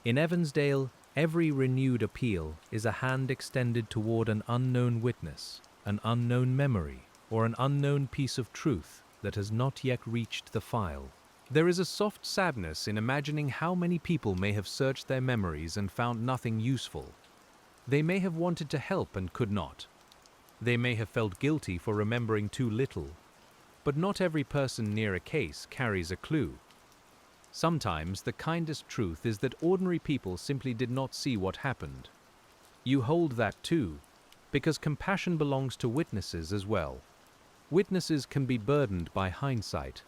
[SPEAKER 1] In Evansdale, every renewed appeal is a hand extended toward an unknown witness, an unknown memory, or an unknown piece of truth that has not yet reached the file. There is a soft sadness in imagining how many people may have searched their memories and found nothing useful. They may have wanted to help and could not. They may have felt guilty for remembering too little. But not every person near a case carries a clue. Sometimes the kindest truth is that ordinary people simply did not see what happened. You hold that too, because compassion belongs to witnesses as well. Witnesses can be burdened by hindsight.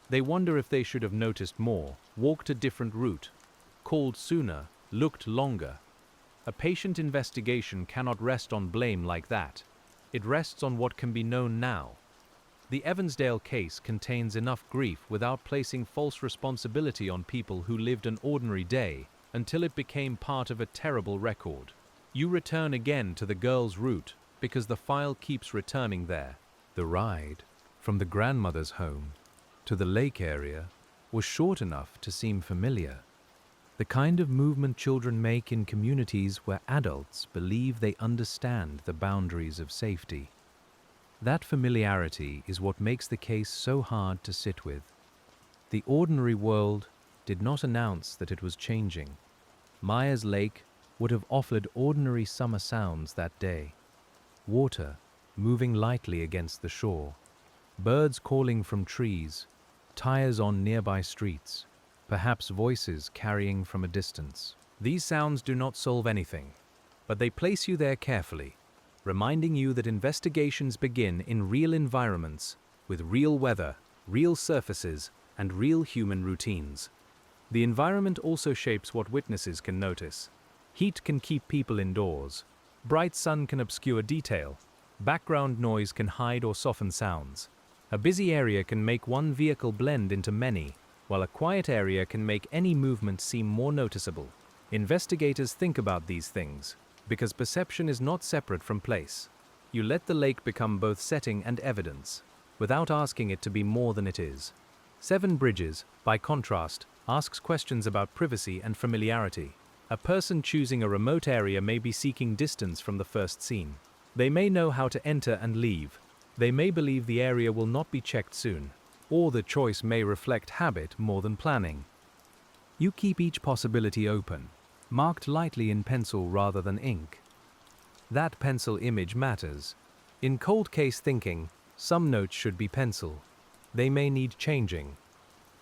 [SPEAKER 1] They wonder if they should have noticed more, walked a different route, called sooner, looked longer. A patient investigation cannot rest on blame like that. It rests on what can be known now. The Evansdale case contains enough grief without placing false responsibility on people who lived an ordinary day until it became part of a terrible record. You return again to the girl's route because the file keeps returning there. The ride from the grandmother's home to the lake area was short enough to seem familiar. The kind of movement children make in communities where adults believe they understand the boundaries of safety. That familiarity is what makes the case so hard to sit with. The ordinary world did not announce that it was changing. Myers Lake would have offered ordinary summer sounds that day. Water moving lightly against the shore, birds calling from trees, tires on nearby streets, perhaps voices carrying from a distance. These sounds do not solve anything, but they place you there carefully, reminding you that investigations begin in real environments, with real weather, real surfaces, and real human routines. The environment also shapes what witnesses can notice. Heat can keep people indoors. Bright sun can obscure detail. Background noise can hide or soften sounds. A busy area can make one vehicle blend into many, while a quiet area can make any movement seem more noticeable. Investigators think about these things, because perception is not separate from place. You let the lake become both setting and evidence, without asking it to be more than it is. Seven Bridges, by contrast, asks questions about privacy and familiarity. A person choosing a remote area may be seeking distance from the first scene. They may know how to enter and leave. They may believe the area will not be checked soon, or the choice may reflect habit more than planning. You keep each possibility open, marked lightly in pencil rather than ink. That pencil image matters. In cold case thinking, some notes should be pencil. They may need changing.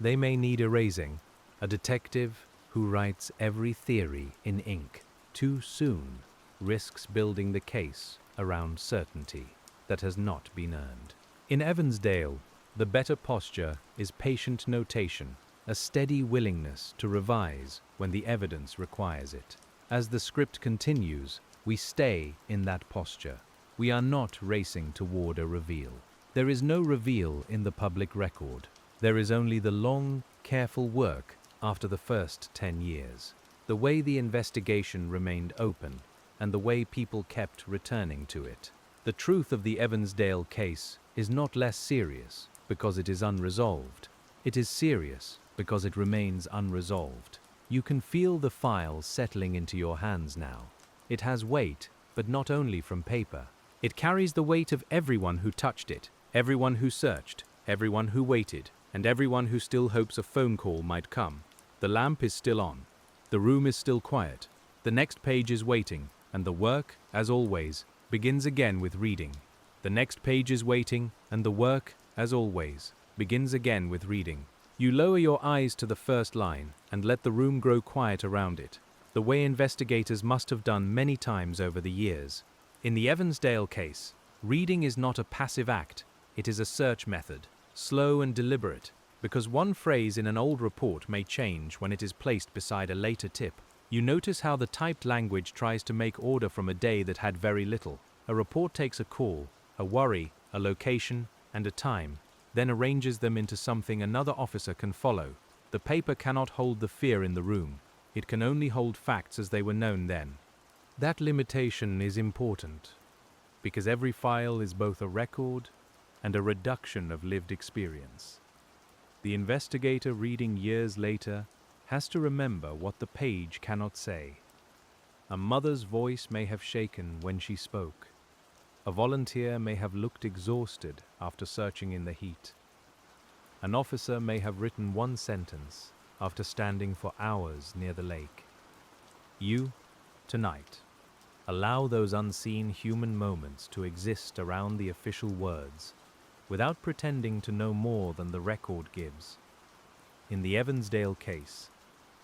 [SPEAKER 1] They may need erasing. A detective who writes every theory in ink too soon risks building the case around certainty that has not been earned. In Evansdale, the better posture is patient notation, a steady willingness to revise when the evidence requires it. As the script continues, we stay in that posture. We are not racing toward a reveal. There is no reveal in the public record. There is only the long, careful work after the first 10 years. The way the investigation remained open, and the way people kept returning to it. The truth of the Evansdale case is not less serious because it is unresolved. It is serious because it remains unresolved. You can feel the file settling into your hands now. It has weight, but not only from paper. It carries the weight of everyone who touched it, everyone who searched, everyone who waited, and everyone who still hopes a phone call might come. The lamp is still on. The room is still quiet. The next page is waiting, and the work, as always, begins again with reading. The next page is waiting, and the work, as always, begins again with reading. You lower your eyes to the first line and let the room grow quiet around it, the way investigators must have done many times over the years. In the Evansdale case, reading is not a passive act, it is a search method, slow and deliberate, because one phrase in an old report may change when it is placed beside a later tip. You notice how the typed language tries to make order from a day that had very little. A report takes a call, a worry, a location, and a time, then arranges them into something another officer can follow. The paper cannot hold the fear in the room. It can only hold facts as they were known then. That limitation is important, because every file is both a record and a reduction of lived experience. The investigator reading years later has to remember what the page cannot say. A mother's voice may have shaken when she spoke. A volunteer may have looked exhausted after searching in the heat. An officer may have written one sentence after standing for hours near the lake. You, tonight, allow those unseen human moments to exist around the official words, without pretending to know more than the record gives. In the Evansdale case,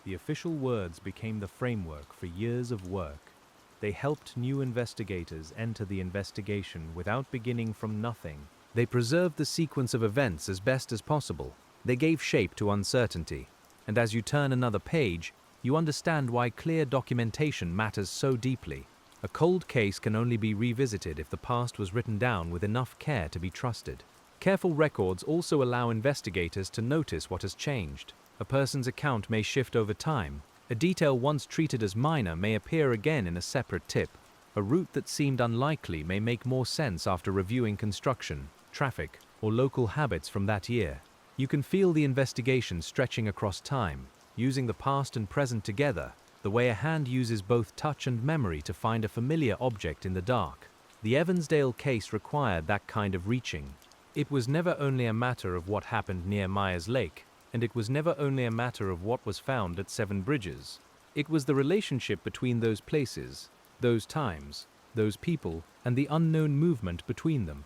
[SPEAKER 1] the official words became the framework for years of work. They helped new investigators enter the investigation without beginning from nothing. They preserved the sequence of events as best as possible. They gave shape to uncertainty. And as you turn another page, you understand why clear documentation matters so deeply. A cold case can only be revisited if the past was written down with enough care to be trusted. Careful records also allow investigators to notice what has changed. A person's account may shift over time. A detail once treated as minor may appear again in a separate tip. A route that seemed unlikely may make more sense after reviewing construction, traffic, or local habits from that year. You can feel the investigation stretching across time, using the past and present together, the way a hand uses both touch and memory to find a familiar object in the dark. The Evansdale case required that kind of reaching. It was never only a matter of what happened near Myers Lake, and it was never only a matter of what was found at Seven Bridges. It was the relationship between those places, those times, those people, and the unknown movement between them.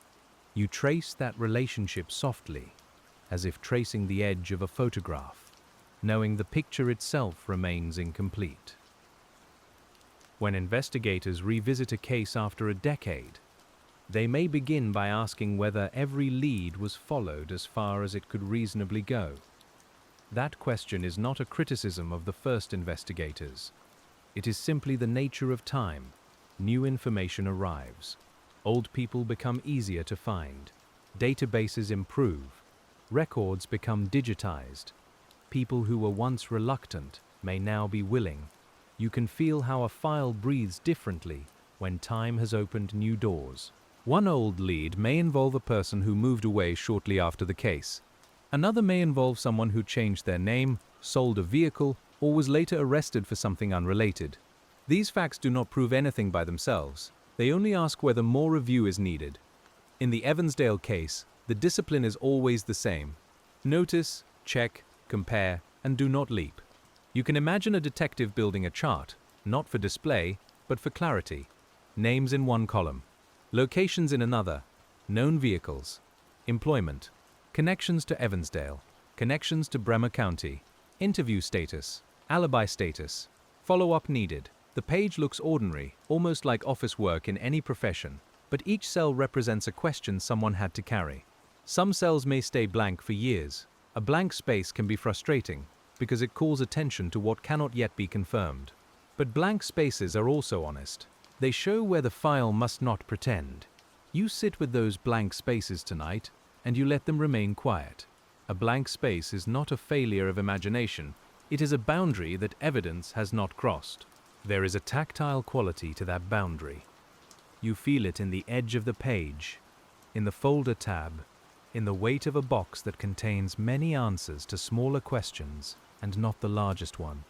[SPEAKER 1] You trace that relationship softly, as if tracing the edge of a photograph, knowing the picture itself remains incomplete. When investigators revisit a case after a decade, they may begin by asking whether every lead was followed as far as it could reasonably go. That question is not a criticism of the first investigators. It is simply the nature of time. New information arrives. Old people become easier to find. Databases improve. Records become digitized. People who were once reluctant may now be willing. You can feel how a file breathes differently when time has opened new doors. One old lead may involve a person who moved away shortly after the case. Another may involve someone who changed their name, sold a vehicle, or was later arrested for something unrelated. These facts do not prove anything by themselves. They only ask whether more review is needed. In the Evansdale case, the discipline is always the same. Notice, check, compare, and do not leap. You can imagine a detective building a chart, not for display, but for clarity. Names in one column, locations in another, known vehicles, employment, connections to Evansdale, connections to Bremer County, interview status, alibi status, follow-up needed. The page looks ordinary, almost like office work in any profession, but each cell represents a question someone had to carry. Some cells may stay blank for years. A blank space can be frustrating because it calls attention to what cannot yet be confirmed. But blank spaces are also honest. They show where the file must not pretend. You sit with those blank spaces tonight, and you let them remain quiet. A blank space is not a failure of imagination. It is a boundary that evidence has not crossed. There is a tactile quality to that boundary. You feel it in the edge of the page, in the folder tab, in the weight of a box that contains many answers to smaller questions and not the largest one.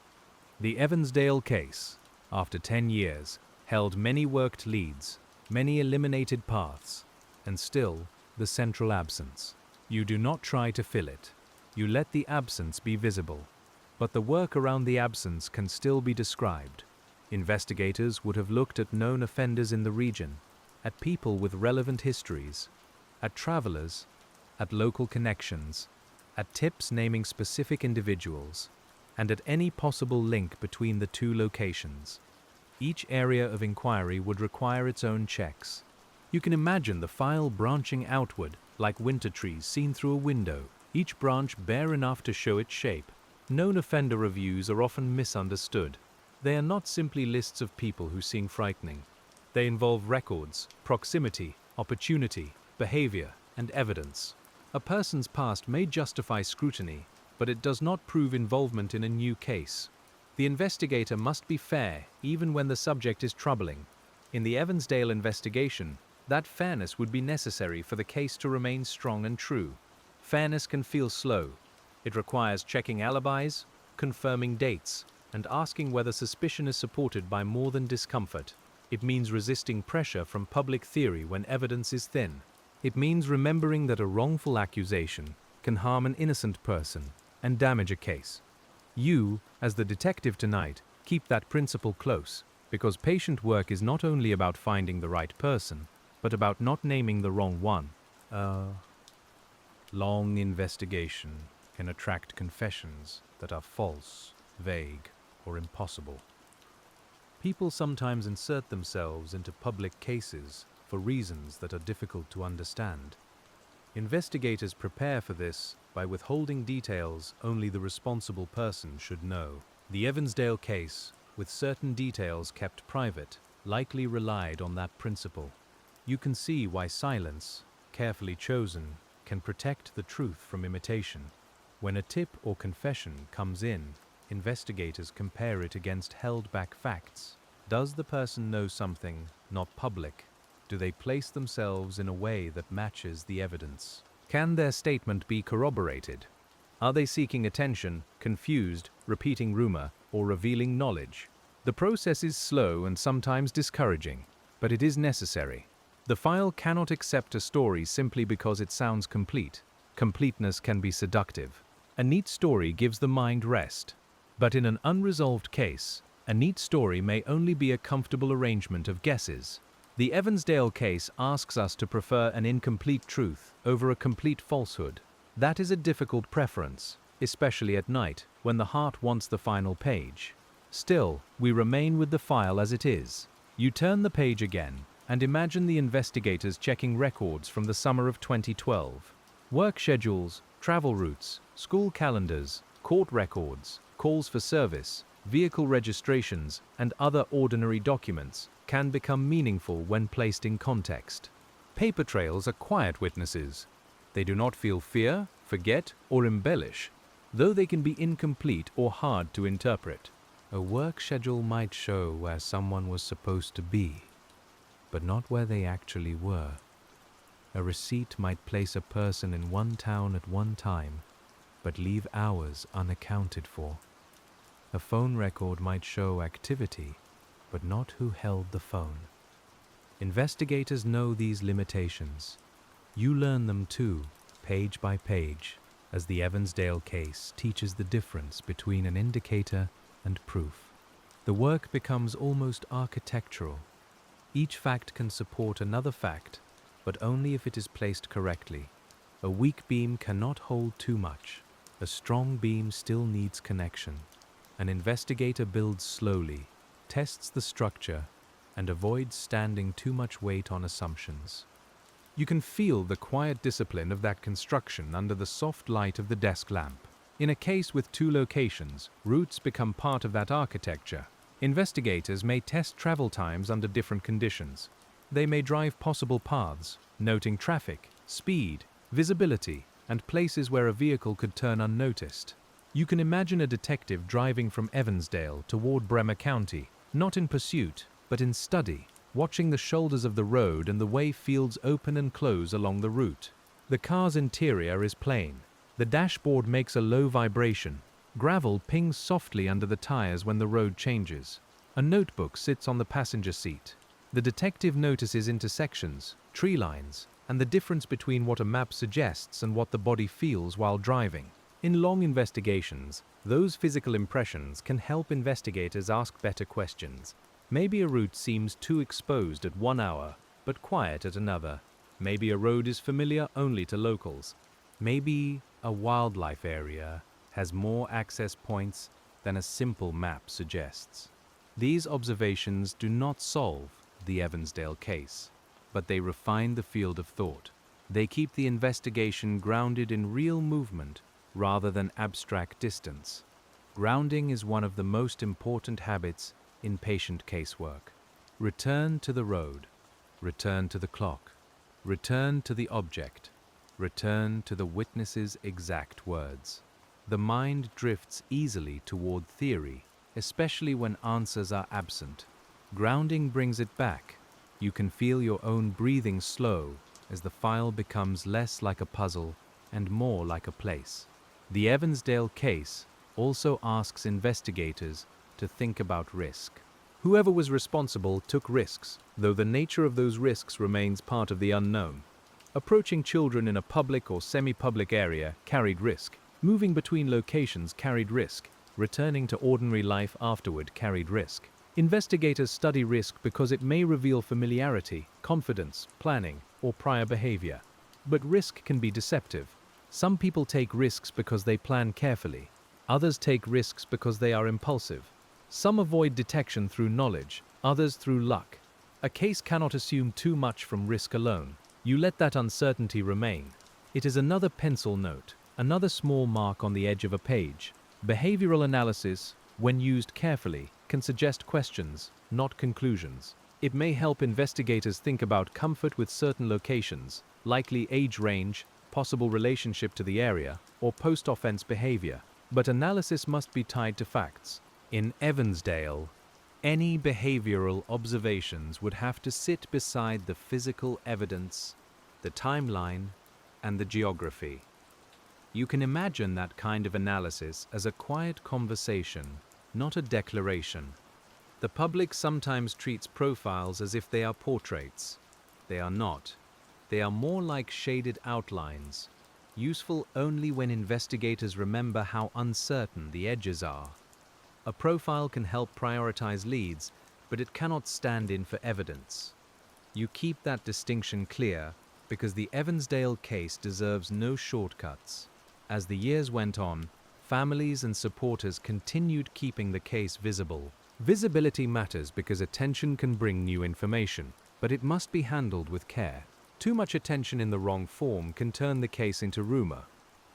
[SPEAKER 1] The Evansdale case, after 10 years, held many worked leads, many eliminated paths, and still the central absence. You do not try to fill it. You let the absence be visible. But the work around the absence can still be described. Investigators would have looked at known offenders in the region, at people with relevant histories, at travelers, at local connections, at tips naming specific individuals, and at any possible link between the two locations. Each area of inquiry would require its own checks. You can imagine the file branching outward like winter trees seen through a window, each branch bare enough to show its shape. Known offender reviews are often misunderstood. They are not simply lists of people who seem frightening. They involve records, proximity, opportunity, behavior, and evidence. A person's past may justify scrutiny, but it does not prove involvement in a new case. The investigator must be fair even when the subject is troubling. In the Evansdale investigation, that fairness would be necessary for the case to remain strong and true. Fairness can feel slow. It requires checking alibis, confirming dates, and asking whether suspicion is supported by more than discomfort. It means resisting pressure from public theory when evidence is thin. It means remembering that a wrongful accusation can harm an innocent person and damage a case. You, as the detective tonight, keep that principle close, because patient work is not only about finding the right person, but about not naming the wrong one. Long investigation can attract confessions that are false, vague, or impossible. People sometimes insert themselves into public cases for reasons that are difficult to understand. Investigators prepare for this by withholding details only the responsible person should know. The Evansdale case, with certain details kept private, likely relied on that principle. You can see why silence, carefully chosen, can protect the truth from imitation. When a tip or confession comes in, investigators compare it against held-back facts. Does the person know something not public? Do they place themselves in a way that matches the evidence? Can their statement be corroborated? Are they seeking attention, confused, repeating rumor, or revealing knowledge? The process is slow and sometimes discouraging, but it is necessary. The file cannot accept a story simply because it sounds complete. Completeness can be seductive. A neat story gives the mind rest. But in an unresolved case, a neat story may only be a comfortable arrangement of guesses. The Evansdale case asks us to prefer an incomplete truth over a complete falsehood. That is a difficult preference, especially at night, when the heart wants the final page. Still, we remain with the file as it is. You turn the page again, and imagine the investigators checking records from the summer of 2012. Work schedules, travel routes, school calendars, court records, calls for service, vehicle registrations, and other ordinary documents can become meaningful when placed in context. Paper trails are quiet witnesses. They do not feel fear, forget, or embellish, though they can be incomplete or hard to interpret. A work schedule might show where someone was supposed to be, but not where they actually were. A receipt might place a person in one town at one time, but leave hours unaccounted for. A phone record might show activity, but not who held the phone. Investigators know these limitations. You learn them too, page by page, as the Evansdale case teaches the difference between an indicator and proof. The work becomes almost architectural. Each fact can support another fact, but only if it is placed correctly. A weak beam cannot hold too much. A strong beam still needs connection. An investigator builds slowly, tests the structure, and avoids standing too much weight on assumptions. You can feel the quiet discipline of that construction under the soft light of the desk lamp. In a case with two locations, routes become part of that architecture. Investigators may test travel times under different conditions. They may drive possible paths, noting traffic, speed, visibility, and places where a vehicle could turn unnoticed. You can imagine a detective driving from Evansdale toward Bremer County, not in pursuit, but in study, watching the shoulders of the road and the way fields open and close along the route. The car's interior is plain. The dashboard makes a low vibration. Gravel pings softly under the tires when the road changes. A notebook sits on the passenger seat. The detective notices intersections, tree lines, and the difference between what a map suggests and what the body feels while driving. In long investigations, those physical impressions can help investigators ask better questions. Maybe a route seems too exposed at 1 hour, but quiet at another. Maybe a road is familiar only to locals. Maybe a wildlife area has more access points than a simple map suggests. These observations do not solve the Evansdale case, but they refine the field of thought. They keep the investigation grounded in real movement rather than abstract distance. Grounding is one of the most important habits in patient casework. Return to the road. Return to the clock. Return to the object. Return to the witness's exact words. The mind drifts easily toward theory, especially when answers are absent. Grounding brings it back. You can feel your own breathing slow as the file becomes less like a puzzle and more like a place. The Evansdale case also asks investigators to think about risk. Whoever was responsible took risks, though the nature of those risks remains part of the unknown. Approaching children in a public or semi-public area carried risk. Moving between locations carried risk. Returning to ordinary life afterward carried risk. Investigators study risk because it may reveal familiarity, confidence, planning, or prior behavior. But risk can be deceptive. Some people take risks because they plan carefully. Others take risks because they are impulsive. Some avoid detection through knowledge, others through luck. A case cannot assume too much from risk alone. You let that uncertainty remain. It is another pencil note, another small mark on the edge of a page. Behavioral analysis, when used carefully, can suggest questions, not conclusions. It may help investigators think about comfort with certain locations, likely age range, possible relationship to the area, or post-offense behavior. But analysis must be tied to facts. In Evansdale, any behavioral observations would have to sit beside the physical evidence, the timeline, and the geography. You can imagine that kind of analysis as a quiet conversation, not a declaration. The public sometimes treats profiles as if they are portraits. They are not. They are more like shaded outlines, useful only when investigators remember how uncertain the edges are. A profile can help prioritize leads, but it cannot stand in for evidence. You keep that distinction clear because the Evansdale case deserves no shortcuts. As the years went on, families and supporters continued keeping the case visible. Visibility matters because attention can bring new information, but it must be handled with care. Too much attention in the wrong form can turn the case into rumor.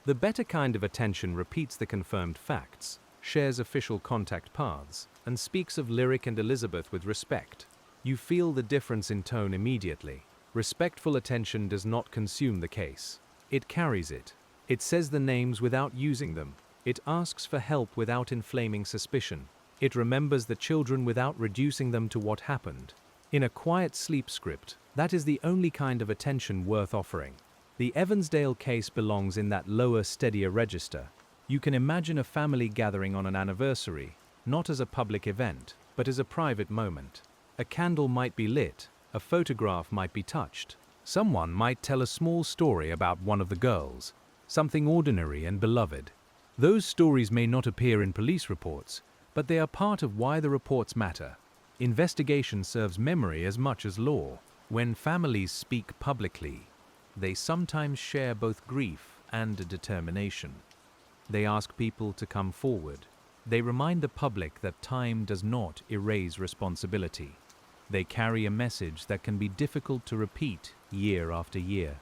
[SPEAKER 1] The better kind of attention repeats the confirmed facts, shares official contact paths, and speaks of Lyric and Elizabeth with respect. You feel the difference in tone immediately. Respectful attention does not consume the case. It carries it. It says the names without using them. It asks for help without inflaming suspicion. It remembers the children without reducing them to what happened. In a quiet sleep script, that is the only kind of attention worth offering. The Evansdale case belongs in that lower, steadier register. You can imagine a family gathering on an anniversary, not as a public event, but as a private moment. A candle might be lit, a photograph might be touched. Someone might tell a small story about one of the girls, something ordinary and beloved. Those stories may not appear in police reports, but they are part of why the reports matter. Investigation serves memory as much as law. When families speak publicly, they sometimes share both grief and determination. They ask people to come forward. They remind the public that time does not erase responsibility. They carry a message that can be difficult to repeat year after year.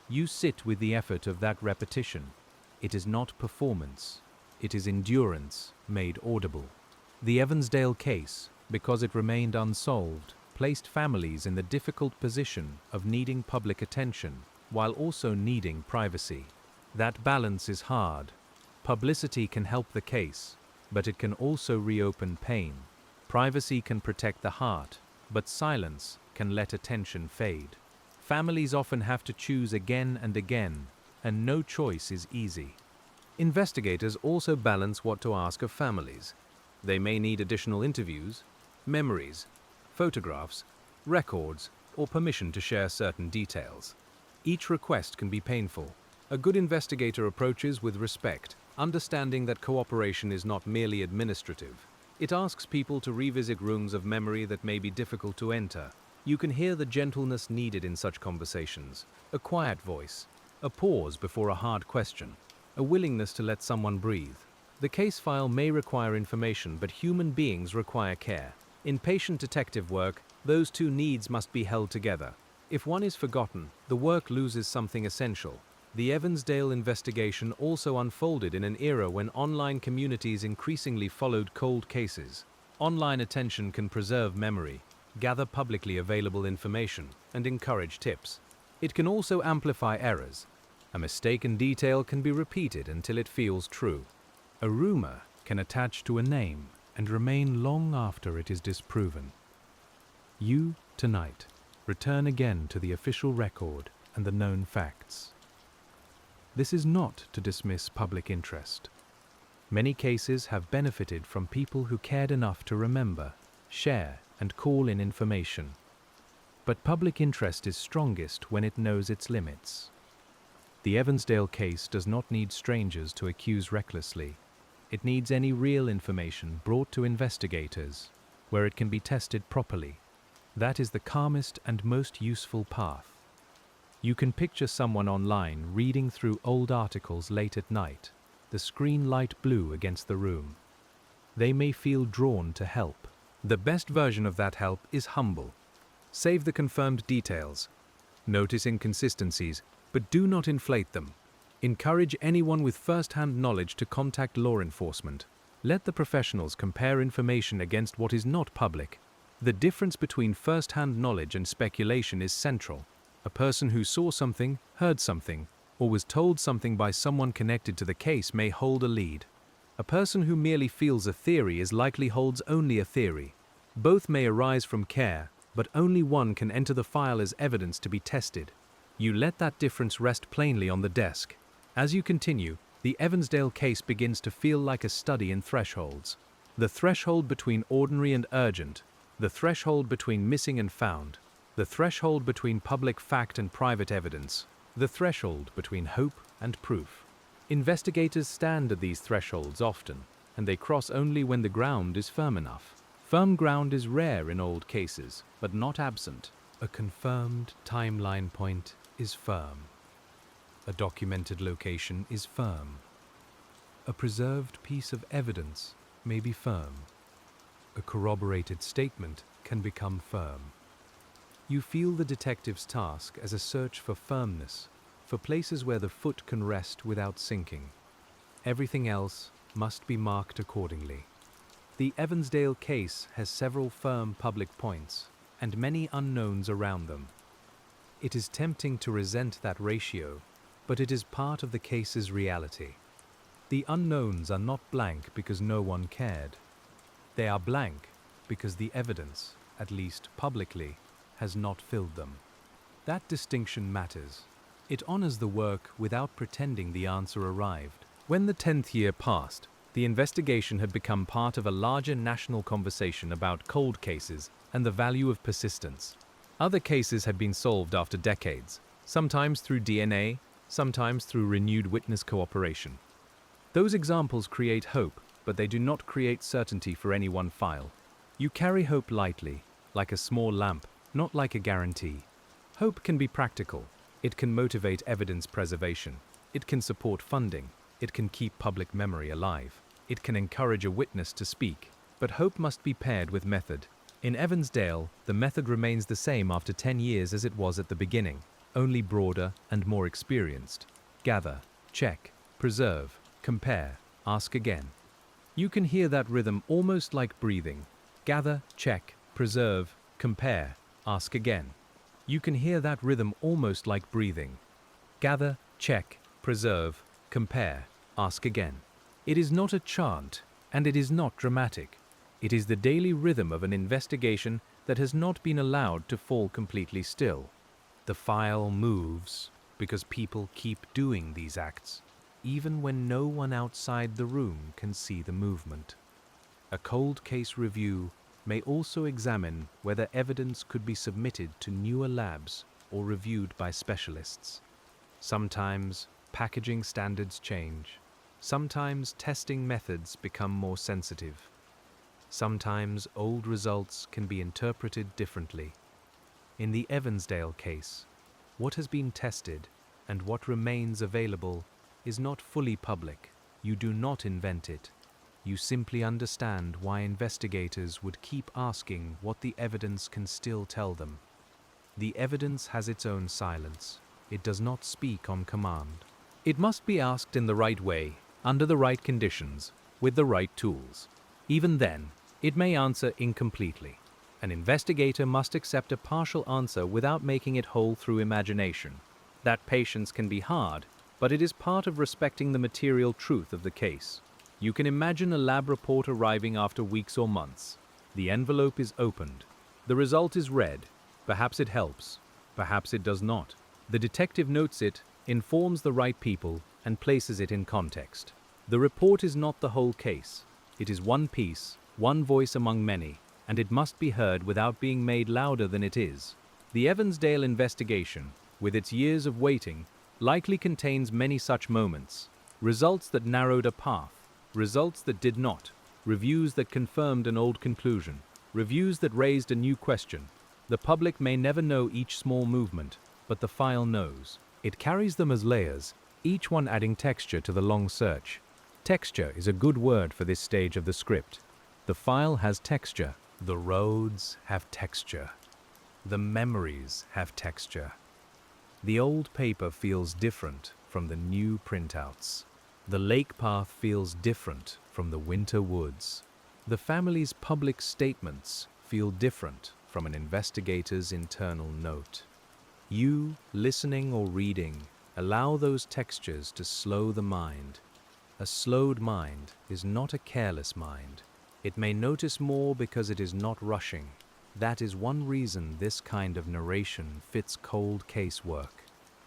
[SPEAKER 1] You sit with the effort of that repetition. It is not performance. It is endurance made audible. The Evansdale case, because it remained unsolved, placed families in the difficult position of needing public attention while also needing privacy. That balance is hard. Publicity can help the case, but it can also reopen pain. Privacy can protect the heart, but silence can let attention fade. Families often have to choose again and again, and no choice is easy. Investigators also balance what to ask of families. They may need additional interviews, memories, photographs, records, or permission to share certain details. Each request can be painful. A good investigator approaches with respect, understanding that cooperation is not merely administrative. It asks people to revisit rooms of memory that may be difficult to enter. You can hear the gentleness needed in such conversations, a quiet voice, a pause before a hard question, a willingness to let someone breathe. The case file may require information, but human beings require care. In patient detective work, those two needs must be held together. If one is forgotten, the work loses something essential. The Evansdale investigation also unfolded in an era when online communities increasingly followed cold cases. Online attention can preserve memory, gather publicly available information, and encourage tips. It can also amplify errors. A mistaken detail can be repeated until it feels true. A rumor can attach to a name and remain long after it is disproven. You, tonight, return again to the official record and the known facts. This is not to dismiss public interest. Many cases have benefited from people who cared enough to remember, share, and call in information. But public interest is strongest when it knows its limits. The Evansdale case does not need strangers to accuse recklessly. It needs any real information brought to investigators, where it can be tested properly. That is the calmest and most useful path. You can picture someone online reading through old articles late at night, the screen light blue against the room. They may feel drawn to help. The best version of that help is humble. Save the confirmed details. Notice inconsistencies, but do not inflate them. Encourage anyone with first-hand knowledge to contact law enforcement. Let the professionals compare information against what is not public. The difference between first-hand knowledge and speculation is central. A person who saw something, heard something, or was told something by someone connected to the case may hold a lead. A person who merely feels a theory is likely holds only a theory. Both may arise from care, but only one can enter the file as evidence to be tested. You let that difference rest plainly on the desk. As you continue, the Evansdale case begins to feel like a study in thresholds. The threshold between ordinary and urgent, the threshold between missing and found, the threshold between public fact and private evidence, the threshold between hope and proof. Investigators stand at these thresholds often, and they cross only when the ground is firm enough. Firm ground is rare in old cases, but not absent. A confirmed timeline point is firm. A documented location is firm. A preserved piece of evidence may be firm. A corroborated statement can become firm. You feel the detective's task as a search for firmness, for places where the foot can rest without sinking. Everything else must be marked accordingly. The Evansdale case has several firm public points and many unknowns around them. It is tempting to resent that ratio, but it is part of the case's reality. The unknowns are not blank because no one cared. They are blank because the evidence, at least publicly, has not filled them. That distinction matters. It honors the work without pretending the answer arrived. When the 10th year passed, the investigation had become part of a larger national conversation about cold cases and the value of persistence. Other cases had been solved after decades, sometimes through DNA, sometimes through renewed witness cooperation. Those examples create hope, but they do not create certainty for any one file. You carry hope lightly, like a small lamp, not like a guarantee. Hope can be practical. It can motivate evidence preservation. It can support funding. It can keep public memory alive. It can encourage a witness to speak. But hope must be paired with method. In Evansdale, the method remains the same after 10 years as it was at the beginning, only broader and more experienced. Gather, check, preserve, compare, ask again. You can hear that rhythm almost like breathing. Gather, check, preserve, compare, ask again. You can hear that rhythm almost like breathing. Gather, check, preserve, compare, ask again. It is not a chant, and it is not dramatic. It is the daily rhythm of an investigation that has not been allowed to fall completely still. The file moves because people keep doing these acts, even when no one outside the room can see the movement. A cold case review may also examine whether evidence could be submitted to newer labs or reviewed by specialists. Sometimes packaging standards change. Sometimes testing methods become more sensitive. Sometimes old results can be interpreted differently. In the Evansdale case, what has been tested and what remains available is not fully public. You do not invent it. You simply understand why investigators would keep asking what the evidence can still tell them. The evidence has its own silence. It does not speak on command. It must be asked in the right way, under the right conditions, with the right tools. Even then, it may answer incompletely. An investigator must accept a partial answer without making it whole through imagination. That patience can be hard, but it is part of respecting the material truth of the case. You can imagine a lab report arriving after weeks or months. The envelope is opened. The result is read. Perhaps it helps. Perhaps it does not. The detective notes it, informs the right people, and places it in context. The report is not the whole case. It is one piece, one voice among many, and it must be heard without being made louder than it is. The Evansdale investigation, with its years of waiting, likely contains many such moments. Results that narrowed a path, results that did not, reviews that confirmed an old conclusion, reviews that raised a new question. The public may never know each small movement, but the file knows. It carries them as layers, each one adding texture to the long search. Texture is a good word for this stage of the script. The file has texture. The roads have texture. The memories have texture. The old paper feels different from the new printouts. The lake path feels different from the winter woods. The family's public statements feel different from an investigator's internal note. You, listening or reading, allow those textures to slow the mind. A slowed mind is not a careless mind. It may notice more because it is not rushing. That is one reason this kind of narration fits cold case work.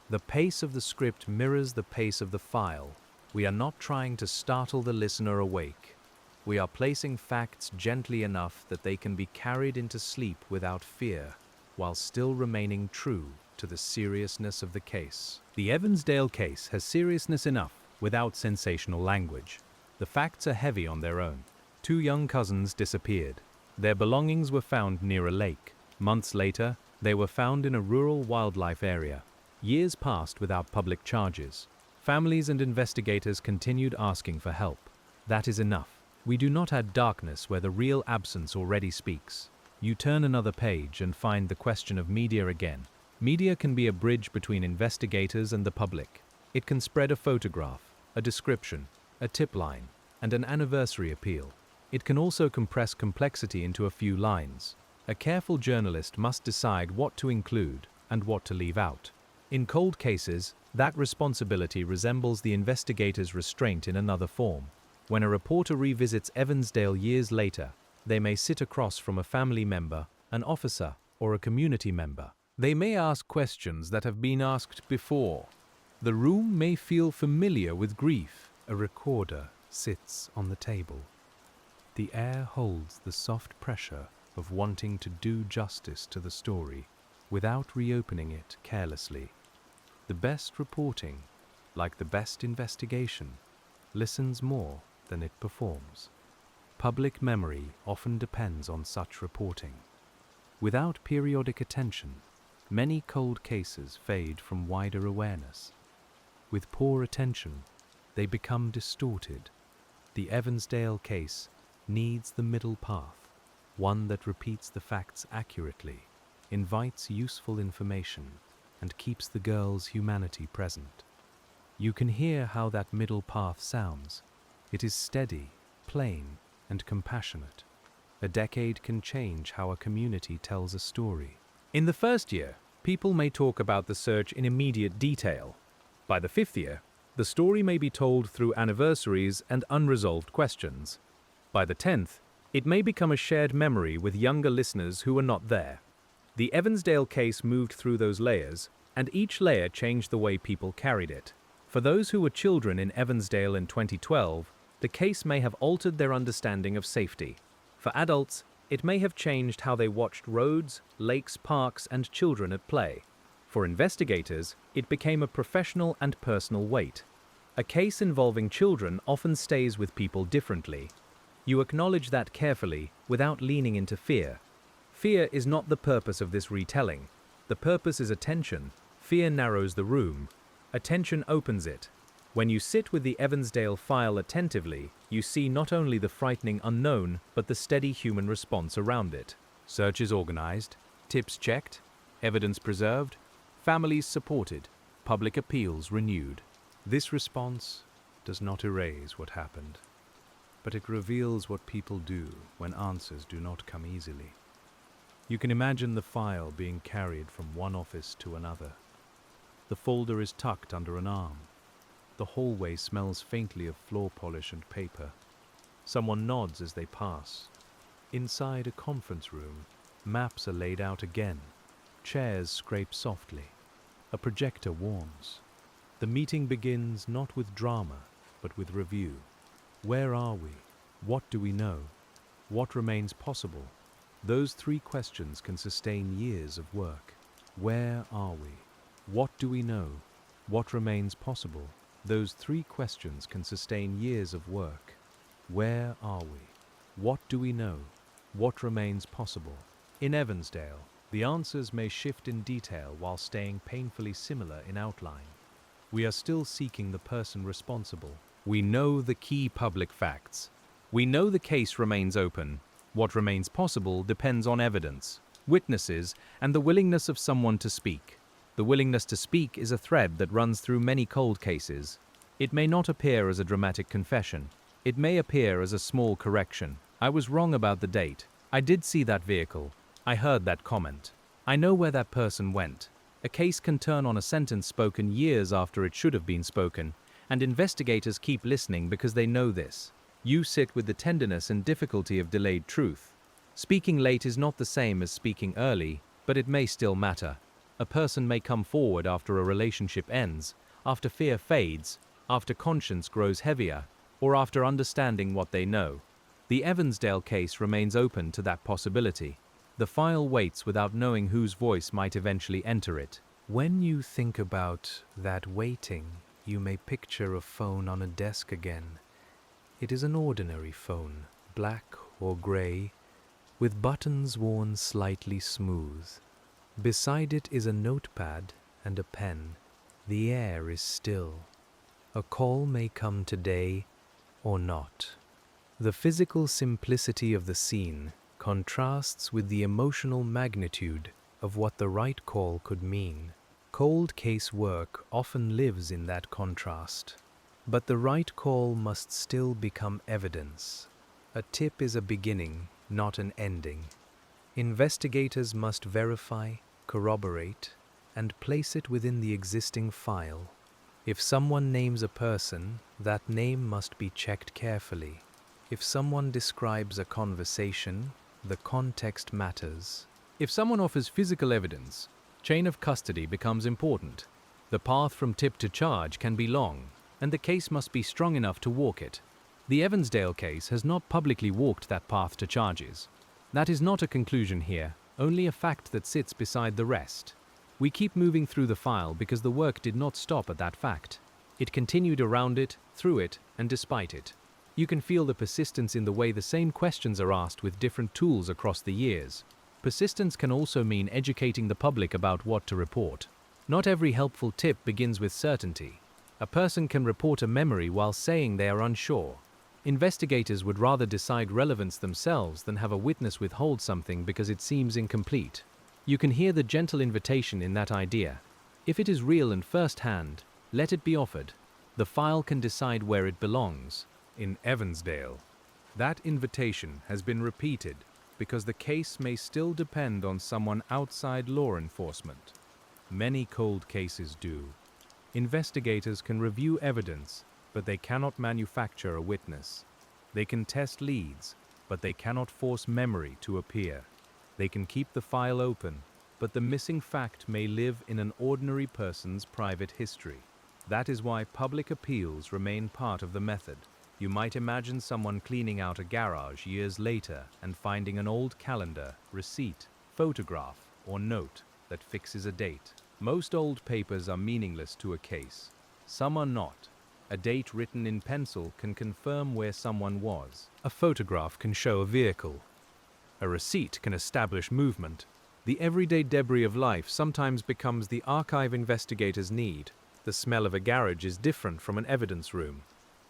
[SPEAKER 1] The pace of the script mirrors the pace of the file. We are not trying to startle the listener awake. We are placing facts gently enough that they can be carried into sleep without fear, while still remaining true to the seriousness of the case. The Evansdale case has seriousness enough without sensational language. The facts are heavy on their own. 2 young cousins disappeared. Their belongings were found near a lake. Months later, they were found in a rural wildlife area. Years passed without public charges. Families and investigators continued asking for help. That is enough. We do not add darkness where the real absence already speaks. You turn another page and find the question of media again. Media can be a bridge between investigators and the public. It can spread a photograph, a description, a tip line, and an anniversary appeal. It can also compress complexity into a few lines. A careful journalist must decide what to include and what to leave out. In cold cases, that responsibility resembles the investigator's restraint in another form. When a reporter revisits Evansdale years later, they may sit across from a family member, an officer, or a community member. They may ask questions that have been asked before. The room may feel familiar with grief. A recorder sits on the table. The air holds the soft pressure of wanting to do justice to the story without reopening it carelessly. The best reporting, like the best investigation, listens more than it performs. Public memory often depends on such reporting. Without periodic attention, many cold cases fade from wider awareness. With poor attention, they become distorted. The Evansdale case needs the middle path, one that repeats the facts accurately, invites useful information, and keeps the girl's humanity present. You can hear how that middle path sounds. It is steady, plain, and compassionate. A decade can change how a community tells a story. In the first year, people may talk about the search in immediate detail. By the fifth year, the story may be told through anniversaries and unresolved questions. By the 10th, it may become a shared memory with younger listeners who were not there. The Evansdale case moved through those layers, and each layer changed the way people carried it. For those who were children in Evansdale in 2012, the case may have altered their understanding of safety. For adults, it may have changed how they watched roads, lakes, parks, and children at play. For investigators, it became a professional and personal weight. A case involving children often stays with people differently. You acknowledge that carefully without leaning into fear. Fear is not the purpose of this retelling. The purpose is attention. Fear narrows the room. Attention opens it. When you sit with the Evansdale file attentively, you see not only the frightening unknown, but the steady human response around it. Searches organized, tips checked, evidence preserved, families supported, public appeals renewed. This response does not erase what happened, but it reveals what people do when answers do not come easily. You can imagine the file being carried from one office to another. The folder is tucked under an arm. The hallway smells faintly of floor polish and paper. Someone nods as they pass. Inside a conference room, maps are laid out again. Chairs scrape softly. A projector warms. The meeting begins not with drama, but with review. Where are we? What do we know? What remains possible? Those three questions can sustain years of work. Where are we? What do we know? What remains possible? Those three questions can sustain years of work. Where are we? What do we know? What remains possible? In Evansdale, the answers may shift in detail while staying painfully similar in outline. We are still seeking the person responsible. We know the key public facts. We know the case remains open. What remains possible depends on evidence, witnesses, and the willingness of someone to speak. The willingness to speak is a thread that runs through many cold cases. It may not appear as a dramatic confession. It may appear as a small correction. I was wrong about the date. I did see that vehicle. I heard that comment. I know where that person went. A case can turn on a sentence spoken years after it should have been spoken, and investigators keep listening because they know this. You sit with the tenderness and difficulty of delayed truth. Speaking late is not the same as speaking early, but it may still matter. A person may come forward after a relationship ends, after fear fades, after conscience grows heavier, or after understanding what they know. The Evansdale case remains open to that possibility. The file waits without knowing whose voice might eventually enter it. When you think about that waiting, you may picture a phone on a desk again. It is an ordinary phone, black or gray, with buttons worn slightly smooth. Beside it is a notepad and a pen. The air is still. A call may come today or not. The physical simplicity of the scene contrasts with the emotional magnitude of what the right call could mean. Cold case work often lives in that contrast. But the right call must still become evidence. A tip is a beginning, not an ending. Investigators must verify, corroborate, and place it within the existing file. If someone names a person, that name must be checked carefully. If someone describes a conversation, the context matters. If someone offers physical evidence, chain of custody becomes important. The path from tip to charge can be long, and the case must be strong enough to walk it. The Evansdale case has not publicly walked that path to charges. That is not a conclusion here, only a fact that sits beside the rest. We keep moving through the file because the work did not stop at that fact. It continued around it, through it, and despite it. You can feel the persistence in the way the same questions are asked with different tools across the years. Persistence can also mean educating the public about what to report. Not every helpful tip begins with certainty. A person can report a memory while saying they are unsure. Investigators would rather decide relevance themselves than have a witness withhold something because it seems incomplete. You can hear the gentle invitation in that idea. If it is real and first-hand, let it be offered. The file can decide where it belongs. In Evansdale, that invitation has been repeated because the case may still depend on someone outside law enforcement. Many cold cases do. Investigators can review evidence, but they cannot manufacture a witness. They can test leads, but they cannot force memory to appear. They can keep the file open, but the missing fact may live in an ordinary person's private history. That is why public appeals remain part of the method. You might imagine someone cleaning out a garage years later and finding an old calendar, receipt, photograph, or note that fixes a date. Most old papers are meaningless to a case. Some are not. A date written in pencil can confirm where someone was. A photograph can show a vehicle. A receipt can establish movement. The everyday debris of life sometimes becomes the archive investigators need. The smell of a garage is different from an evidence room.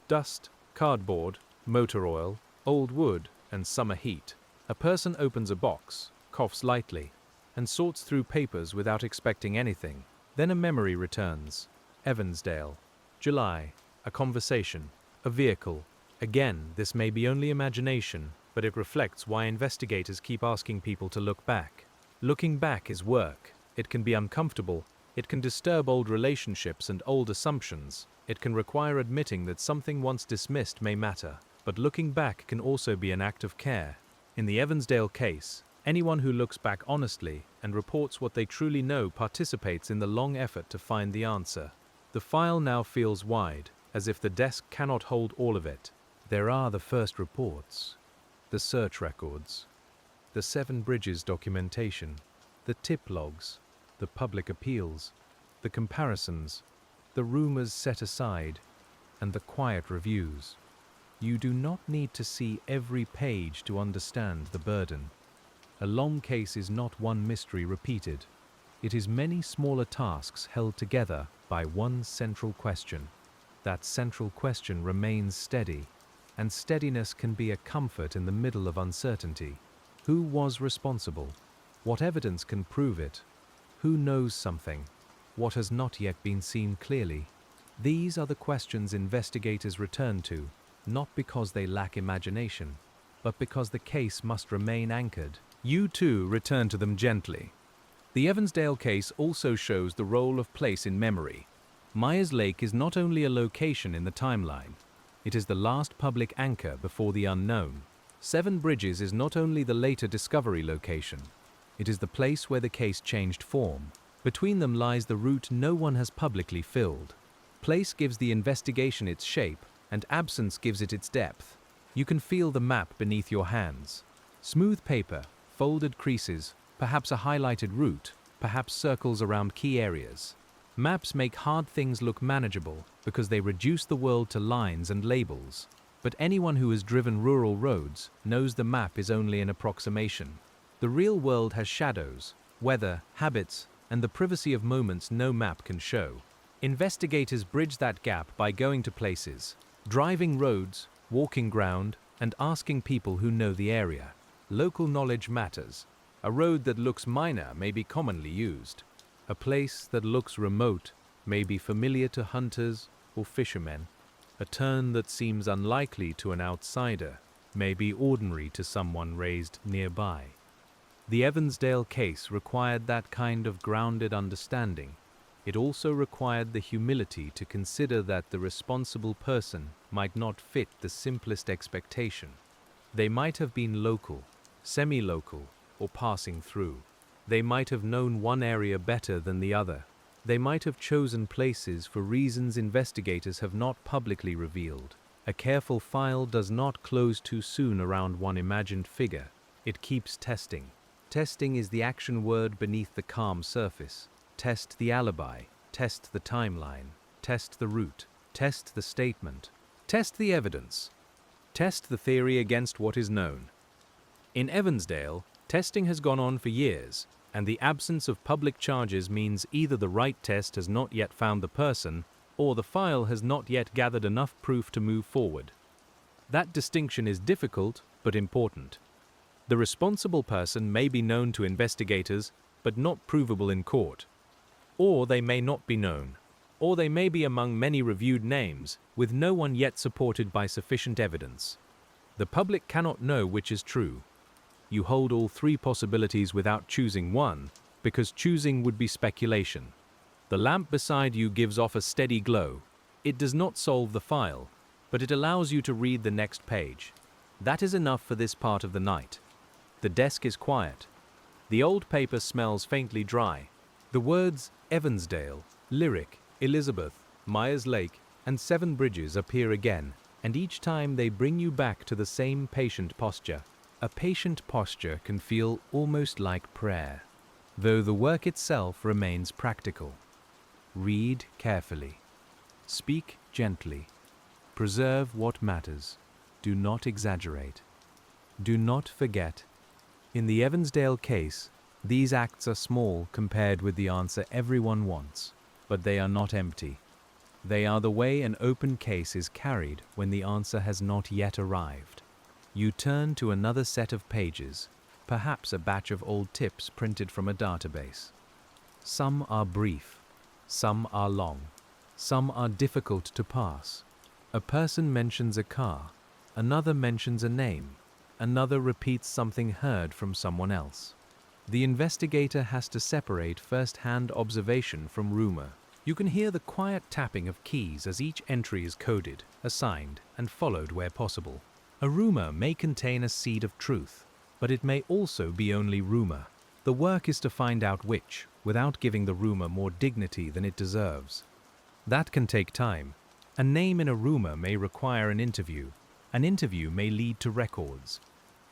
[SPEAKER 1] Dust, cardboard, motor oil, old wood, and summer heat. A person opens a box, coughs lightly, and sorts through papers without expecting anything. Then a memory returns. Evansdale. July. A conversation. A vehicle. Again, this may be only imagination, but it reflects why investigators keep asking people to look back. Looking back is work. It can be uncomfortable. It can disturb old relationships and old assumptions. It can require admitting that something once dismissed may matter. But looking back can also be an act of care. In the Evansdale case, anyone who looks back honestly and reports what they truly know participates in the long effort to find the answer. The file now feels wide, as if the desk cannot hold all of it. There are the first reports, the search records, the 7 Bridges documentation, the tip logs, the public appeals, the comparisons, the rumors set aside, and the quiet reviews. You do not need to see every page to understand the burden. A long case is not one mystery repeated. It is many smaller tasks held together by one central question. That central question remains steady, and steadiness can be a comfort in the middle of uncertainty. Who was responsible? What evidence can prove it? Who knows something? What has not yet been seen clearly? These are the questions investigators return to, not because they lack imagination, but because the case must remain anchored. You too return to them gently. The Evansdale case also shows the role of place in memory. Myers Lake is not only a location in the timeline, it is the last public anchor before the unknown. 7 Bridges is not only the later discovery location, it is the place where the case changed form. Between them lies the route no one has publicly filled. Place gives the investigation its shape, and absence gives it its depth. You can feel the map beneath your hands. Smooth paper, folded creases, perhaps a highlighted route, perhaps circles around key areas. Maps make hard things look manageable because they reduce the world to lines and labels. But anyone who has driven rural roads knows the map is only an approximation. The real world has shadows, weather, habits, and the privacy of moments no map can show. Investigators bridge that gap by going to places, driving roads, walking ground, and asking people who know the area. Local knowledge matters. A road that looks minor may be commonly used. A place that looks remote may be familiar to hunters or fishermen. A turn that seems unlikely to an outsider may be ordinary to someone raised nearby. The Evansdale case required that kind of grounded understanding. It also required the humility to consider that the responsible person might not fit the simplest expectation. They might have been local, semi-local, or passing through. They might have known one area better than the other. They might have chosen places for reasons investigators have not publicly revealed. A careful file does not close too soon around one imagined figure. It keeps testing. Testing is the action word beneath the calm surface. Test the alibi, test the timeline, test the route, test the statement, test the evidence, test the theory against what is known. In Evansdale, testing has gone on for years, and the absence of public charges means either the right test has not yet found the person, or the file has not yet gathered enough proof to move forward. That distinction is difficult, but important. The responsible person may be known to investigators, but not provable in court. Or they may not be known. Or they may be among many reviewed names, with no one yet supported by sufficient evidence. The public cannot know which is true. You hold all three possibilities without choosing one, because choosing would be speculation. The lamp beside you gives off a steady glow. It does not solve the file, but it allows you to read the next page. That is enough for this part of the night. The desk is quiet. The old paper smells faintly dry. The words Evansdale, Lyric, Elizabeth, Myers Lake, and Seven Bridges appear again, and each time they bring you back to the same patient posture. A patient posture can feel almost like prayer, though the work itself remains practical. Read carefully. Speak gently. Preserve what matters. Do not exaggerate. Do not forget. In the Evansdale case, these acts are small compared with the answer everyone wants, but they are not empty. They are the way an open case is carried when the answer has not yet arrived. You turn to another set of pages, perhaps a batch of old tips printed from a database. Some are brief, some are long, some are difficult to pass. A person mentions a car, another mentions a name, another repeats something heard from someone else. The investigator has to separate first-hand observation from rumor. You can hear the quiet tapping of keys as each entry is coded, assigned, and followed where possible. A rumor may contain a seed of truth, but it may also be only rumor. The work is to find out which, without giving the rumor more dignity than it deserves. That can take time. A name in a rumor may require an interview. An interview may lead to records.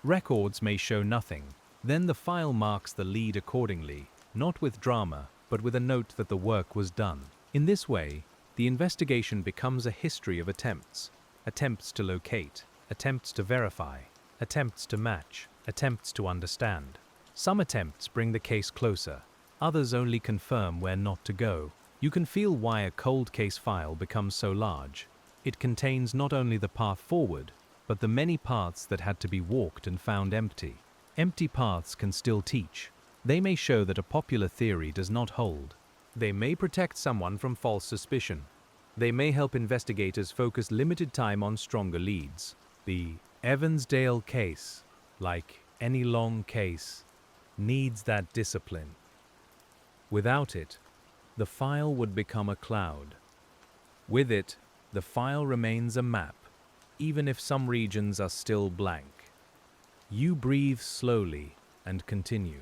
[SPEAKER 1] Records may show nothing. Then the file marks the lead accordingly, not with drama, but with a note that the work was done. In this way, the investigation becomes a history of attempts. Attempts to locate, attempts to verify, attempts to match, attempts to understand. Some attempts bring the case closer, others only confirm where not to go. You can feel why a cold case file becomes so large. It contains not only the path forward, but the many paths that had to be walked and found empty. Empty paths can still teach. They may show that a popular theory does not hold. They may protect someone from false suspicion. They may help investigators focus limited time on stronger leads. The Evansdale case, like any long case, needs that discipline. Without it, the file would become a cloud. With it, the file remains a map, even if some regions are still blank. You breathe slowly and continue.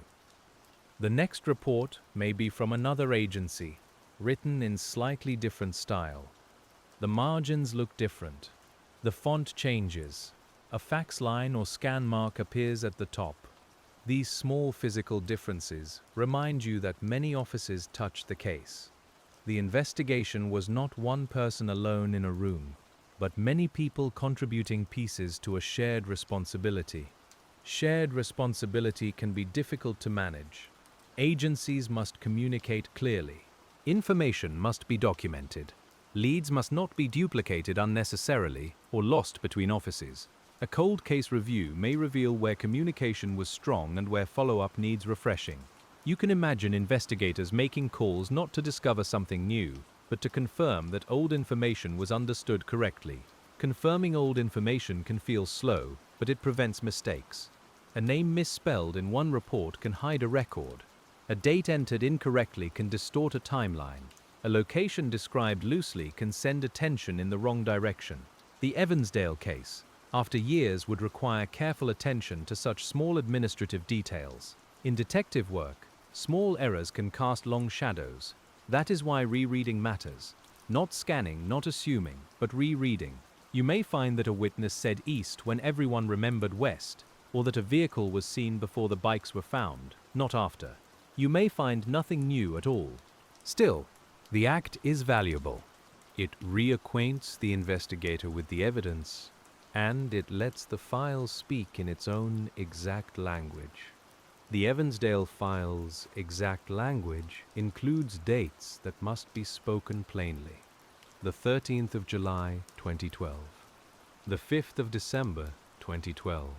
[SPEAKER 1] The next report may be from another agency, written in slightly different style. The margins look different. The font changes. A fax line or scan mark appears at the top. These small physical differences remind you that many offices touch the case. The investigation was not one person alone in a room, but many people contributing pieces to a shared responsibility. Shared responsibility can be difficult to manage. Agencies must communicate clearly. Information must be documented. Leads must not be duplicated unnecessarily or lost between offices. A cold case review may reveal where communication was strong and where follow-up needs refreshing. You can imagine investigators making calls not to discover something new, but to confirm that old information was understood correctly. Confirming old information can feel slow, but it prevents mistakes. A name misspelled in one report can hide a record. A date entered incorrectly can distort a timeline. A location described loosely can send attention in the wrong direction. The Evansdale case, after years, would require careful attention to such small administrative details. In detective work, small errors can cast long shadows. That is why rereading matters. Not scanning, not assuming, but rereading. You may find that a witness said east when everyone remembered west, or that a vehicle was seen before the bikes were found, not after. You may find nothing new at all. Still, the act is valuable. It reacquaints the investigator with the evidence, and it lets the file speak in its own exact language. The Evansdale file's exact language includes dates that must be spoken plainly. The 13th of July, 2012. The 5th of December, 2012.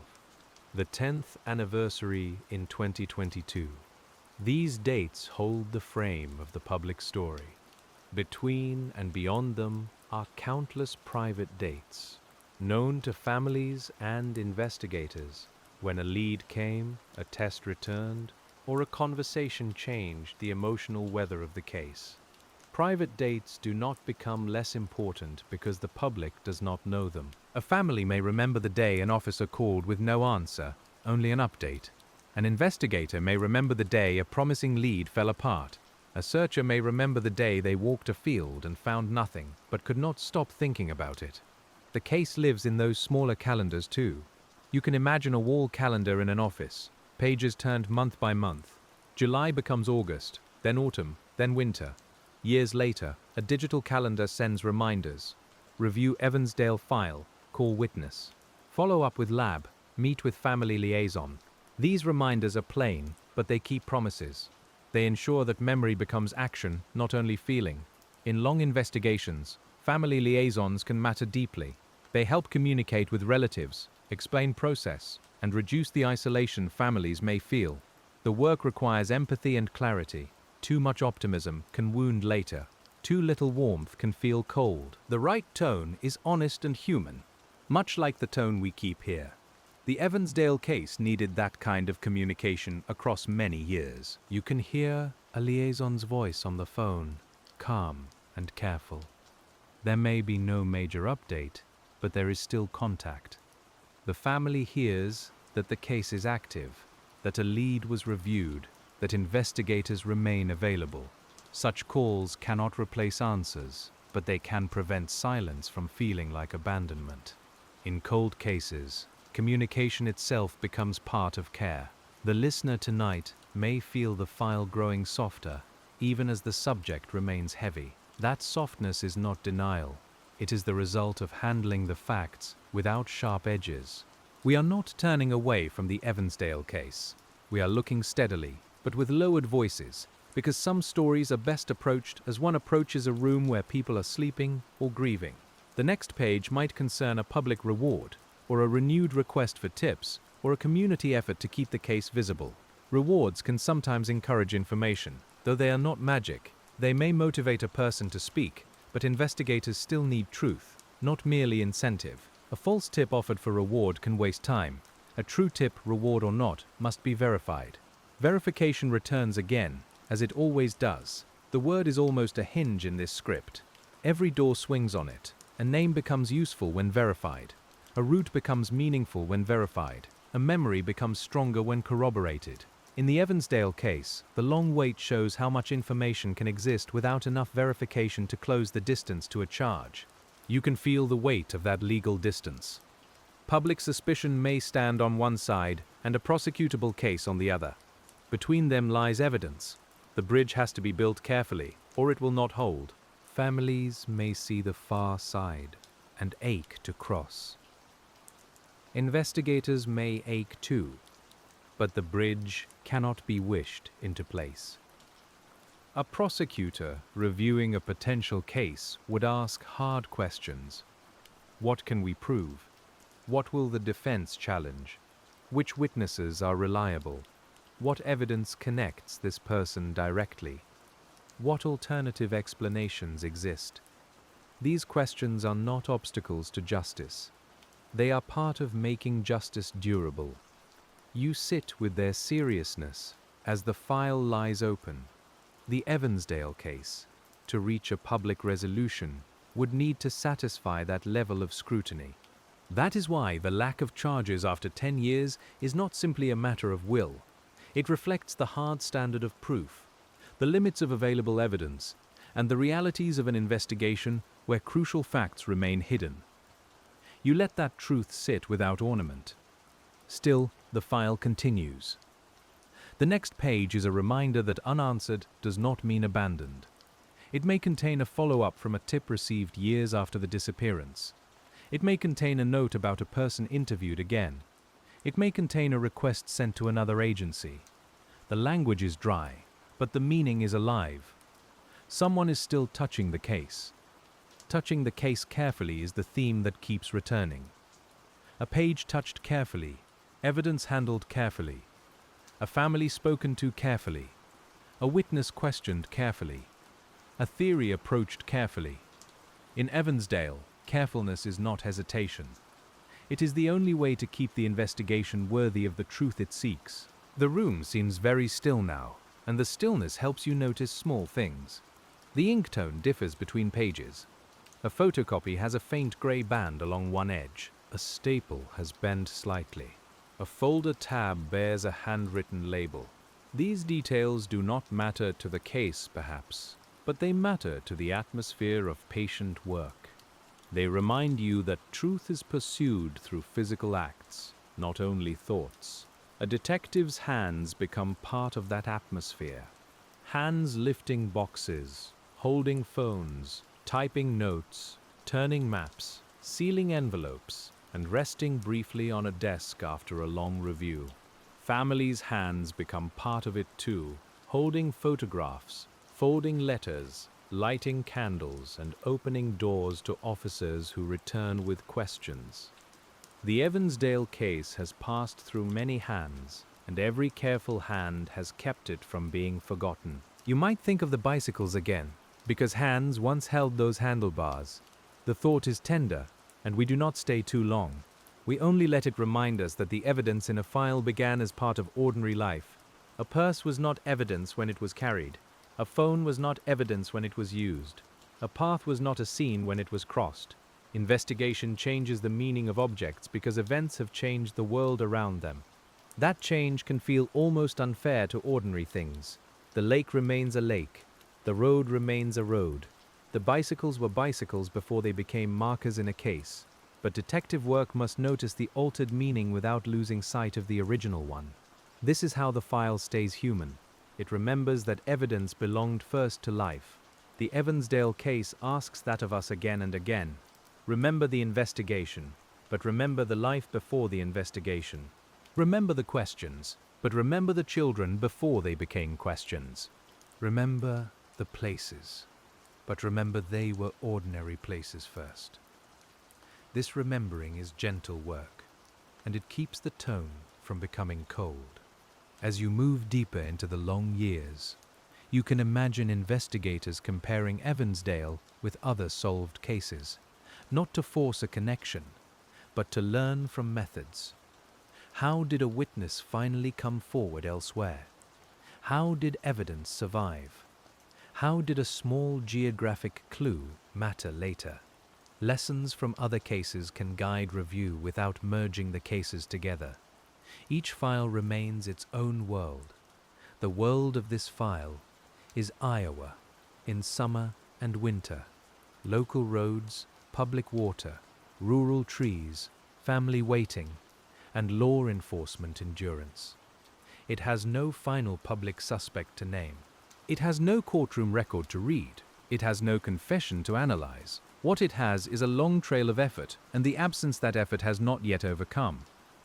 [SPEAKER 1] The 10th anniversary in 2022. These dates hold the frame of the public story. Between and beyond them are countless private dates, known to families and investigators, when a lead came, a test returned, or a conversation changed the emotional weather of the case. Private dates do not become less important because the public does not know them. A family may remember the day an officer called with no answer, only an update. An investigator may remember the day a promising lead fell apart. A searcher may remember the day they walked a field and found nothing, but could not stop thinking about it. The case lives in those smaller calendars too. You can imagine a wall calendar in an office, pages turned month by month. July becomes August, then autumn, then winter. Years later, a digital calendar sends reminders. Review Evansdale file, call witness. Follow up with lab, meet with family liaison. These reminders are plain, but they keep promises. They ensure that memory becomes action, not only feeling. In long investigations, family liaisons can matter deeply. They help communicate with relatives, explain process, and reduce the isolation families may feel. The work requires empathy and clarity. Too much optimism can wound later. Too little warmth can feel cold. The right tone is honest and human, much like the tone we keep here. The Evansdale case needed that kind of communication across many years. You can hear a liaison's voice on the phone, calm and careful. There may be no major update, but there is still contact. The family hears that the case is active, that a lead was reviewed, that investigators remain available. Such calls cannot replace answers, but they can prevent silence from feeling like abandonment. In cold cases, communication itself becomes part of care. The listener tonight may feel the file growing softer, even as the subject remains heavy. That softness is not denial. It is the result of handling the facts without sharp edges. We are not turning away from the Evansdale case. We are looking steadily, but with lowered voices, because some stories are best approached as one approaches a room where people are sleeping or grieving. The next page might concern a public reward, or a renewed request for tips, or a community effort to keep the case visible. Rewards can sometimes encourage information. Though they are not magic, they may motivate a person to speak, but investigators still need truth, not merely incentive. A false tip offered for reward can waste time. A true tip, reward or not, must be verified. Verification returns again, as it always does. The word is almost a hinge in this script. Every door swings on it. A name becomes useful when verified. A route becomes meaningful when verified. A memory becomes stronger when corroborated. In the Evansdale case, the long wait shows how much information can exist without enough verification to close the distance to a charge. You can feel the weight of that legal distance. Public suspicion may stand on one side and a prosecutable case on the other. Between them lies evidence. The bridge has to be built carefully, or it will not hold. Families may see the far side and ache to cross. Investigators may ache too, but the bridge cannot be wished into place. A prosecutor reviewing a potential case would ask hard questions. What can we prove? What will the defense challenge? Which witnesses are reliable? What evidence connects this person directly? What alternative explanations exist? These questions are not obstacles to justice. They are part of making justice durable. You sit with their seriousness as the file lies open. The Evansdale case, to reach a public resolution, would need to satisfy that level of scrutiny. That is why the lack of charges after 10 years is not simply a matter of will. It reflects the hard standard of proof, the limits of available evidence, and the realities of an investigation where crucial facts remain hidden. You let that truth sit without ornament. Still, the file continues. The next page is a reminder that unanswered does not mean abandoned. It may contain a follow-up from a tip received years after the disappearance. It may contain a note about a person interviewed again. It may contain a request sent to another agency. The language is dry, but the meaning is alive. Someone is still touching the case. Touching the case carefully is the theme that keeps returning. A page touched carefully, evidence handled carefully, a family spoken to carefully, a witness questioned carefully, a theory approached carefully. In Evansdale, carefulness is not hesitation. It is the only way to keep the investigation worthy of the truth it seeks. The room seems very still now, and the stillness helps you notice small things. The ink tone differs between pages. A photocopy has a faint grey band along one edge. A staple has bent slightly. A folder tab bears a handwritten label. These details do not matter to the case, perhaps, but they matter to the atmosphere of patient work. They remind you that truth is pursued through physical acts, not only thoughts. A detective's hands become part of that atmosphere. Hands lifting boxes, holding phones, typing notes, turning maps, sealing envelopes, and resting briefly on a desk after a long review. Families' hands become part of it too, holding photographs, folding letters, lighting candles, and opening doors to officers who return with questions. The Evansdale case has passed through many hands, and every careful hand has kept it from being forgotten. You might think of the bicycles again, because hands once held those handlebars. The thought is tender, and we do not stay too long. We only let it remind us that the evidence in a file began as part of ordinary life. A purse was not evidence when it was carried. A phone was not evidence when it was used. A path was not a scene when it was crossed. Investigation changes the meaning of objects because events have changed the world around them. That change can feel almost unfair to ordinary things. The lake remains a lake. The road remains a road. The bicycles were bicycles before they became markers in a case. But detective work must notice the altered meaning without losing sight of the original one. This is how the file stays human. It remembers that evidence belonged first to life. The Evansdale case asks that of us again and again. Remember the investigation, but remember the life before the investigation. Remember the questions, but remember the children before they became questions. Remember the places, but remember they were ordinary places first. This remembering is gentle work, and it keeps the tone from becoming cold. As you move deeper into the long years, you can imagine investigators comparing Evansdale with other solved cases, not to force a connection, but to learn from methods. How did a witness finally come forward elsewhere? How did evidence survive? How did a small geographic clue matter later? Lessons from other cases can guide review without merging the cases together. Each file remains its own world. The world of this file is Iowa, in summer and winter. Local roads, public water, rural trees, family waiting, and law enforcement endurance. It has no final public suspect to name. It has no courtroom record to read. It has no confession to analyze. What it has is a long trail of effort, and the absence that effort has not yet overcome.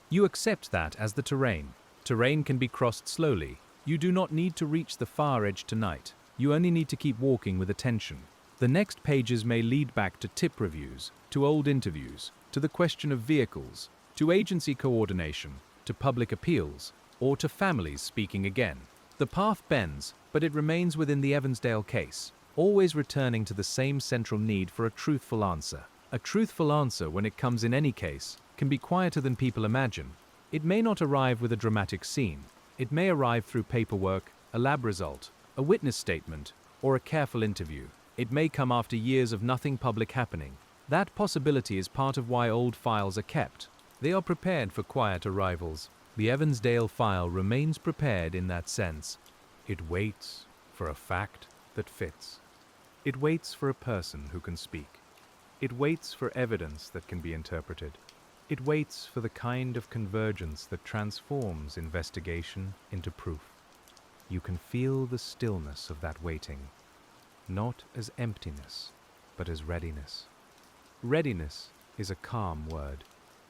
[SPEAKER 1] You accept that as the terrain. Terrain can be crossed slowly. You do not need to reach the far edge tonight. You only need to keep walking with attention. The next pages may lead back to tip reviews, to old interviews, to the question of vehicles, to agency coordination, to public appeals, or to families speaking again. The path bends, but it remains within the Evansdale case, always returning to the same central need for a truthful answer. A truthful answer, when it comes in any case, can be quieter than people imagine. It may not arrive with a dramatic scene. It may arrive through paperwork, a lab result, a witness statement, or a careful interview. It may come after years of nothing public happening. That possibility is part of why old files are kept. They are prepared for quiet arrivals. The Evansdale file remains prepared in that sense. It waits for a fact that fits. It waits for a person who can speak. It waits for evidence that can be interpreted. It waits for the kind of convergence that transforms investigation into proof. You can feel the stillness of that waiting, not as emptiness, but as readiness. Readiness is a calm word,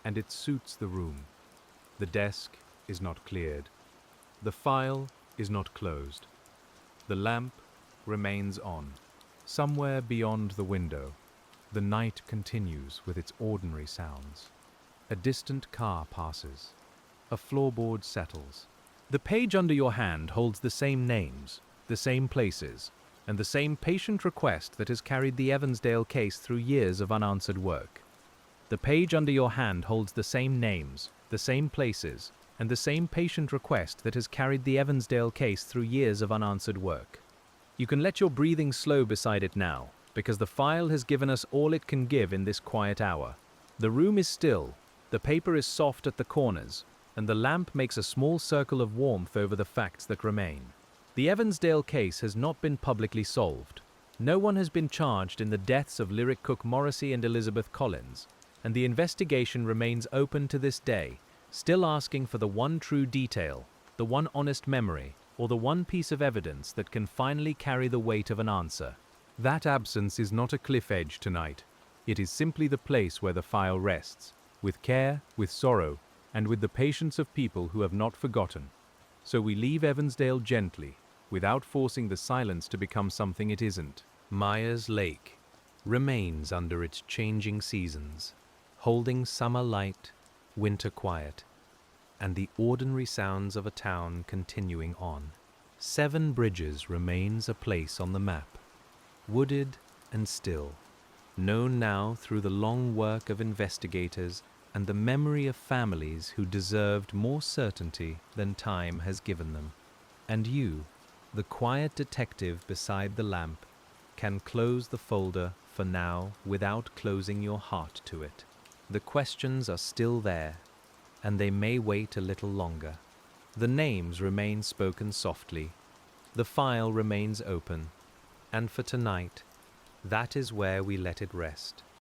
[SPEAKER 1] and it suits the room. The desk is not cleared. The file is not closed. The lamp remains on. Somewhere beyond the window, the night continues with its ordinary sounds. A distant car passes. A floorboard settles. The page under your hand holds the same names, the same places, and the same patient request that has carried the Evansdale case through years of unanswered work. The page under your hand holds the same names, the same places, and the same patient request that has carried the Evansdale case through years of unanswered work. You can let your breathing slow beside it now, because the file has given us all it can give in this quiet hour. The room is still, the paper is soft at the corners, and the lamp makes a small circle of warmth over the facts that remain. The Evansdale case has not been publicly solved. No one has been charged in the deaths of lyric cook Morrissey and Elizabeth Collins, and the investigation remains open to this day, still asking for the one true detail, the one honest memory, or the one piece of evidence that can finally carry the weight of an answer. That absence is not a cliff edge tonight. It is simply the place where the file rests, with care, with sorrow, and with the patience of people who have not forgotten. So we leave Evansdale gently, without forcing the silence to become something it isn't. Myers Lake remains under its changing seasons, holding summer light, winter quiet, and the ordinary sounds of a town continuing on. Seven Bridges remains a place on the map, wooded and still, known now through the long work of investigators and the memory of families who deserved more certainty than time has given them. And you, the quiet detective beside the lamp, can close the folder for now without closing your heart to it. The questions are still there, and they may wait a little longer. The names remain spoken softly. The file remains open, and for tonight, that is where we let it rest.